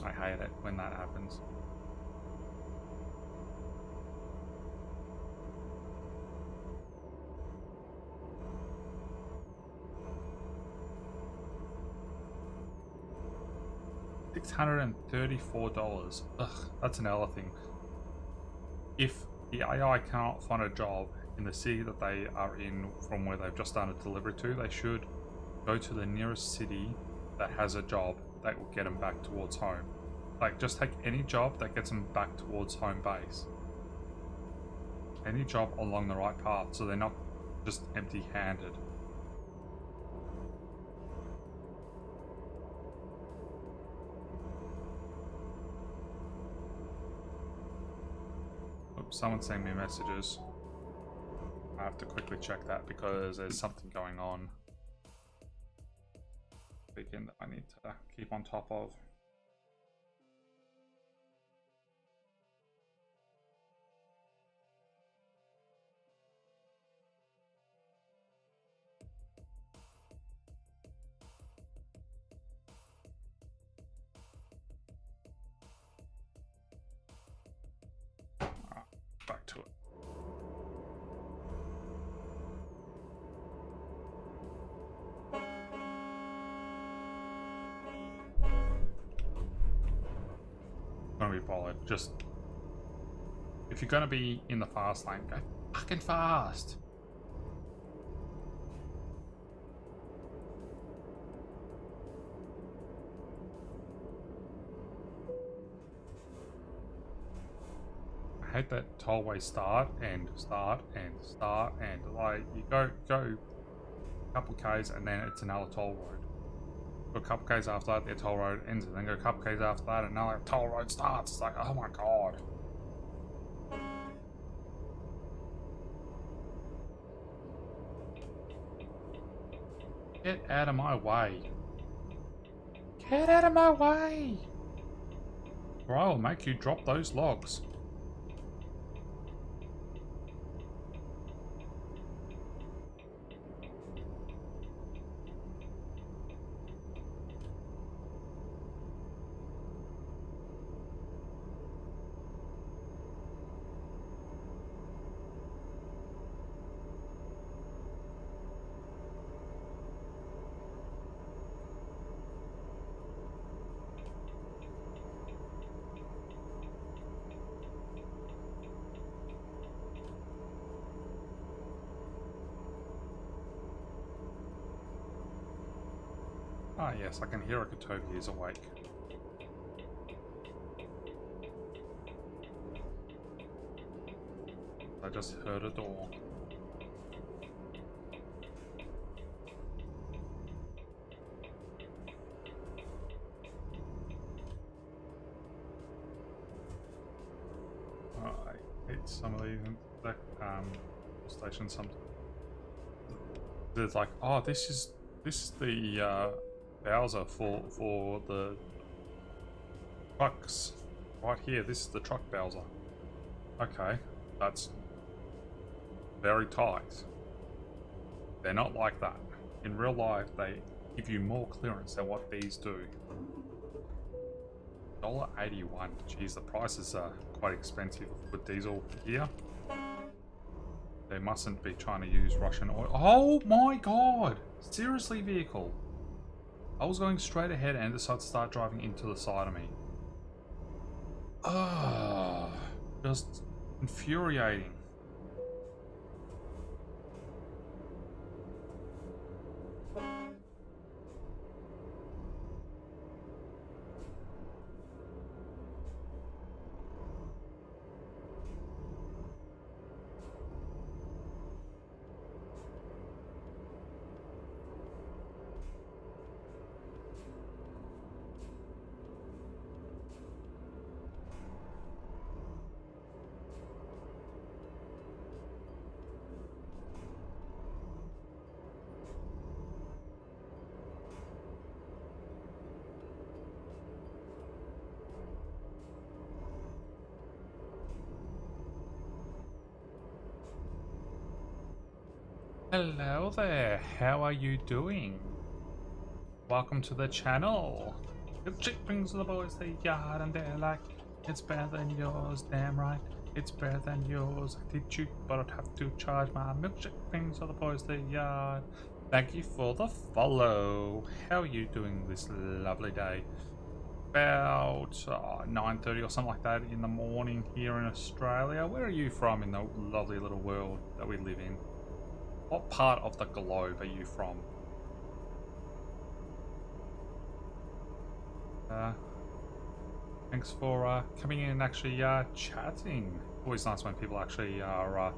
I hate it when that happens. $634. Ugh, that's another thing. If the AI cannot find a job in the city that they are in from where they've just started delivery to, they should go to the nearest city that has a job that will get them back towards home. Like, just take any job that gets them back towards home base. Any job along the right path, so they're not just empty-handed. Oops, someone's sending me messages. I have to quickly check that because there's something going on. Weekend that I need to keep on top of. Back to it. Gonna be bothered. Just if you're gonna be in the fast lane, go fucking fast. I hate that tollway start and like you go a couple k's and then it's another toll road. Go a couple k's after that, the toll road ends, and then go a couple k's after that, and another toll road starts. It's like, oh my god. Get out of my way. Get out of my way. Or I'll make you drop those logs. Ah yes, I can hear a TOBII is awake. I just heard a door. I hate some of these stations sometimes. It's like, oh, this is the Bowser for the trucks right here. This is the truck Bowser. Okay, that's very tight. They're not like that. In real life, they give you more clearance than what these do. $1.81. Geez, the prices are quite expensive with diesel here. They mustn't be trying to use Russian oil. Oh my god! Seriously, vehicle? I was going straight ahead and decided to start driving into the side of me. Ah, just infuriating. Hello there, how are you doing? Welcome to the channel. Milkshake brings the boys to the yard and they're like, it's better than yours, damn right. It's better than yours. I did you, but I'd have to charge my milkshake brings all the boys to the yard. Thank you for the follow. How are you doing this lovely day? about 9:30 or something like that in the morning here in Australia. Where are you from in the lovely little world that we live in? What part of the globe are you from? Thanks for coming in and actually chatting. Always nice when people actually are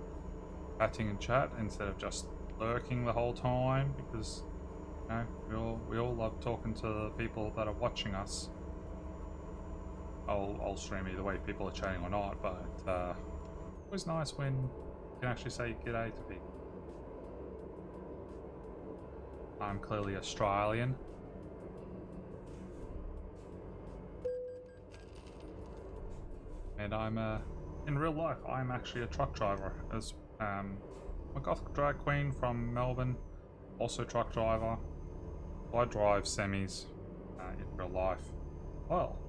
chatting and chat instead of just lurking the whole time, because you know, we all love talking to the people that are watching us. I'll stream either way, people are chatting or not, but always nice when you can actually say g'day to people. I'm clearly Australian. And I'm in real life, I'm actually a truck driver. As I'm a gothic drag queen from Melbourne, also truck driver. I drive semis in real life. Well,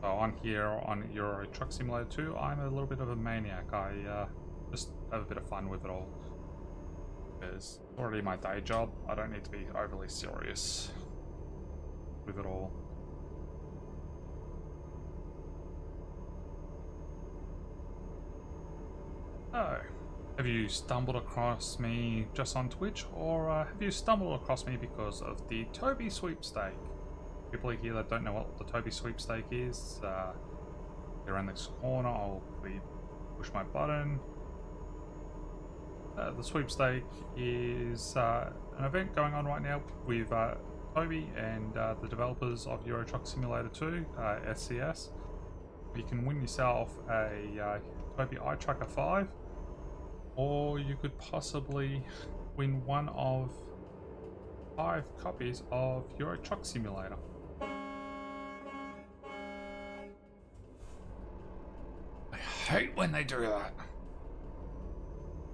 so on here on Euro Truck Simulator 2, I'm a little bit of a maniac. I just have a bit of fun with it all. It's already my day job. I don't need to be overly serious with it all. Oh, have you stumbled across me just on Twitch, or have you stumbled across me because of the TOBII sweepstake? People here that don't know what the TOBII sweepstake is, around this corner, I'll push my button. The sweepstake is an event going on right now with TOBII and the developers of Euro Truck Simulator 2, SCS. You can win yourself a TOBII iTrucker 5, or you could possibly win one of 5 copies of Euro Truck Simulator. I hate when they do that.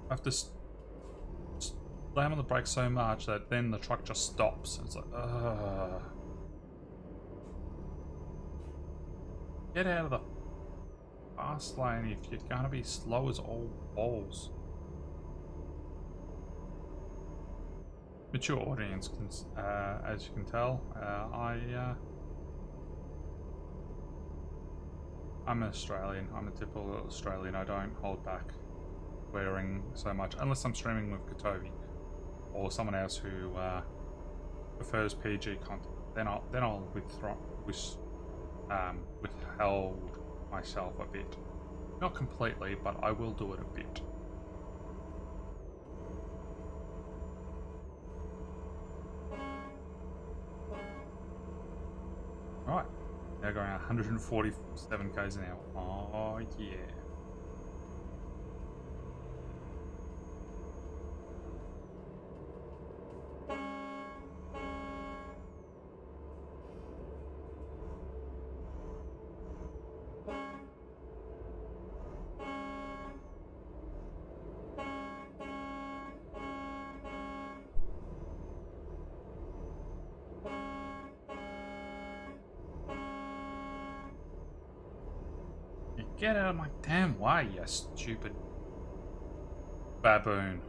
I have to slam on the brakes so much that then the truck just stops. It's like, ugh. Get out of the fast lane if you're gonna be slow as all balls. Mature audience, as you can tell, I'm an Australian. I'm a typical Australian. I don't hold back swearing so much, unless I'm streaming with TOBII or someone else who prefers PG content. Then I'll withhold myself a bit. Not completely, but I will do it a bit. Right, now going 147 k's an hour. Oh yeah. Get out of my damn way, you stupid baboon.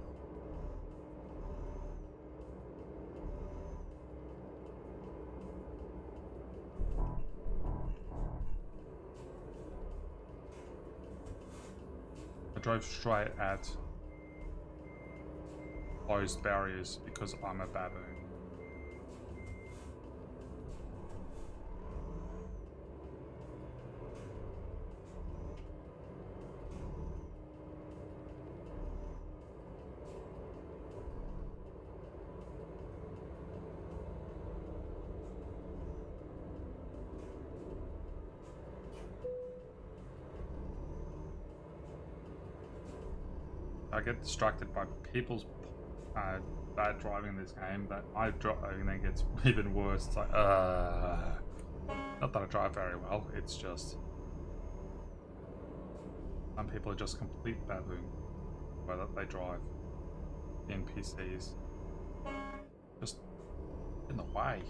I drove straight at closed barriers because I'm a baboon. I get distracted by people's bad driving in this game, but my driving then gets even worse. It's like, not that I drive very well, it's just some people are just complete baboon the way that they drive. The NPCs just in the way.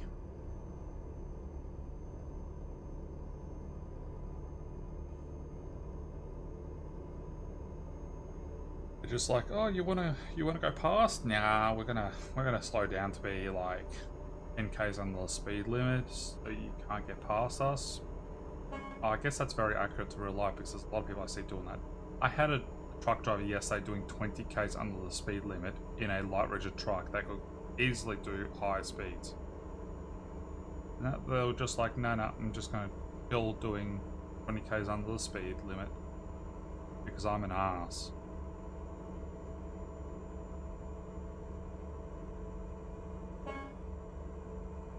Just like, oh, you wanna go past? Nah, we're gonna slow down to be like 10k's under the speed limit, so you can't get past us. I guess that's very accurate to real life because there's a lot of people I see doing that. I had a truck driver yesterday doing 20k's under the speed limit in a light rigid truck that could easily do higher speeds. And they were just like, no, I'm just going to chill doing 20k's under the speed limit because I'm an ass.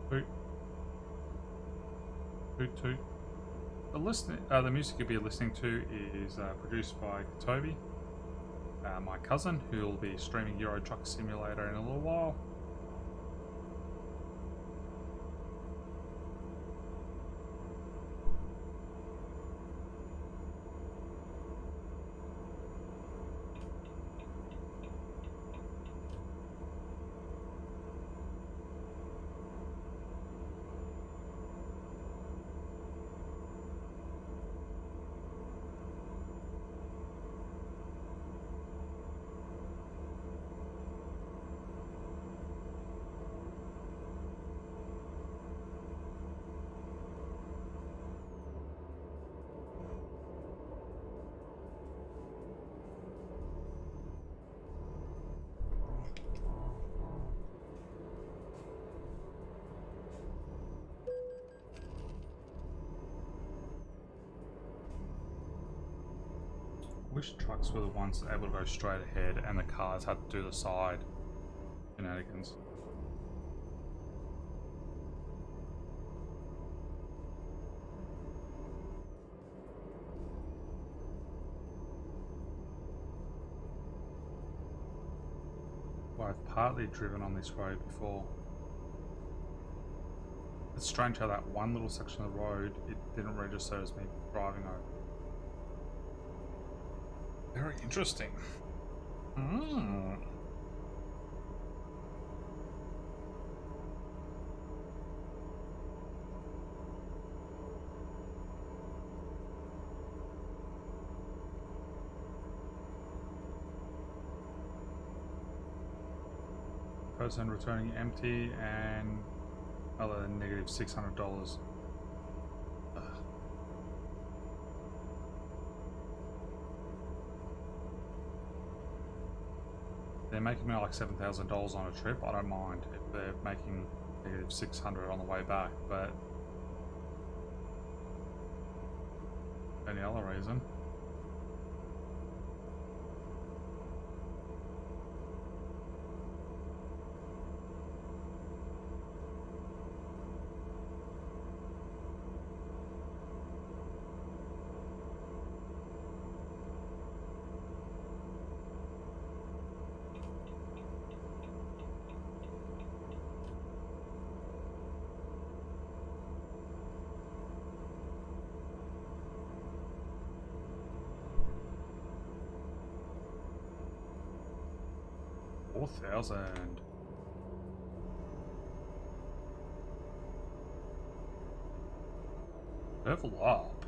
Toot. Toot toot. The music you'll be listening to is produced by TOBII, my cousin, who will be streaming Euro Truck Simulator in a little while. Wish trucks were the ones able to go straight ahead and the cars had to do the side shenanigans. Well, I've partly driven on this road before. It's strange how that one little section of the road, it didn't register as me driving over. Very interesting. Person returning empty and other than negative $600. They're making me like $7,000 on a trip. I don't mind if they're making negative $600 on the way back, but any other reason. $4,000. Level up.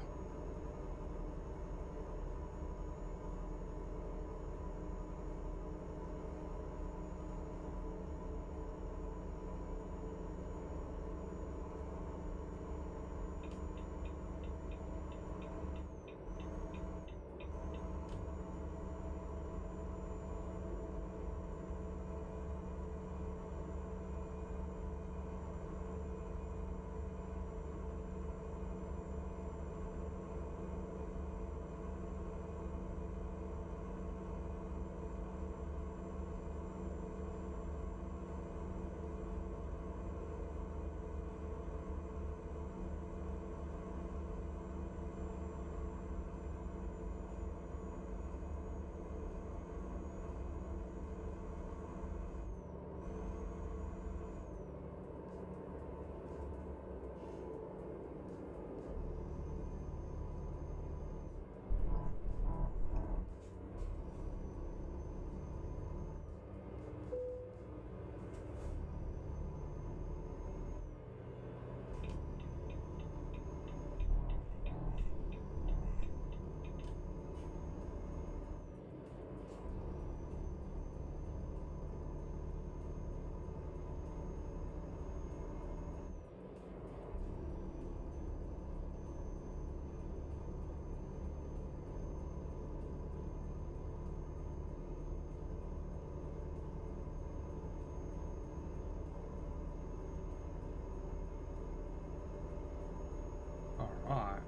Right.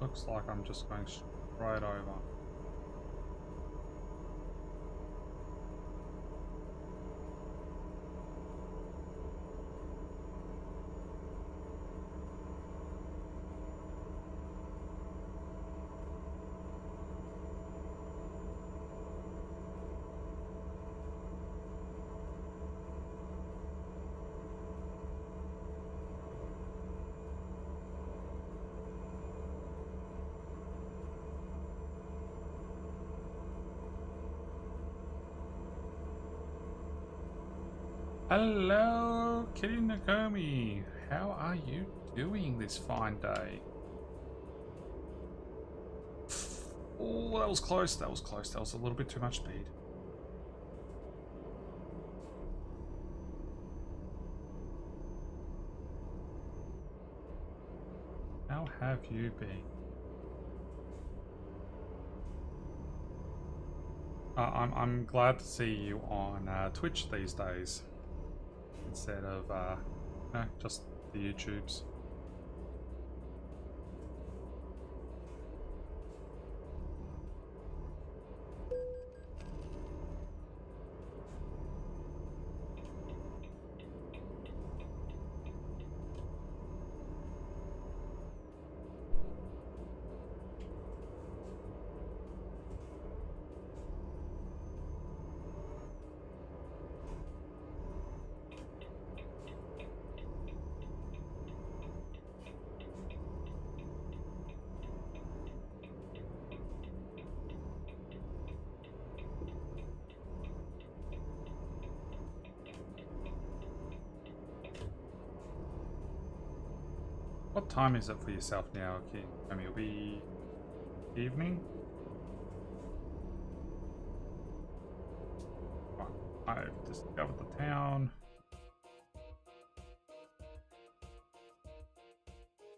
Looks like I'm just going straight over. Hello, Kitty Nakomi. How are you doing this fine day? Oh, that was close. That was close. That was a little bit too much speed. How have you been? I'm glad to see you on Twitch these days instead of just the YouTubes. What time is it for yourself now, King? I mean, it'll be evening? Oh, I've discovered the town.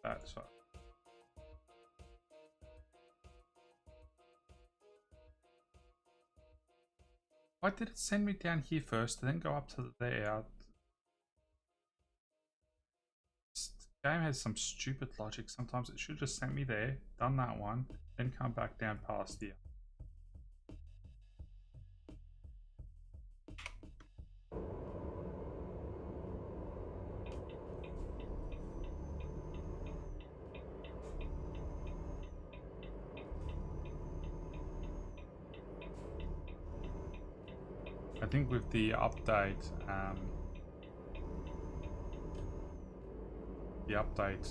That's right. Why did it send me down here first and then go up to there? This game has some stupid logic. Sometimes it should just send me there, done that one, then come back down past here. I think with the update,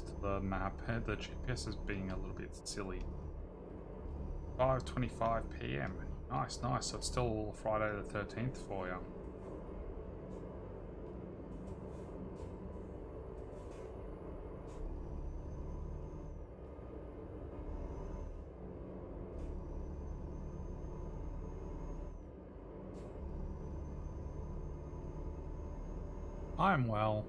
to the map, the GPS is being a little bit silly. 5:25 p.m. Nice, nice. So it's still Friday the 13th for you. I'm well.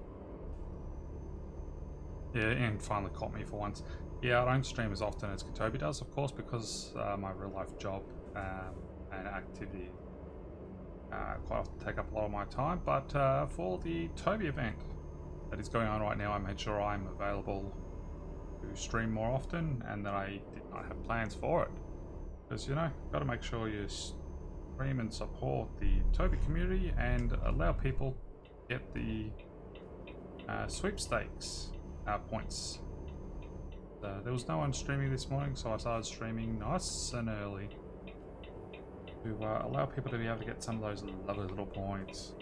Yeah, and finally caught me for once. Yeah, I don't stream as often as TOBII does, of course, because my real life job and activity quite often take up a lot of my time. But for the TOBII event that is going on right now, I made sure I'm available to stream more often, and that I did not have plans for it. Because, you know, got to make sure you stream and support the TOBII community and allow people to get the sweepstakes points. There was no one streaming this morning, so I started streaming nice and early to allow people to be able to get some of those lovely little points.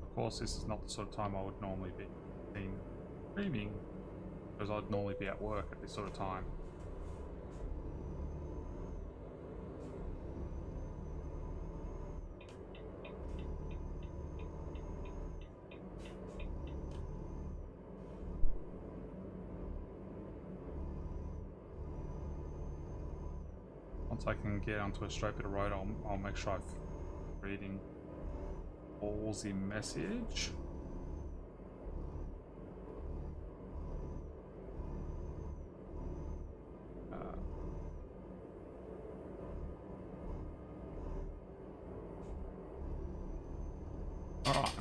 Of course, this is not the sort of time I would normally be streaming, because I'd normally be at work at this sort of time. Once I can get onto a straight bit of road, I'll make sure I'm reading all the message. Alright.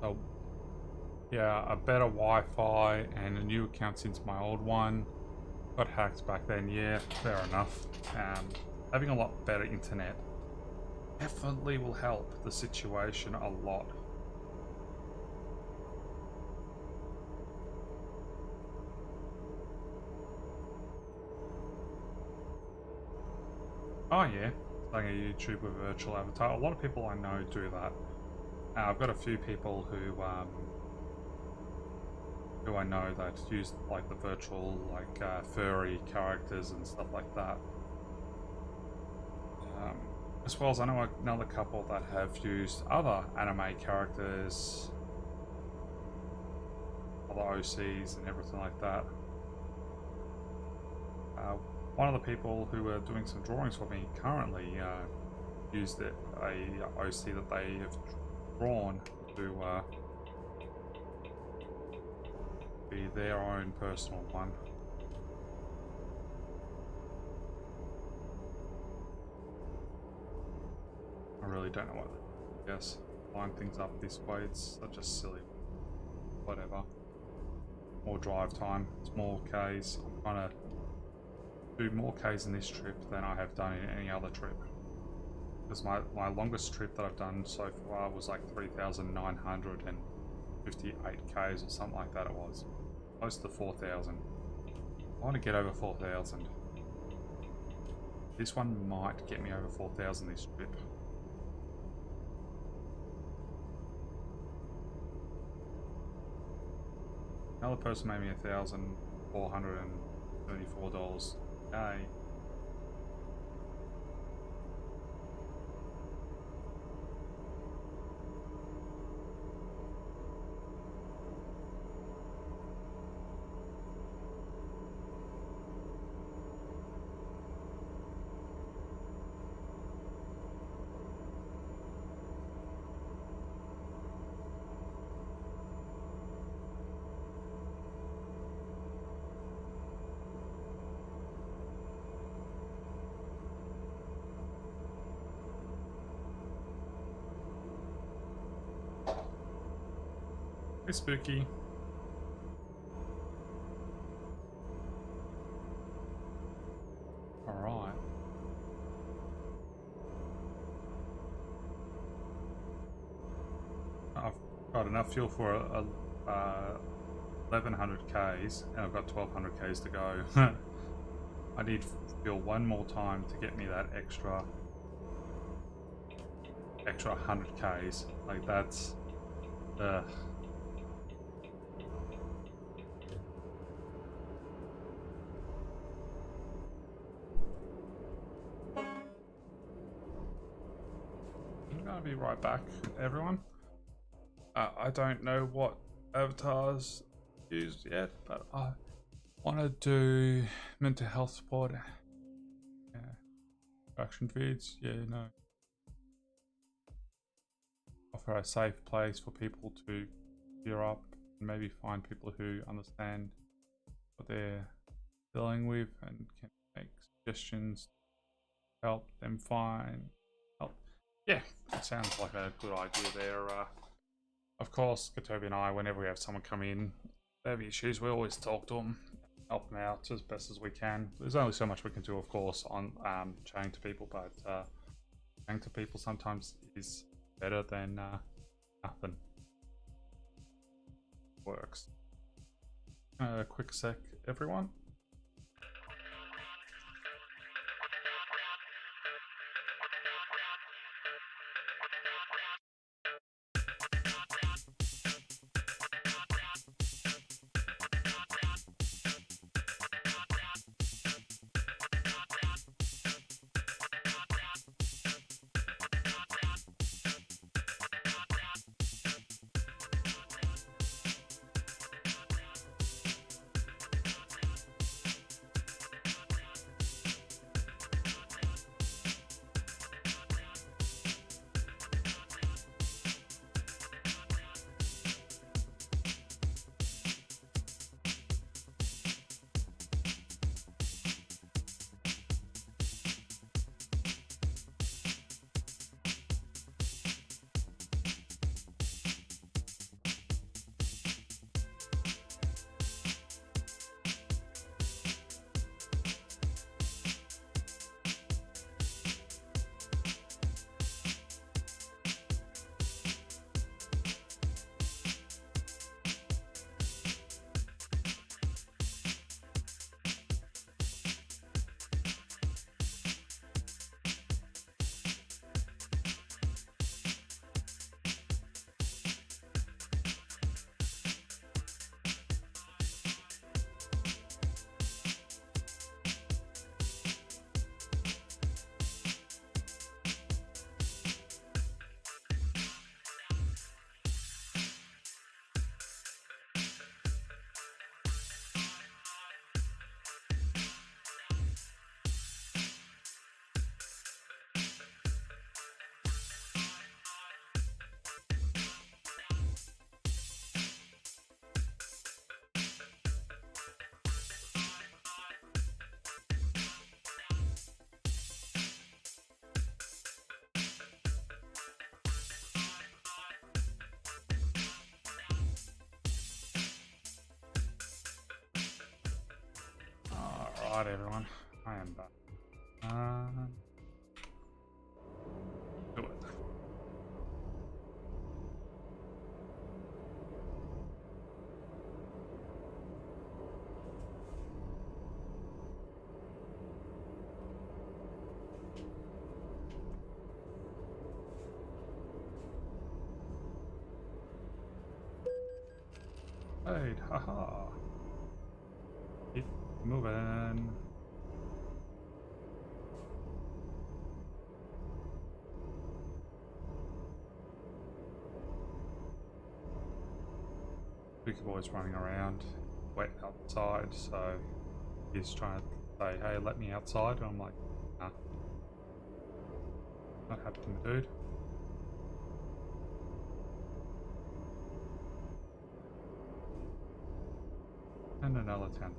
So, yeah, a better Wi-Fi and a new account since my old one. Got hacked back then, yeah, fair enough. Having a lot better internet definitely will help the situation a lot. Oh yeah, starting a YouTube with a virtual avatar. A lot of people I know do that. I've got a few people who I know that use like the virtual furry characters and stuff like that. As well as I know another couple that have used other anime characters, other OCs and everything like that. One of the people who are doing some drawings for me currently used a OC that they have drawn to be their own personal one. I really don't know what. Yes, line things up this way. It's such a silly. Whatever. More drive time. It's more Ks. I'm trying to do more Ks in this trip than I have done in any other trip. Because my longest trip that I've done so far was like 3,958 Ks or something like that. It was close to 4,000. I want to get over 4,000. This one might get me over 4,000 this trip. Another person made me $1,434. Yay. Hey, Spooky. Alright. I've got enough fuel for 1,100 Ks, and I've got 1,200 Ks to go. I need fuel one more time to get me that extra 100 Ks. Like, that's... I'll be right back, everyone. I don't know what avatars used yet, but I want to do mental health support. Yeah, production feeds. Yeah, no. Offer a safe place for people to gear up and maybe find people who understand what they're dealing with and can make suggestions to help them find help. Yeah, it sounds like a good idea there. Of course, TOBII and I, whenever we have someone come in, they have issues, we always talk to them, help them out as best as we can. There's only so much we can do, of course, on chatting to people, but chatting to people sometimes is better than nothing. Works. Quick sec, everyone. Right, everyone, I am back. Do it. Hey, haha. Keep moving. Big boy's running around, wet outside, so he's trying to say, hey, let me outside. And I'm like, nah. Not happening, dude. And another 10.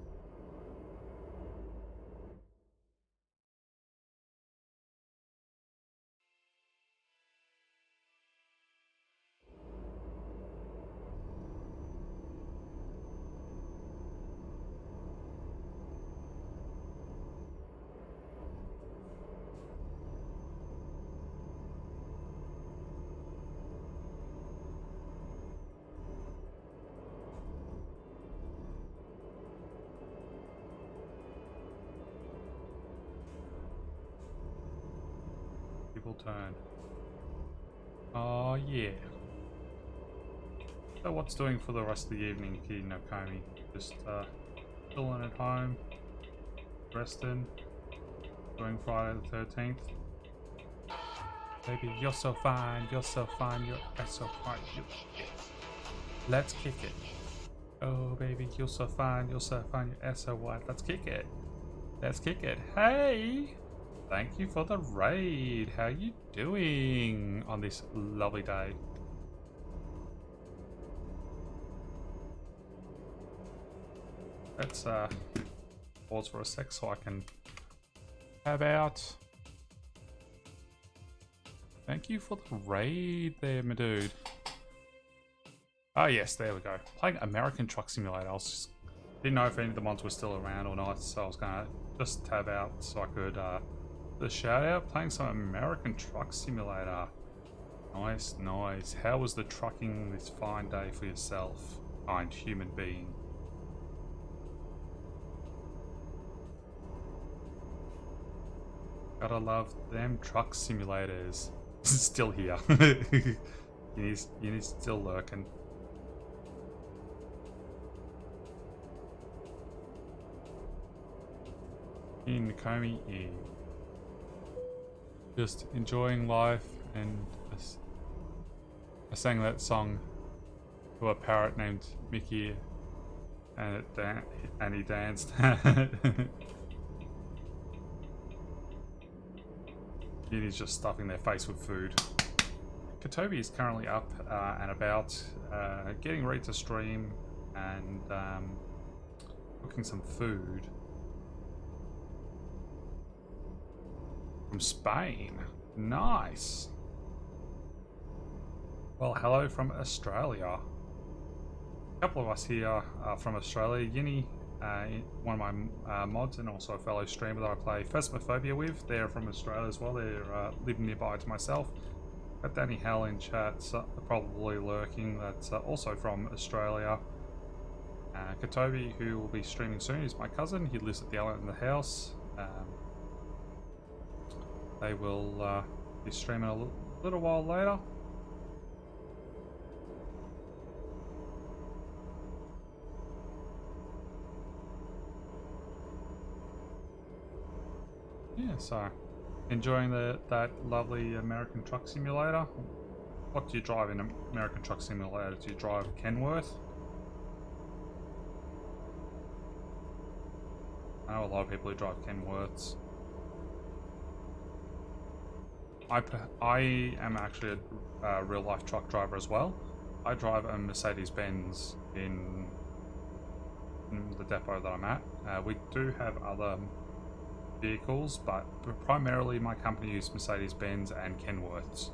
People turn. Oh yeah. So what's doing for the rest of the evening, Kitty Nokomi? Just chilling at home, resting, doing Friday the 13th. Baby, you're so fine, you're so fine, you're so fine. Let's kick it. Oh baby, you're so fine, you're so fine, you're so white. Let's kick it. Let's kick it. Hey! Thank you for the raid. How you doing on this lovely day? Let's pause for a sec so I can tab out. Thank you for the raid there, my dude. Oh yes, there we go. Playing American Truck Simulator. I was just, didn't know if any of the mods were still around or not, so I was gonna just tab out so I could the shout out. Playing some American Truck Simulator. Nice, nice. How was the trucking this fine day for yourself, kind human being? Gotta love them truck simulators. Still here. He's still lurking. In Nakomi, yeah. Just enjoying life, and I sang that song to a parrot named Mickey, and he danced. He's just stuffing their face with food. TOBII is currently up and about, getting ready to stream and cooking some food. From Spain. Nice. Well, hello from Australia. A couple of us here are from Australia. Yinny, one of my mods, and also a fellow streamer that I play Phasmophobia with. They're from Australia as well. They're living nearby to myself. Got Danny Hell in chat, probably lurking. That's also from Australia. TOBII, who will be streaming soon, is my cousin. He lives at the other end of the house. They will be streaming a little while later. Yeah, so enjoying that lovely American Truck Simulator. What do you drive in American Truck Simulator? Do you drive Kenworth? I know a lot of people who drive Kenworths. I am actually a real life truck driver as well. I drive a Mercedes-Benz in the depot that I'm at. We do have other vehicles, but primarily my company uses Mercedes-Benz and Kenworths.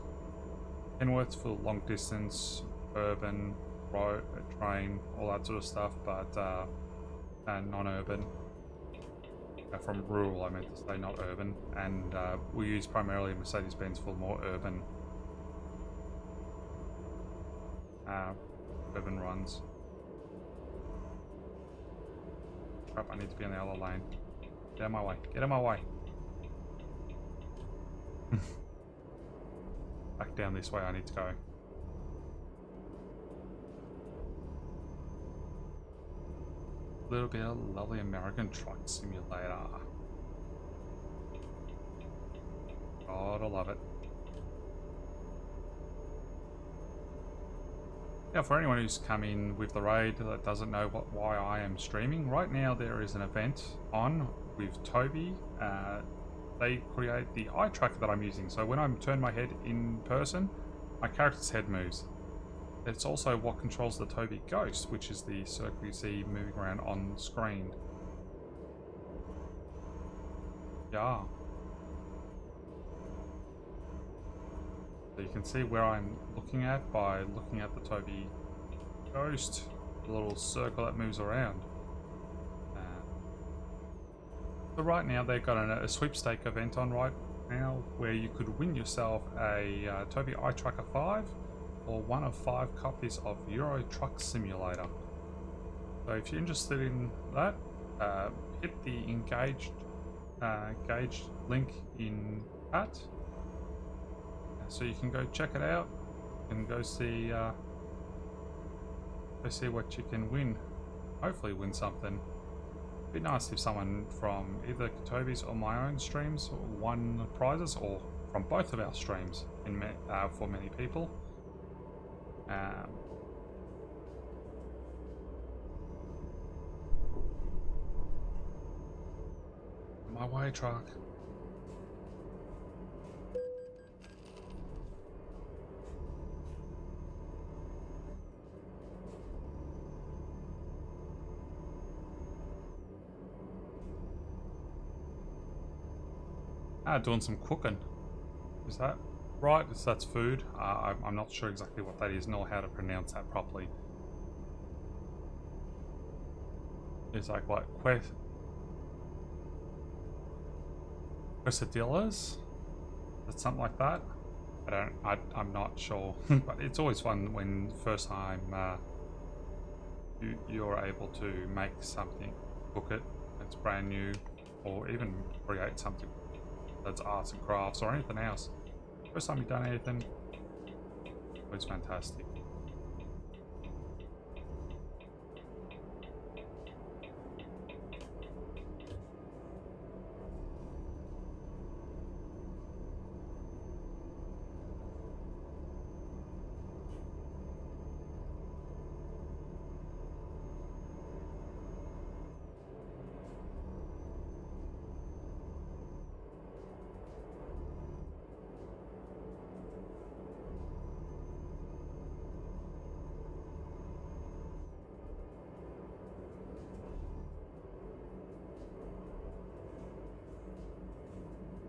Kenworths for long distance, urban, road, train, all that sort of stuff, but non-urban. From rural, I meant to say, not urban. And we use primarily Mercedes-Benz for more urban runs. Crap, I need to be in the other lane. Get out of my way. Get out of my way. Back down this way I need to go. A little bit of lovely American Truck Simulator. Gotta love it. Now, for anyone who's come in with the raid that doesn't know why I am streaming, right now there is an event on with TOBII. They create the eye tracker that I'm using. So when I turn my head in person, my character's head moves. It's also what controls the TOBII Ghost, which is the circle you see moving around on screen. Yeah. So you can see where I'm looking at by looking at the TOBII Ghost, the little circle that moves around. So right now they've got a sweepstake event on right now where you could win yourself a TOBII Eye Tracker 5 or one of 5 copies of Euro Truck Simulator. So if you're interested in that, hit the engaged link in chat, so you can go check it out and go see what you can win. Hopefully win something. It'd be nice if someone from either TOBII's or my own streams won prizes, or from both of our streams for many people. My way, truck. Doing some cooking. Is that right? That's food. I'm not sure exactly what that is, nor how to pronounce that properly. It's like what? Quesadillas? That's something like that. I'm not sure. But it's always fun when first time you're able to make something, cook it, it's brand new, or even create something that's arts and crafts or anything else. First time you've done anything, it's fantastic.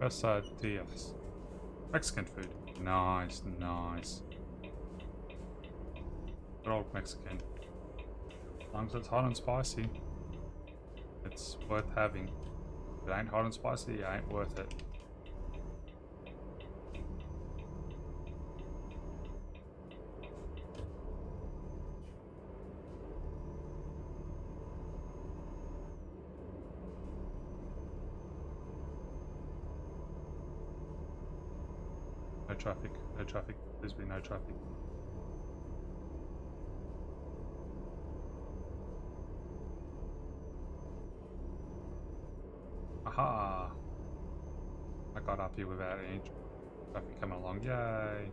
Quesadillas. Mexican food. Nice, nice. Good old Mexican. As long as it's hot and spicy, it's worth having. If it ain't hot and spicy, it ain't worth it. No traffic, no traffic. There's been no traffic. Aha! I got up here without any traffic coming along. Yay!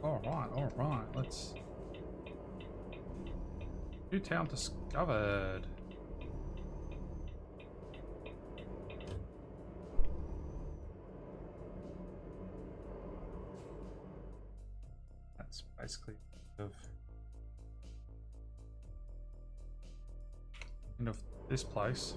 Alright, let's... New town discovered. That's basically end of this place.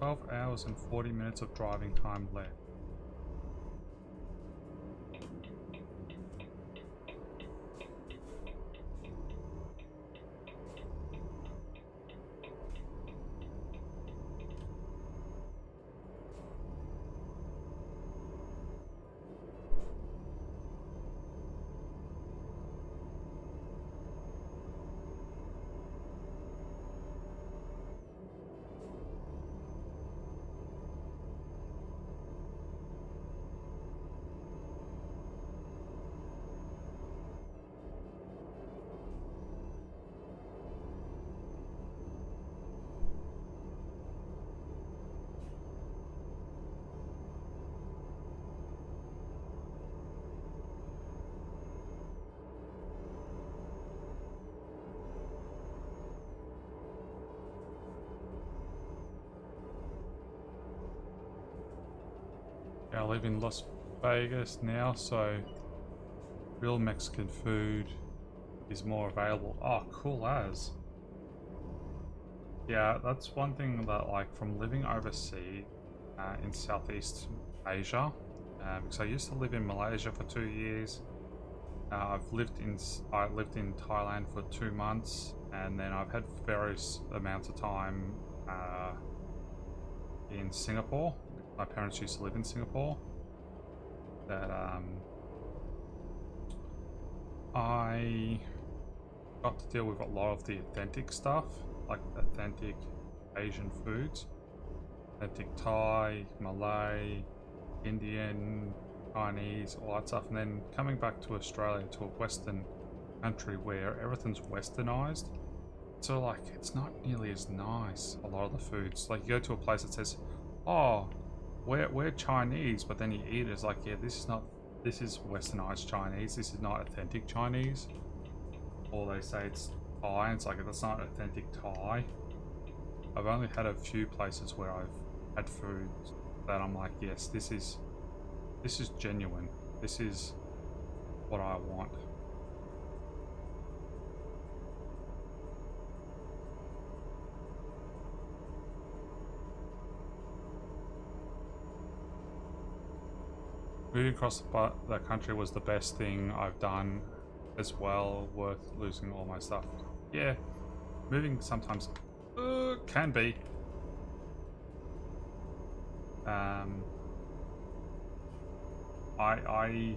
12 hours and 40 minutes of driving time left. I live in Las Vegas now, so real Mexican food is more available. Oh, cool as. Yeah, that's one thing that, like, from living overseas in Southeast Asia, because I used to live in Malaysia for 2 years. I lived in Thailand for 2 months, and then I've had various amounts of time in Singapore. My parents used to live in Singapore. That I got to deal with a lot of the authentic stuff, like authentic Asian foods, authentic Thai, Malay, Indian, Chinese, all that stuff. And then coming back to Australia, to a Western country where everything's westernized, so like it's not nearly as nice. A lot of the foods, like you go to a place that says, "Oh, we're Chinese," but then you eat it, it's like, yeah, this is westernized Chinese. This is not authentic Chinese. Or they say it's Thai, and it's like, that's not authentic Thai. I've only had a few places where I've had food that I'm like, yes, this is genuine. This is what I want. Moving across the country was the best thing I've done as well, worth losing all my stuff. Yeah, moving sometimes can be. I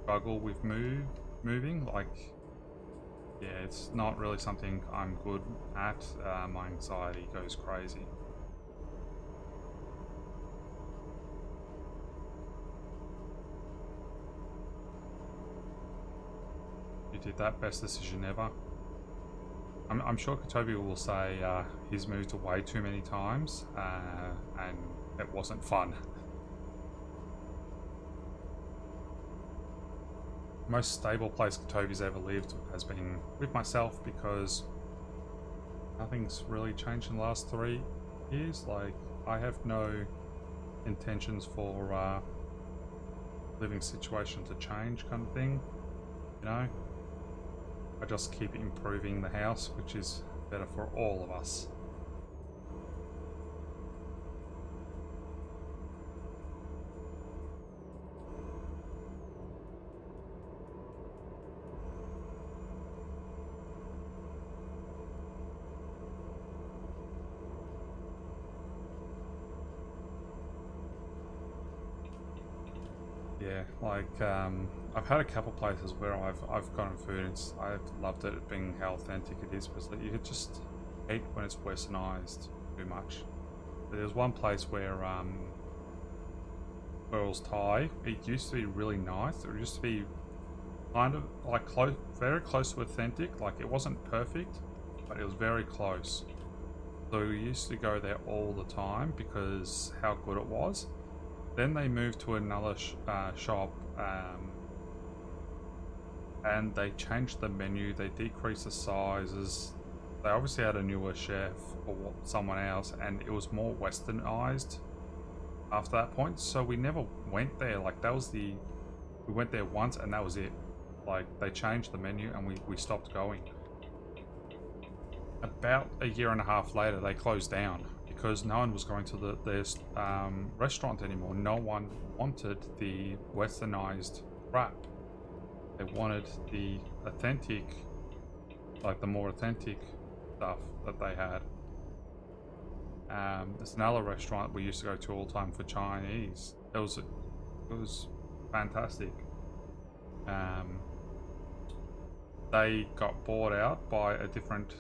struggle with moving, like, yeah, it's not really something I'm good at. My anxiety goes crazy. You did that, best decision ever. I'm sure TOBII will say he's moved way too many times and it wasn't fun. Most stable place TOBII's ever lived has been with myself, because nothing's really changed in the last 3 years. Like, I have no intentions for living situation to change, kind of thing, you know. I just keep improving the house, which is better for all of us. Yeah, like I've had a couple places where I've gotten food and I've loved it being how authentic it is, but you could just hate when it's westernized too much. But there's one place where it was Thai. It used to be really nice. It used to be kind of like close, very close to authentic. Like, it wasn't perfect, but it was very close. So we used to go there all the time because how good it was. Then they moved to another shop, and they changed the menu. They decreased the sizes. They obviously had a newer chef or someone else, and it was more westernized after that point. So we never went there. Like, that was we went there once and that was it. Like, they changed the menu and we stopped going. About a year and a half later, they closed down because no one was going to their restaurant anymore. No one wanted the westernized crap. They wanted the authentic, like the more authentic stuff that they had. There's another restaurant we used to go to all the time for Chinese. It was fantastic. They got bought out by a different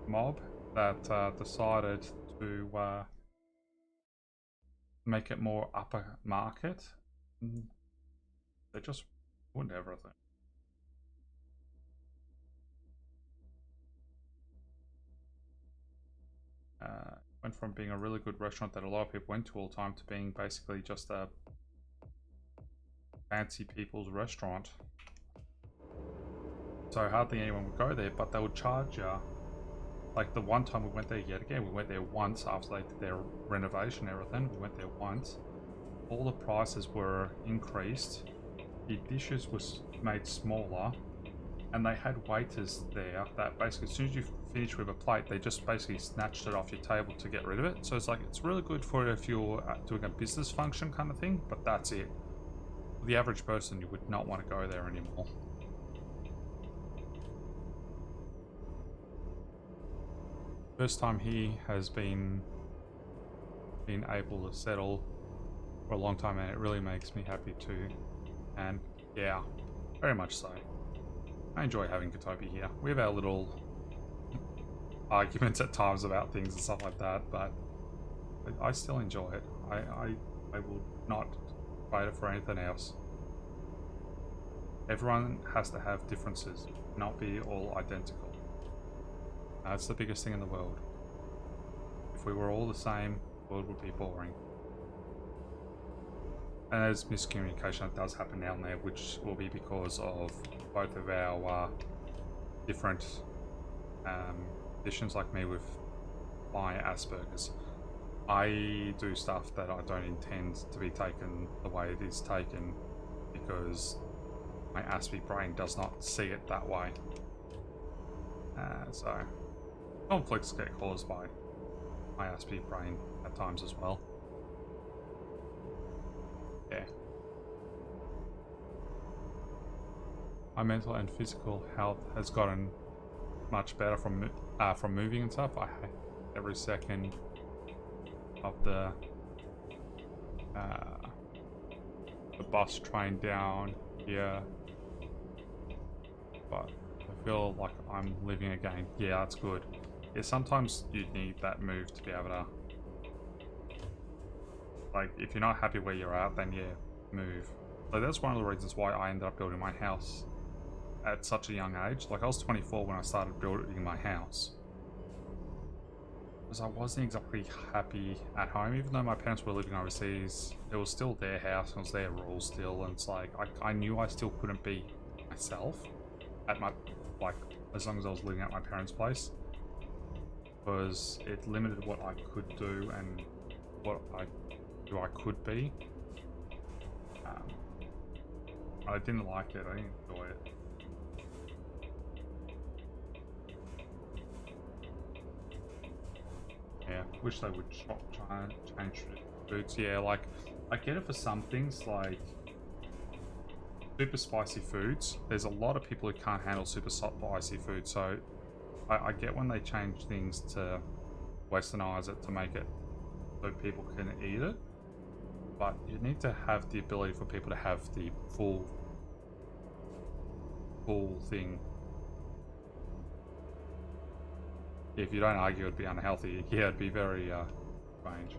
mob that decided to make it more upper market. They just ruined everything. Went from being a really good restaurant that a lot of people went to all the time to being basically just a fancy people's restaurant. So hardly anyone would go there, but they would charge you. Like the one time we went there yet again, we went there once after they did their renovation and everything. We went there once. All the prices were increased. The dishes was made smaller. And they had waiters there that basically, as soon as you finish with a plate, they just basically snatched it off your table to get rid of it. So it's like, it's really good for if you're doing a business function kind of thing, but that's it. For the average person, you would not want to go there anymore. First time he has been able to settle for a long time, and it really makes me happy too. And yeah, very much so. I enjoy having TOBII here. We have our little arguments at times about things and stuff like that, but I still enjoy it. I will not trade it for anything else. Everyone has to have differences, not be all identical. That's the biggest thing in the world. If we were all the same, the world would be boring. And there's miscommunication that does happen down there, which will be because of both of our different conditions, like me with my Asperger's. I do stuff that I don't intend to be taken the way it is taken because my Aspie brain does not see it that way. So conflicts get caused by my Aspie brain at times as well. Yeah. My mental and physical health has gotten much better from moving and stuff. I hate every second of the bus train down here, but I feel like I'm living again. Yeah, that's good. Yeah, sometimes you need that move to be able to, like, if you're not happy where you're at, then yeah, move. So that's one of the reasons why I ended up building my house at such a young age. Like, I was 24 when I started building my house, because I wasn't exactly happy at home. Even though my parents were living overseas, it was still their house, it was their rules still, and it's like, I knew I still couldn't be myself at my, like, as long as I was living at my parents' place, because it limited what I could do and what I could be. I didn't like it, I didn't enjoy it. Yeah, wish they would change foods. Yeah, like, I get it for some things, like super spicy foods. There's a lot of people who can't handle super spicy food, so I get when they change things to westernize it to make it so people can eat it. But you need to have the ability for people to have the full thing. If you don't argue, it'd be unhealthy. Yeah, it'd be very strange.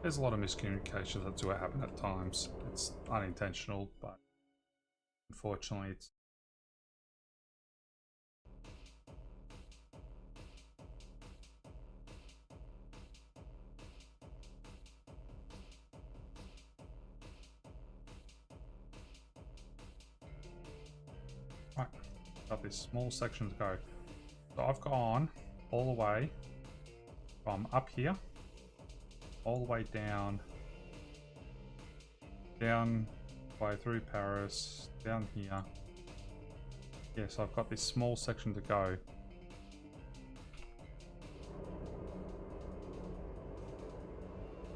There's a lot of miscommunication that do happen at times. It's unintentional, but unfortunately it's... Right, got this small section to go. So I've gone all the way from up here, all the way down way through Paris, down here, Yeah, so I've got this small section to go.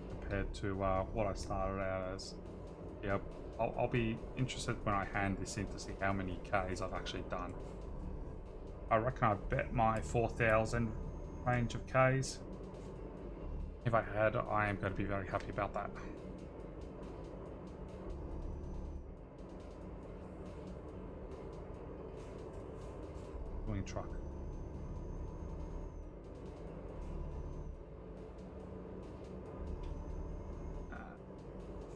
Compared to what I started out as. Yeah, I'll be interested when I hand this in to see how many Ks I've actually done. I reckon I've bet my 4,000 range of Ks. If I had, I am going to be very happy about that. Doing truck.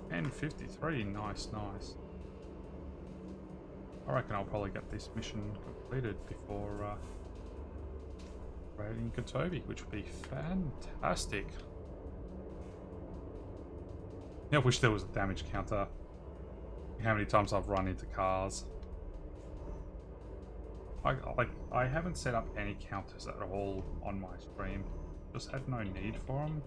N53, nice. I reckon I'll probably get this mission completed before raiding TOBII, which would be fantastic. I wish there was a damage counter. How many times I've run into cars. I haven't set up any counters at all on my stream. Just had no need for them.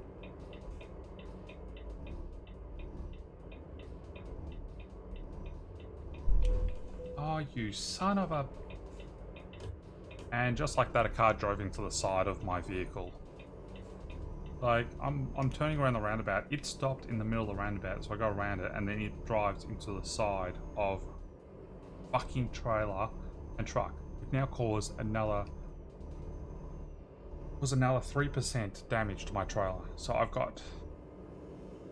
Oh, you son of a... And just like that, a car drove into the side of my vehicle. Like, I'm turning around the roundabout. It stopped in the middle of the roundabout, so I go around it, and then it drives into the side of fucking trailer and truck. It now caused another 3% damage to my trailer. So I've got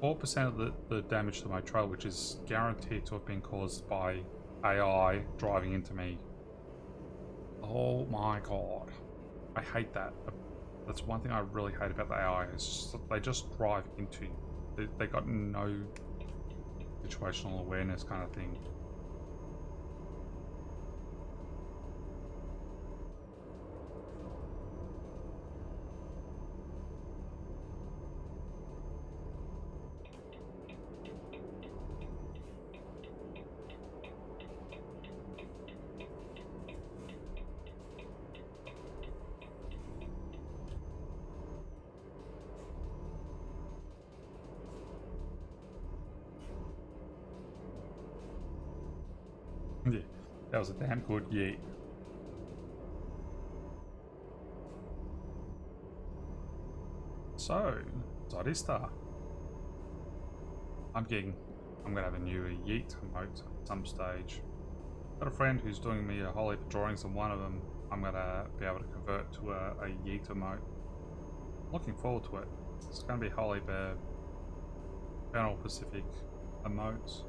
4% of the damage to my trailer, which is guaranteed to have been caused by AI driving into me. Oh my god. I hate that. That's one thing I really hate about the AI, is just they just drive into you. They got no situational awareness kind of thing. Yeah, that was a damn good yeet. So, Zodista. I'm gonna have a new yeet emote at some stage. Got a friend who's doing me a whole heap of drawings, and one of them I'm gonna be able to convert to a yeet emote. Looking forward to it. It's gonna be a whole heap of Channel Pacific emotes.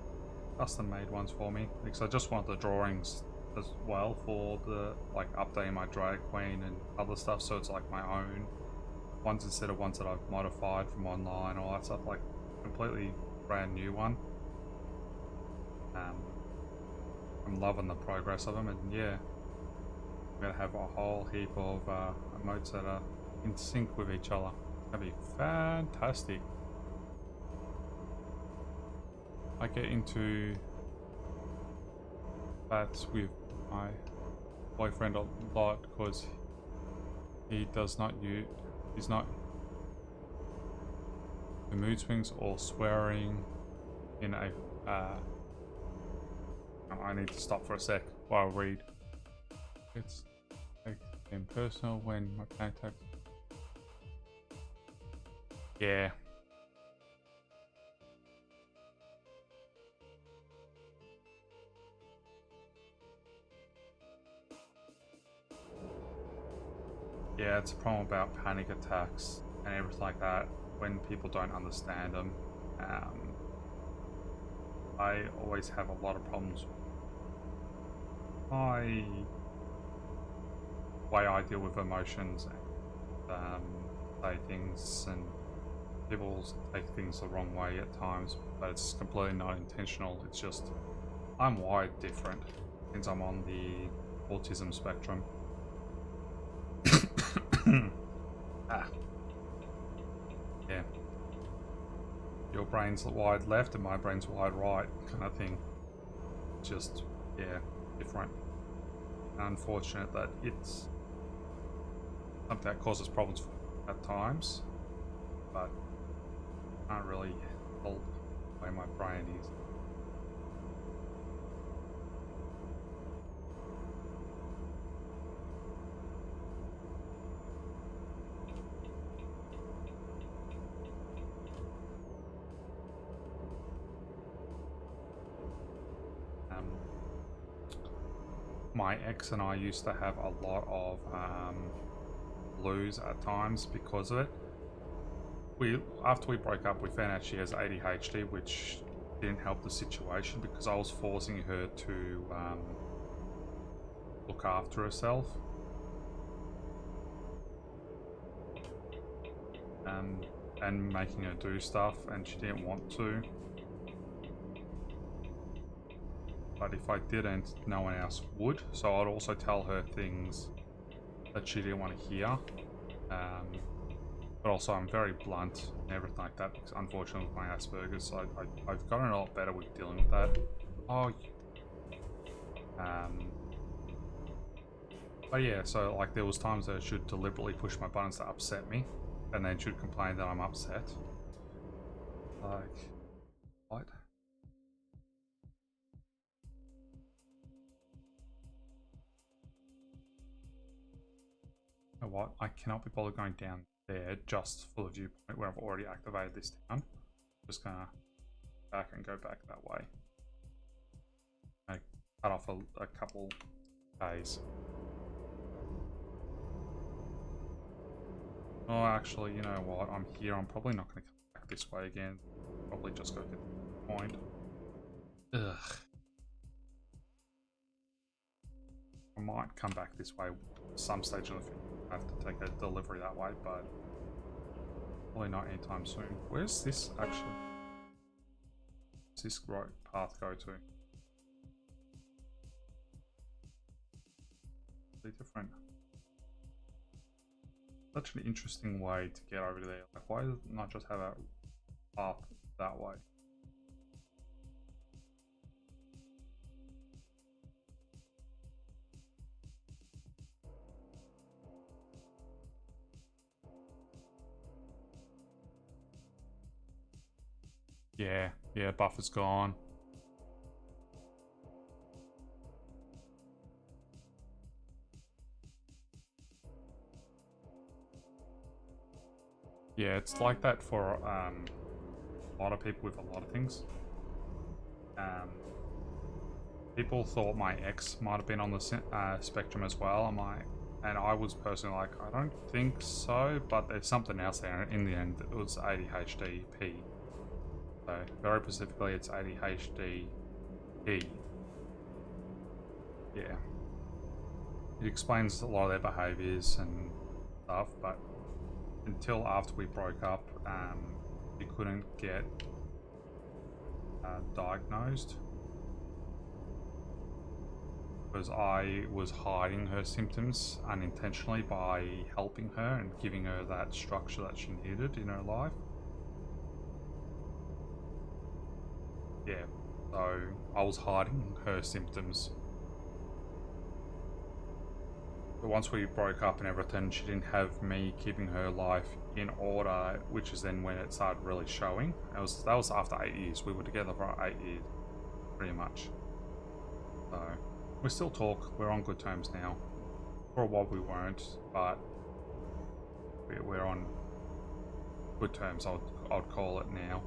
Custom made ones for me, because I just want the drawings as well for the like updating my drag queen and other stuff, so it's like my own ones instead of ones that I've modified from online, all that stuff, like completely brand new one. I'm loving the progress of them, and yeah, I'm gonna have a whole heap of emotes that are in sync with each other. That'd be fantastic. I get into that with my boyfriend a lot because he does not use, he's not the mood swings or swearing in a I need to stop for a sec while I read. It's like impersonal when my contact. Yeah. Yeah, it's a problem about panic attacks and everything like that when people don't understand them. I always have a lot of problems. My way I deal with emotions and say things, and people take things the wrong way at times, but it's completely not intentional. It's just I'm wired different since I'm on the autism spectrum. Yeah. Your brain's wide left and my brain's wide right, kind of thing. Just, yeah, different. Unfortunate that it's something that causes problems at times, but I can't really hold the way my brain is. my ex and I used to have a lot of blues at times because of it. After we broke up, we found out she has ADHD, which didn't help the situation because I was forcing her to look after herself. And making her do stuff, and she didn't want to. But if I didn't, no one else would. So I'd also tell her things that she didn't want to hear. But also I'm very blunt and everything like that because unfortunately with my Asperger's, I've gotten a lot better with dealing with that. But yeah, so like there was times that she'd deliberately push my buttons to upset me, and then she'd complain that I'm upset. Like, what? You know what? I cannot be bothered going down there just for the viewpoint where I've already activated this town. Just gonna back and go back that way. I cut off a couple days. Oh, actually, you know what? I'm here. I'm probably not going to come back this way again. Probably just go get the point. Ugh. I might come back this way some stage in the future. I have to take a delivery that way, but probably not anytime soon. Where's this actually? Where's this road path go to? Really different. Such an interesting way to get over there. Like, why not just have a path that way? Yeah, buffer's gone. Yeah, it's like that for a lot of people with a lot of things. People thought my ex might have been on the spectrum as well. And I was personally like, I don't think so, but there's something else there. In the end, it was ADHD-P. So very specifically, it's ADHD-E. Yeah. It explains a lot of their behaviors and stuff, but until after we broke up, we couldn't get diagnosed because I was hiding her symptoms unintentionally by helping her and giving her that structure that she needed in her life. Yeah, so I was hiding her symptoms. But once we broke up and everything, she didn't have me keeping her life in order, which is then when it started really showing. That was after 8 years. We were together for 8 years, pretty much. So we still talk. We're on good terms now. For a while we weren't, but we're on good terms. I'd call it now.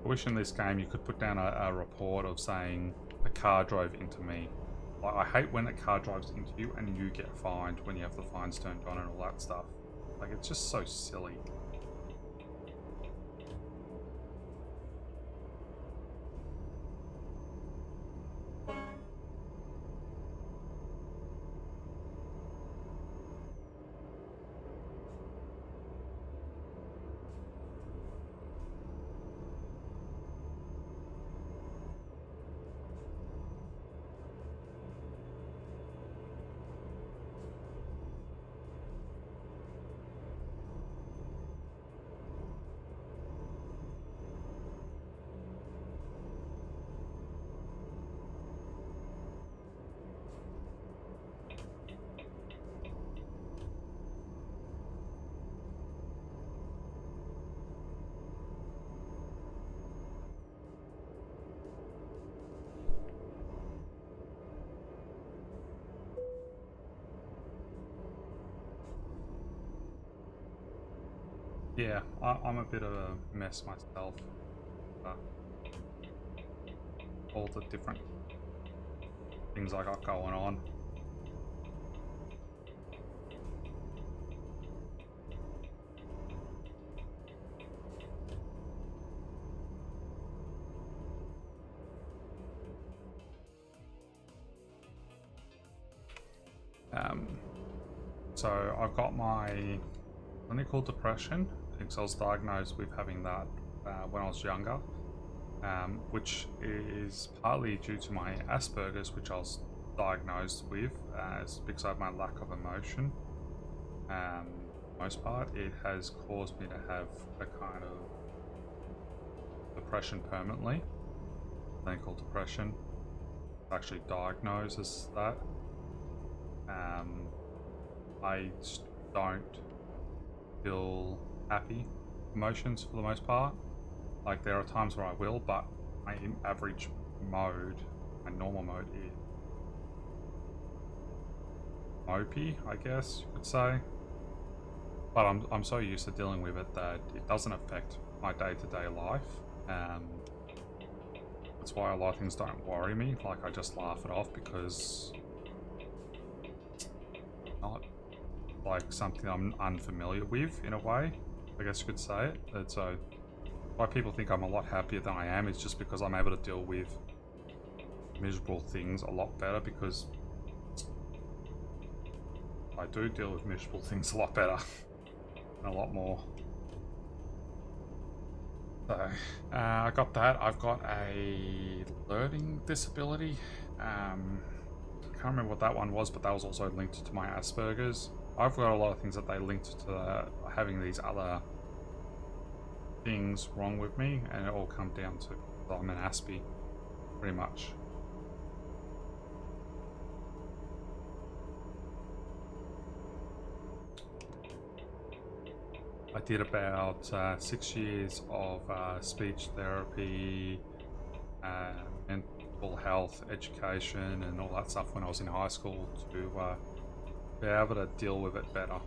I wish in this game you could put down a report of saying a car drove into me. Like, I hate when a car drives into you and you get fined when you have the fines turned on and all that stuff. Like, it's just so silly. Yeah, I'm a bit of a mess myself. All the different things I got going on. So I've got my clinical depression because I was diagnosed with having that when I was younger, which is partly due to my Asperger's, which I was diagnosed with because of my lack of emotion. Most part, it has caused me to have a kind of depression permanently. Clinical depression, actually diagnosed as that. I just don't feel happy emotions for the most part. Like, there are times where I will, but my average mode, my normal mode, is mopey, I guess you could say. But I'm so used to dealing with it that it doesn't affect my day-to-day life. That's why a lot of things don't worry me. Like, I just laugh it off because not like something I'm unfamiliar with in a way, I guess you could say it. And so why people think I'm a lot happier than I am is just because I'm able to deal with miserable things a lot better, because I do deal with miserable things a lot better and a lot more. So I got that. I've got a learning disability. Can't remember what that one was, but that was also linked to my Asperger's. I've got a lot of things that they linked to having these other things wrong with me, and it all comes down to I'm an Aspie, pretty much. I did about 6 years of speech therapy, mental health education, and all that stuff when I was in high school to be able to deal with it better.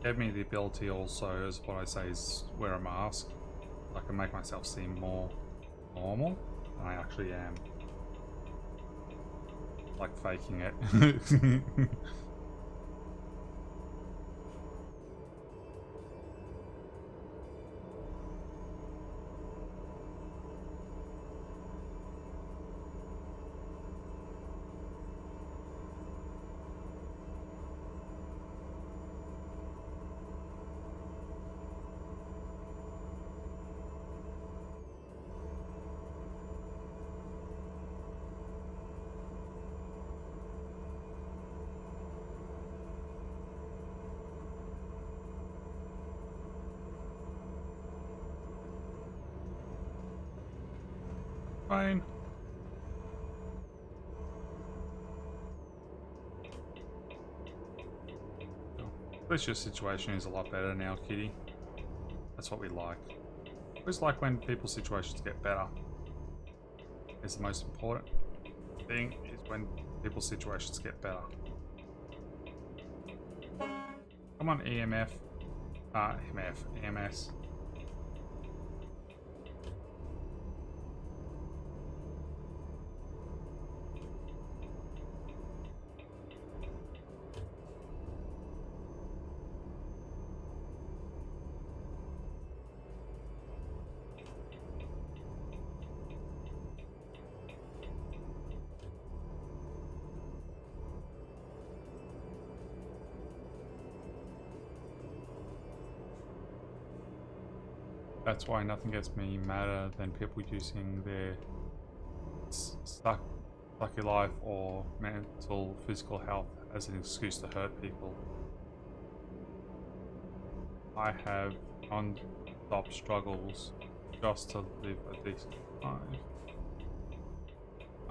Gave me the ability also, as what I say, is wear a mask. I can make myself seem more normal than I actually am. Like faking it. Fine. At least your situation is a lot better now, kitty. That's what we like. We always like when people's situations get better. It's the most important thing, is when people's situations get better. Come on, EMF. EMS. That's why nothing gets me madder than people using their stuck your life or mental, physical health as an excuse to hurt people. I have non-stop struggles just to live a decent life.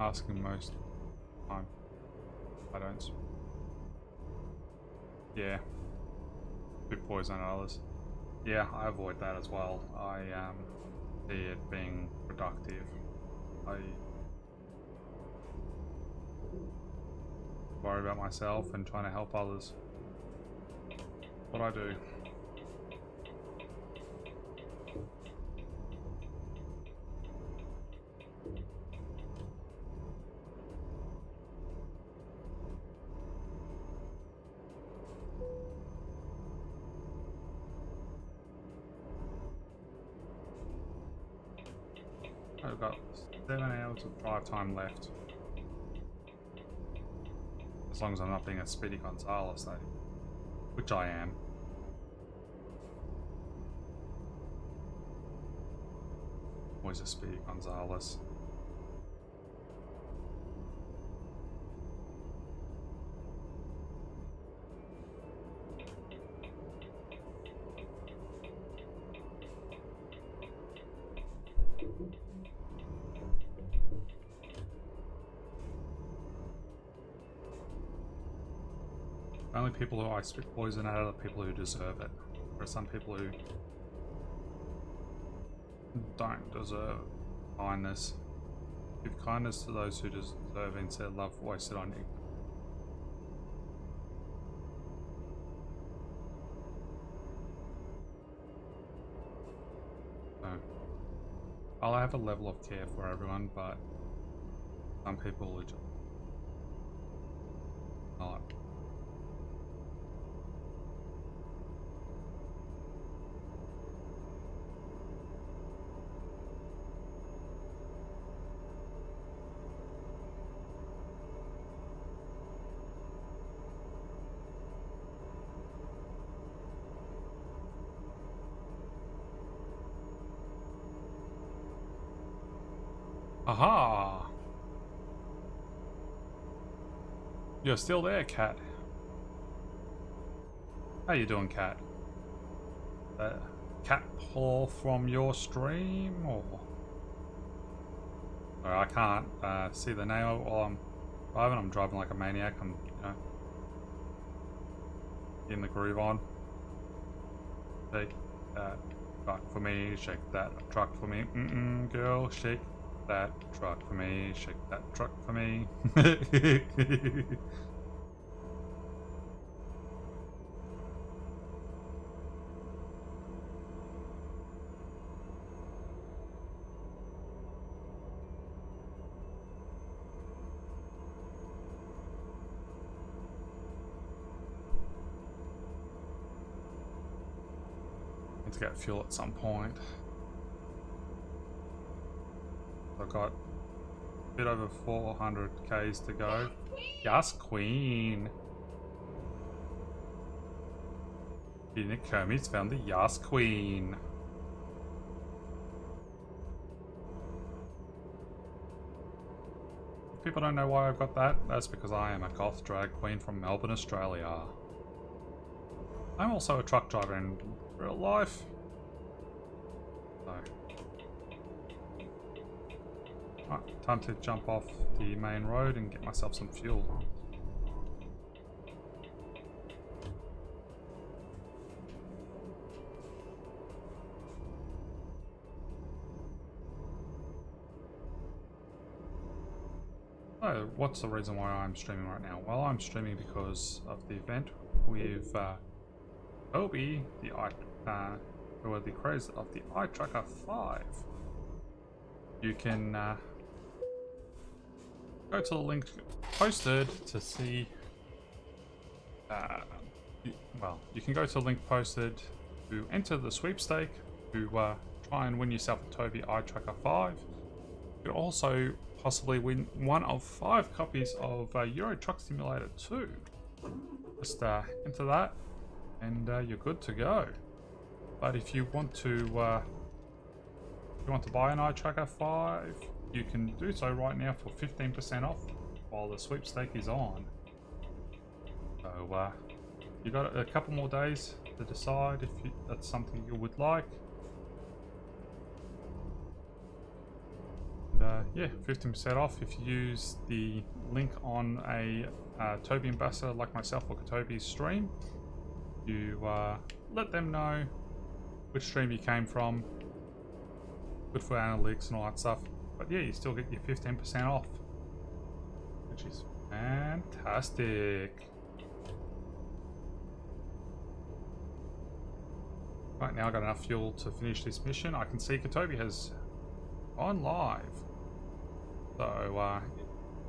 Asking most of the time. I don't. Yeah. Bit poison and others. Yeah, I avoid that as well. I see it being productive. I worry about myself and trying to help others. what I do. I've got 7 hours of drive time left. As long as I'm not being a Speedy Gonzales, though. Which I am. Always a Speedy Gonzales. Only people who I spit poison at are the people who deserve it. There are some people who don't deserve kindness. Give kindness to those who deserve it instead of love wasted on you. So, I'll have a level of care for everyone, but some people are just not. Aha! You're still there, Cat. How you doing, Cat? Cat paw from your stream, or? Sorry, I can't see the name while I'm driving. I'm driving like a maniac. I'm, you know, in the groove on. Shake that truck for me. Shake that truck for me. Girl, shake that truck for me. Shake that truck for me. Need to get fuel at some point. I've got a bit over 400 Ks to go. Yes, Queen. Nick Kermit's found the Yas Queen. If people don't know why I've got that, that's because I am a goth drag queen from Melbourne, Australia. I'm also a truck driver in real life. So. Right, time to jump off the main road and get myself some fuel. So, what's the reason why I'm streaming right now? Well, I'm streaming because of the event with TOBII, who are the creators of the iTracker 5. You can go to the link posted to see. Well, you can go to the link posted to enter the sweepstake to try and win yourself a TOBII iTracker 5. You could also possibly win one of 5 copies of Euro Truck Simulator 2. Just enter that, and you're good to go. But if you want to buy an iTracker 5, you can do so right now for 15% off while the sweepstake is on. So you got a couple more days to decide if that's something you would like. And, yeah, 15% off if you use the link on a TOBII ambassador like myself or TOBII's stream. You let them know which stream you came from. Good for analytics and all that stuff. But yeah, you still get your 15% off, which is fantastic. Right now I got enough fuel to finish this mission. I can see TOBII has gone live. So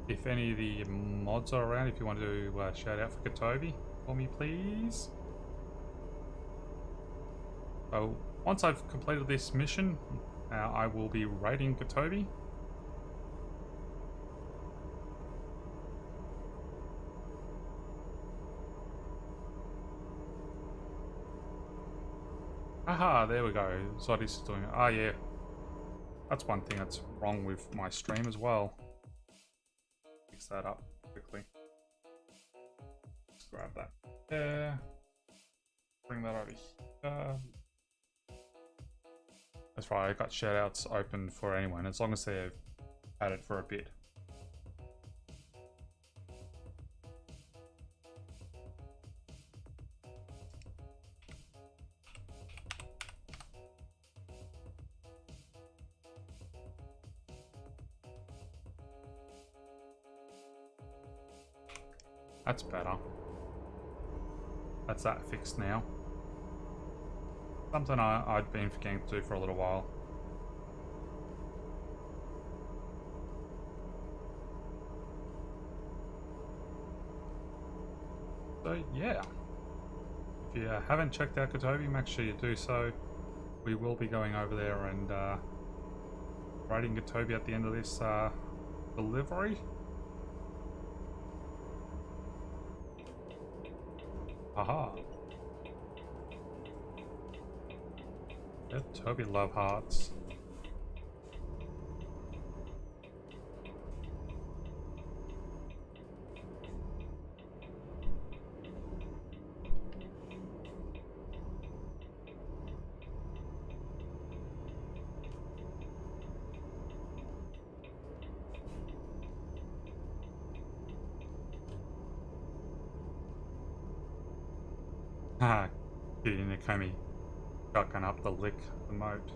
if any of the mods are around, if you want to shout out for TOBII for me, please. So once I've completed this mission, I will be raiding TOBII. Aha, there we go. Zodis is doing it. Ah, yeah. That's one thing that's wrong with my stream as well. Fix that up quickly. Let's grab that there. Bring that over here. That's right, I got shoutouts open for anyone, as long as they've had it for a bit. That's better. That's that fixed now. Something I'd been forgetting to do for a little while. So yeah, if you haven't checked out TOBII, make sure you do so. We will be going over there and raiding TOBII at the end of this delivery. Aha. Yeah, TOBII love hearts. Haha, Cutie Nakomi shotgun up the lick emote.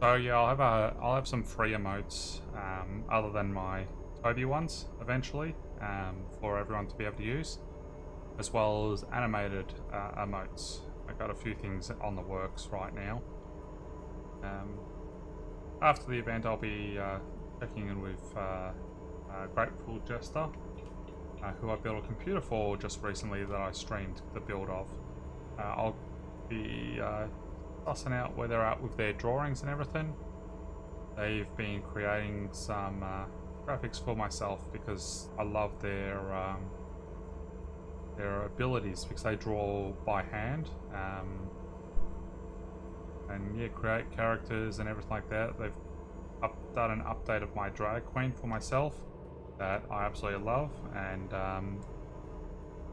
So yeah, I'll have some free emotes, other than my TOBII ones eventually, for everyone to be able to use, as well as animated emotes. I've got a few things on the works right now. After the event, I'll be checking in with Grateful Jester, who I built a computer for just recently that I streamed the build of. I'll be sussing out where they're at with their drawings and everything. They've been creating some graphics for myself because I love their abilities, because they draw by hand. And yeah, create characters and everything like that. They've done an update of my drag queen for myself that I absolutely love, and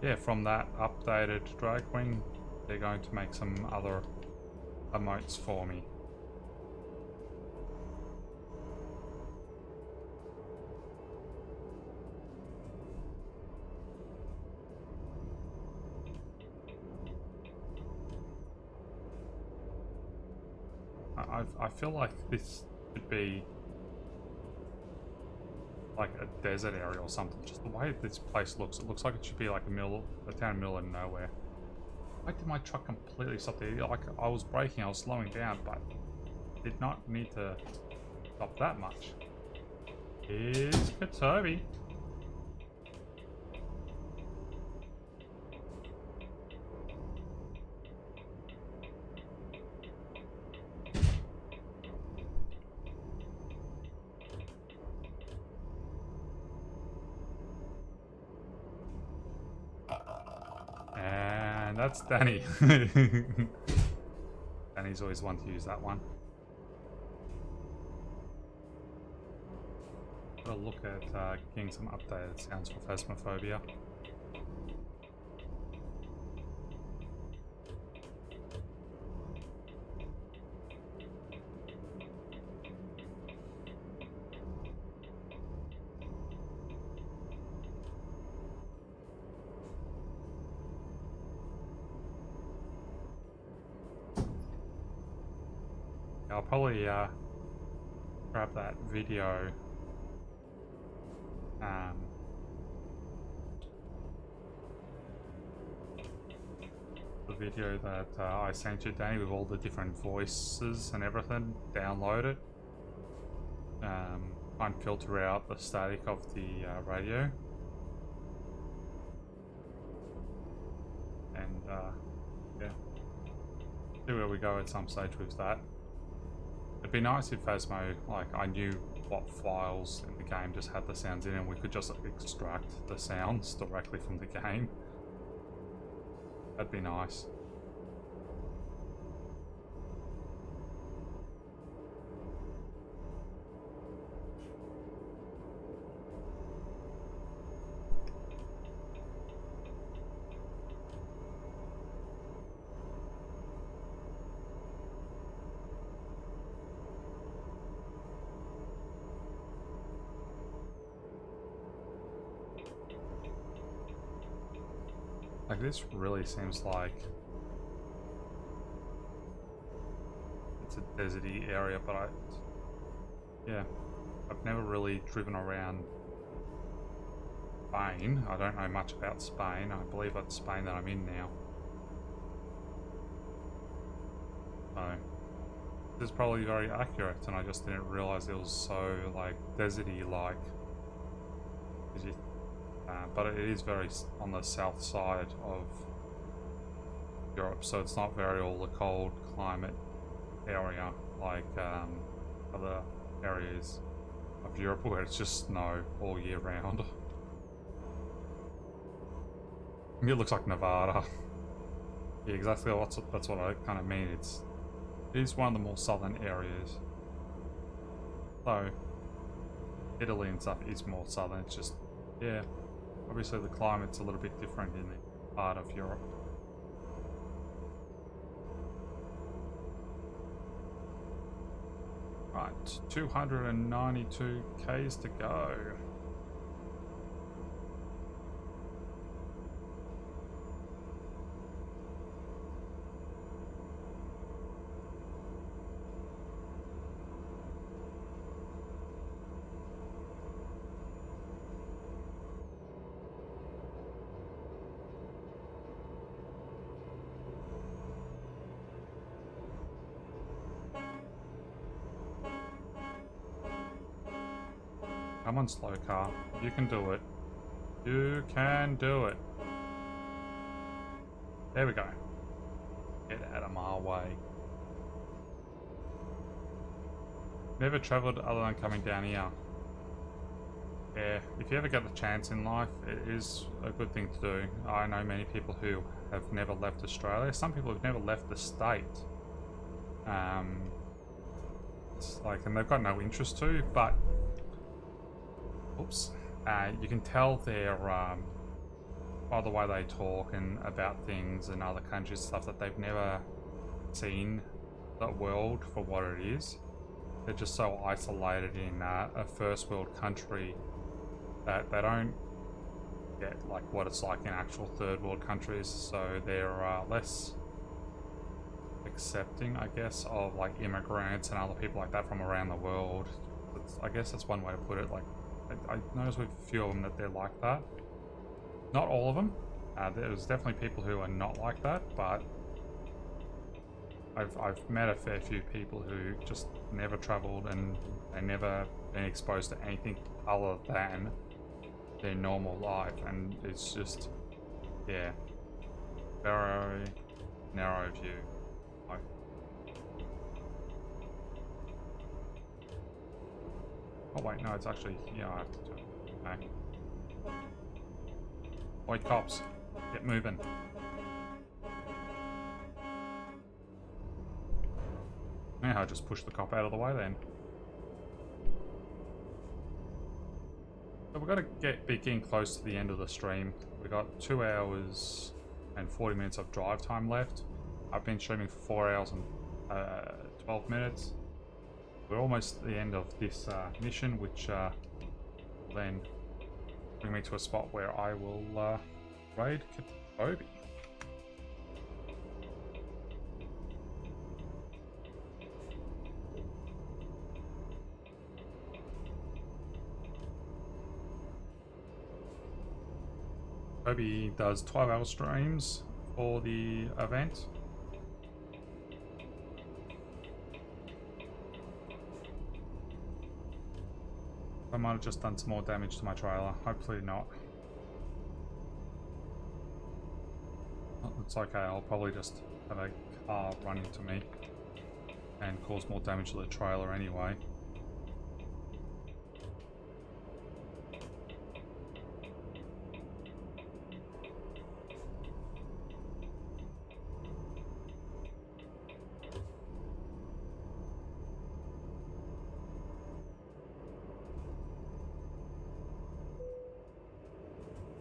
yeah, from that updated drag queen, they're going to make some other emotes for me. I feel like this should be like a desert area or something. Just the way this place looks, it looks like it should be like a town middle of nowhere. Why did my truck completely stop there? Like, I was braking, I was slowing down, but did not need to stop that much. Here's TOBII. And that's Danny. Danny's always one to use that one. Got a look at getting some updated sounds for Phasmophobia. I'll probably grab that video the video that I sent you, Danny, with all the different voices and everything. Download it. Try and filter out the static of the radio. And yeah, see where we go at some stage with that. It'd be nice if Phasmo, like, I knew what files in the game just had the sounds in and we could just extract the sounds directly from the game. That'd be nice. Like, this really seems like it's a deserty area, but yeah, I've never really driven around Spain. I don't know much about Spain. I believe it's Spain that I'm in now. So, this is probably very accurate, and I just didn't realize it was so, like, deserty-like. But it is very on the south side of Europe, so it's not very all the cold climate area like other areas of Europe where it's just snow all year round. It looks like Nevada. Yeah, exactly. That's what I kind of mean. It is one of the more southern areas. So Italy and stuff is more southern. It's just, yeah. Obviously the climate's a little bit different in the part of Europe. Right, 292 Ks to go. Come on, slow car. You can do it. You can do it. There we go. Get out of my way. Never travelled other than coming down here. Yeah, if you ever get the chance in life, it is a good thing to do. I know many people who have never left Australia. Some people have never left the state. It's like, and they've got no interest to, but oops, you can tell they're by the way they talk and about things and other countries and stuff that they've never seen the world for what it is. They're just so isolated in a first world country that they don't get like what it's like in actual third world countries, so they're less accepting, I guess, of like immigrants and other people like that from around the world. I guess that's one way to put it. Like, I noticed with a few of them that they're like that. Not all of them. There's definitely people who are not like that, but I've met a fair few people who just never travelled and they never been exposed to anything other than their normal life, and it's just, yeah, very narrow view. Oh wait, no, it's actually, yeah, I have to turn it back. Oi, cops, get moving. Yeah, I just pushed the cop out of the way then. So we've got to be getting close to the end of the stream. We've got 2 hours and 40 minutes of drive time left. I've been streaming for 4 hours and 12 minutes. We're almost at the end of this mission, which will then bring me to a spot where I will raid TOBII. TOBII does 12-hour streams for the event. I might have just done some more damage to my trailer. Hopefully not. It's okay, I'll probably just have a car run into me and cause more damage to the trailer anyway.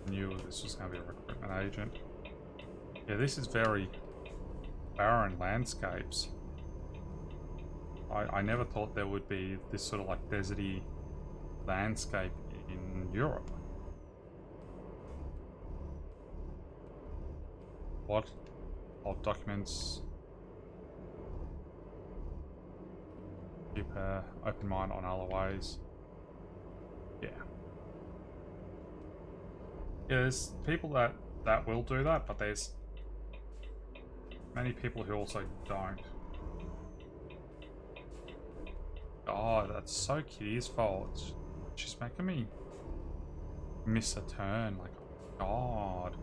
Knew this was going to be a recruitment agent. Yeah, this is very barren landscapes. I never thought there would be this sort of like deserty landscape in Europe. What? Of documents. Keep an open mind on other ways. Yeah. Yeah, there's people that will do that, but there's many people who also don't. Oh, that's so Kitty's fault. She's making me miss a turn. Like, God.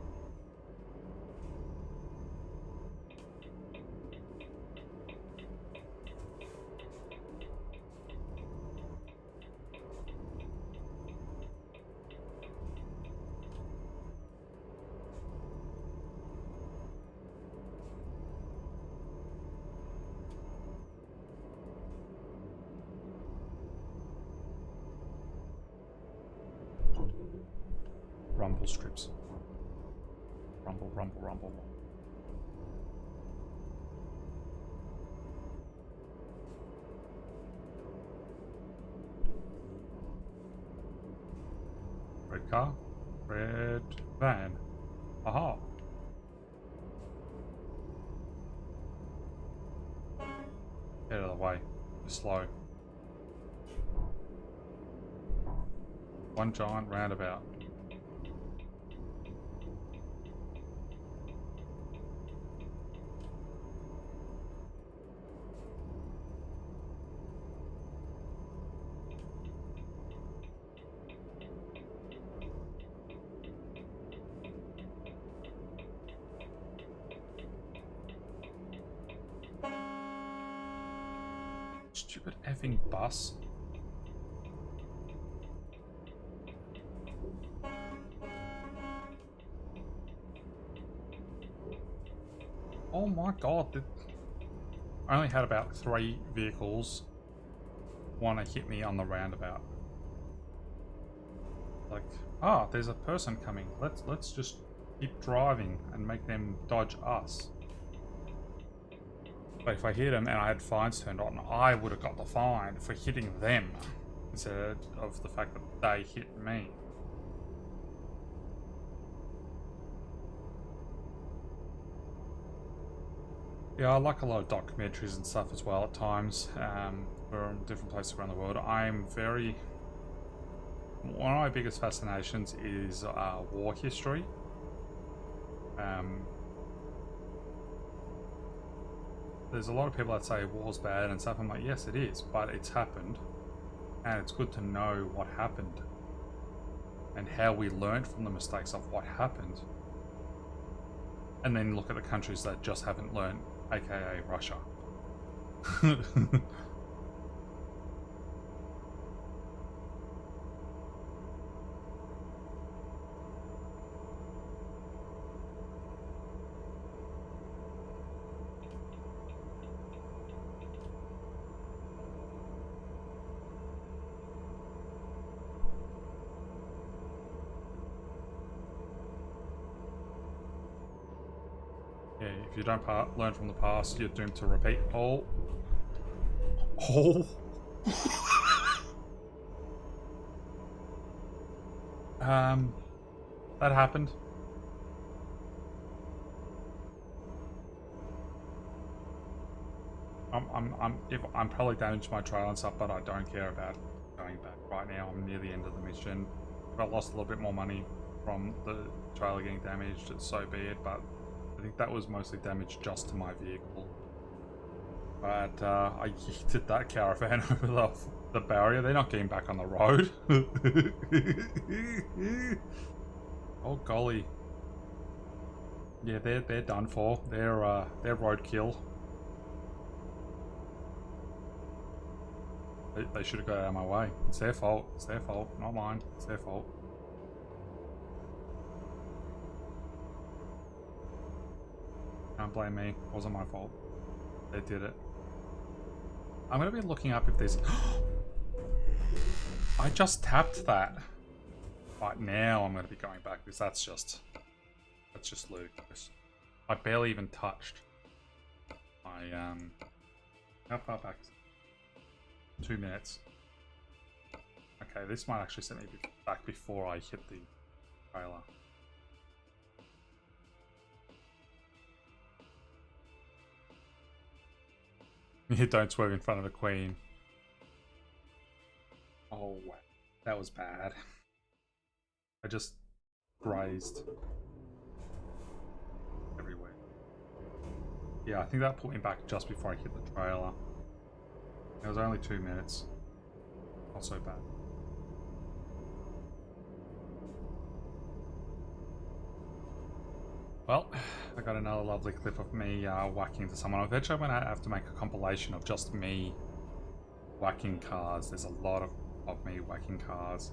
Rumble strips. Rumble, rumble, rumble. Red car. Red van. Aha. Get out of the way. You're slow. One giant roundabout. Stupid effing bus. Oh my god. I only had about 3 vehicles want to hit me on the roundabout. Like, ah, there's a person coming. Let's just keep driving and make them dodge us. But if I hit them and I had fines turned on, I would have got the fine for hitting them instead of the fact that they hit me. Yeah, I like a lot of documentaries and stuff as well at times, from different places around the world. One of my biggest fascinations is war history. There's a lot of people that say war's bad and stuff. I'm like, yes, it is, but it's happened. And it's good to know what happened and how we learned from the mistakes of what happened. And then look at the countries that just haven't learned, aka Russia. Yeah, if you don't learn from the past, you're doomed to repeat. Oh. Oh. That happened. I'm probably damaged my trailer and stuff, but I don't care about going back right now. I'm near the end of the mission. If I lost a little bit more money from the trailer getting damaged, so be it, but I think that was mostly damage just to my vehicle. But I yeeted that caravan over the barrier. They're not getting back on the road. Oh golly. Yeah, they're done for. They're roadkill. They should have got out of my way. It's their fault. It's their fault, not mine. It's their fault. Can't blame me. It wasn't my fault. They did it. I'm going to be looking up if there's... I just tapped that. Right now I'm going to be going back because that's just ludicrous. I barely even touched. How far back is it? 2 minutes. Okay, this might actually send me back before I hit the trailer. You don't swerve in front of the Queen. Oh, that was bad. I just grazed everywhere. Yeah, I think that put me back just before I hit the trailer. It was only 2 minutes. Not so bad. Well, I got another lovely clip of me whacking into someone. Eventually I'm going to have to make a compilation of just me whacking cars. There's a lot of me whacking cars.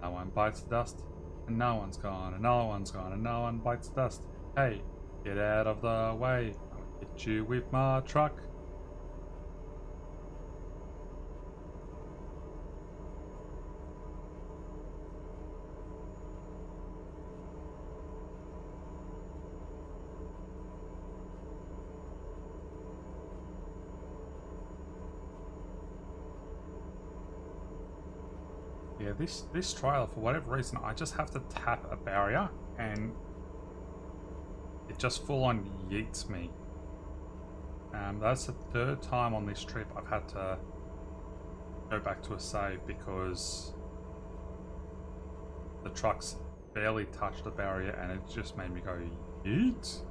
No one bites the dust, and no one's gone, and no one's gone, and no one bites the dust. Hey, get out of the way. I'll hit you with my truck. Yeah, this trial, for whatever reason, I just have to tap a barrier and it just full on yeets me. That's the 3rd time on this trip I've had to go back to a save because the trucks barely touched the barrier and it just made me go yeet.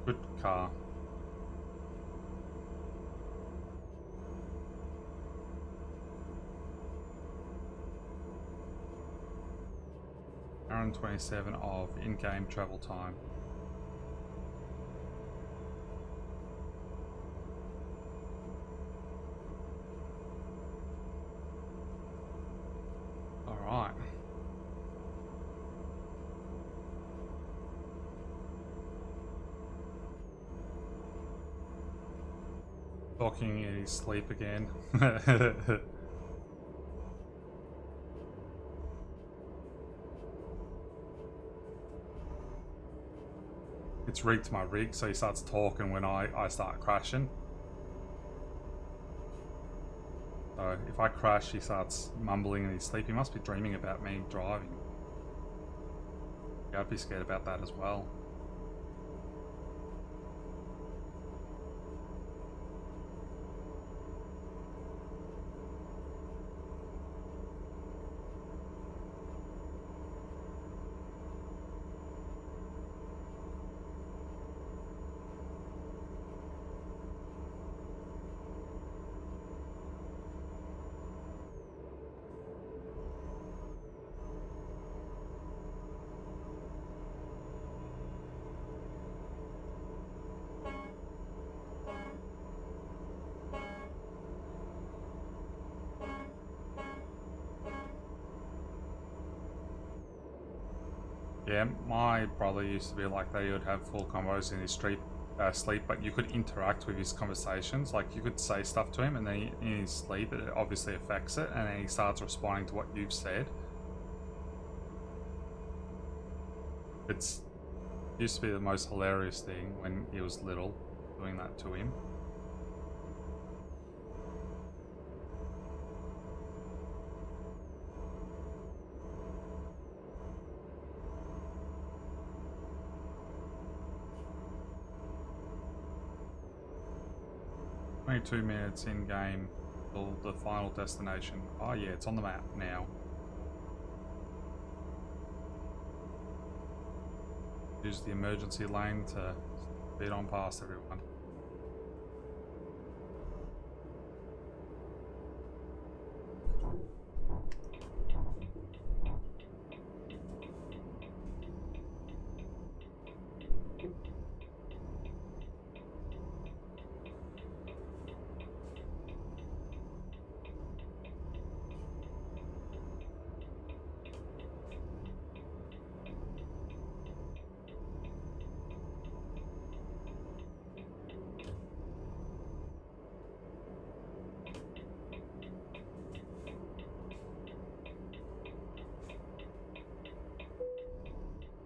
Good car. Hour and 27 of in-game travel time. All right. Talking in his sleep again. It's rigged to my rig, so he starts talking when I start crashing. So if I crash, he starts mumbling in his sleep. He must be dreaming about me driving. Yeah, I'd be scared about that as well. Yeah, my brother used to be like that. He would have full combos in his sleep, but you could interact with his conversations. Like, you could say stuff to him, and then in his sleep, it obviously affects it, and then he starts responding to what you've said. It used to be the most hilarious thing when he was little, doing that to him. 22 minutes in game till the final destination. Oh yeah, it's on the map now. Use the emergency lane to speed on past everyone.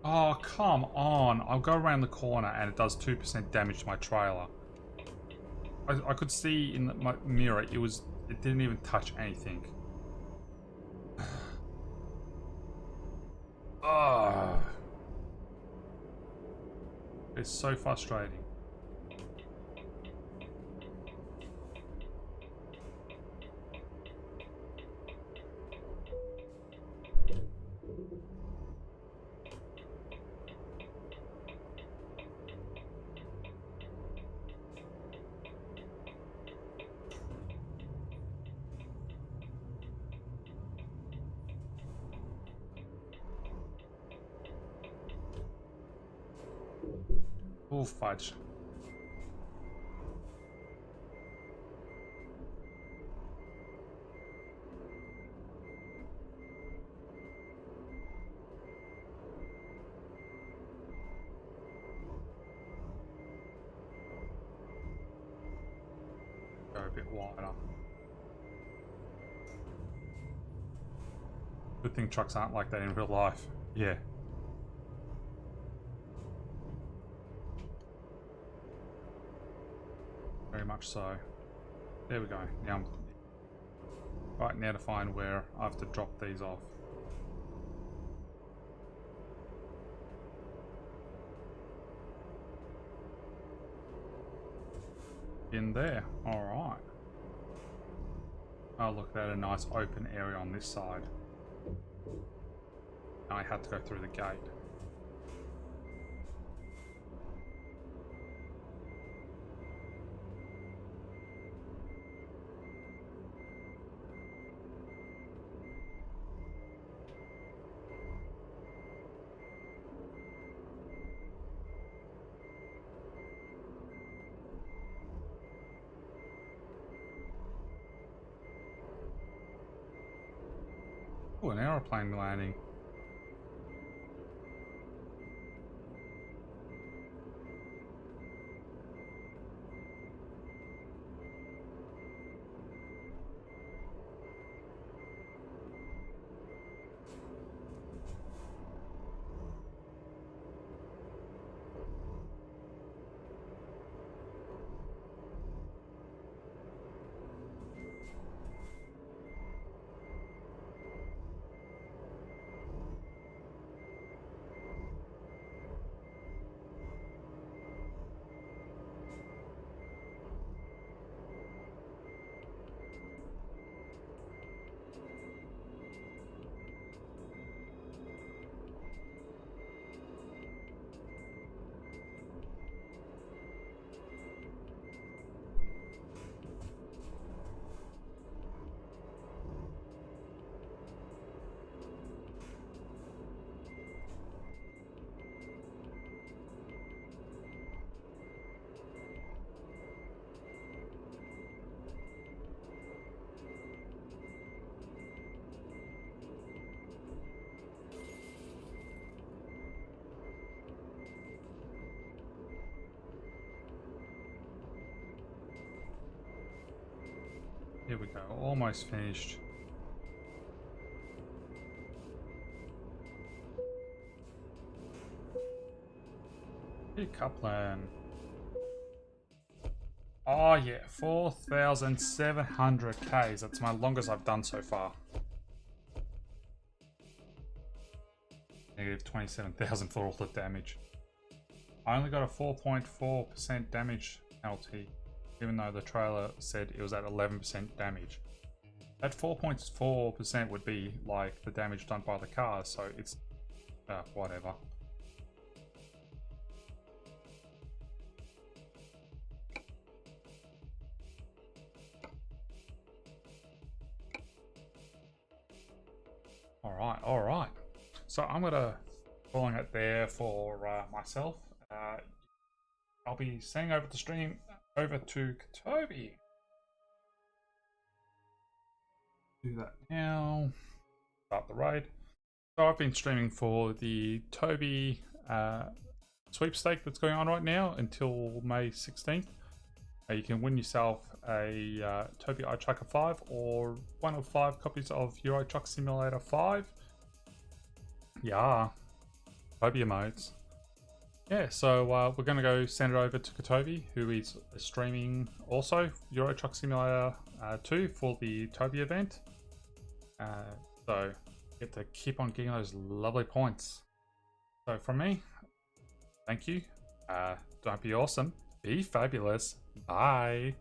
Oh, come on. I'll go around the corner and it does 2% damage to my trailer. I could see in my mirror, it didn't even touch anything. Ah. It's so frustrating. Oh, fudge. Go a bit wider. Good thing trucks aren't like that in real life. Yeah. Very much so. There we go. Now I'm right now to find where I have to drop these off. In there. Alright. Oh, look, at a nice open area on this side. I had to go through the gate. Oh, an aeroplane landing. Here we go, almost finished. Hey, Coupland. Oh yeah, 4,700 Ks. That's my longest I've done so far. Negative 27,000 for all the damage. I only got a 4.4% damage penalty. even though the trailer said it was at 11% damage. That 4.4% would be like the damage done by the car, so it's whatever. All right. So I'm gonna calling it there for myself. I'll be sending over the stream over to TOBII. Do that now. Start the raid. So I've been streaming for the TOBII sweepstake that's going on right now until May 16th. You can win yourself a TOBII iTrucker 5 or one of 5 copies of Euro Truck Simulator 5. Yeah, TOBII emotes. Yeah, so we're going to go send it over to Katobi, who is streaming also Euro Truck Simulator 2 for the TOBII event. So get to keep on getting those lovely points. So from me, thank you. Don't be awesome. Be fabulous. Bye.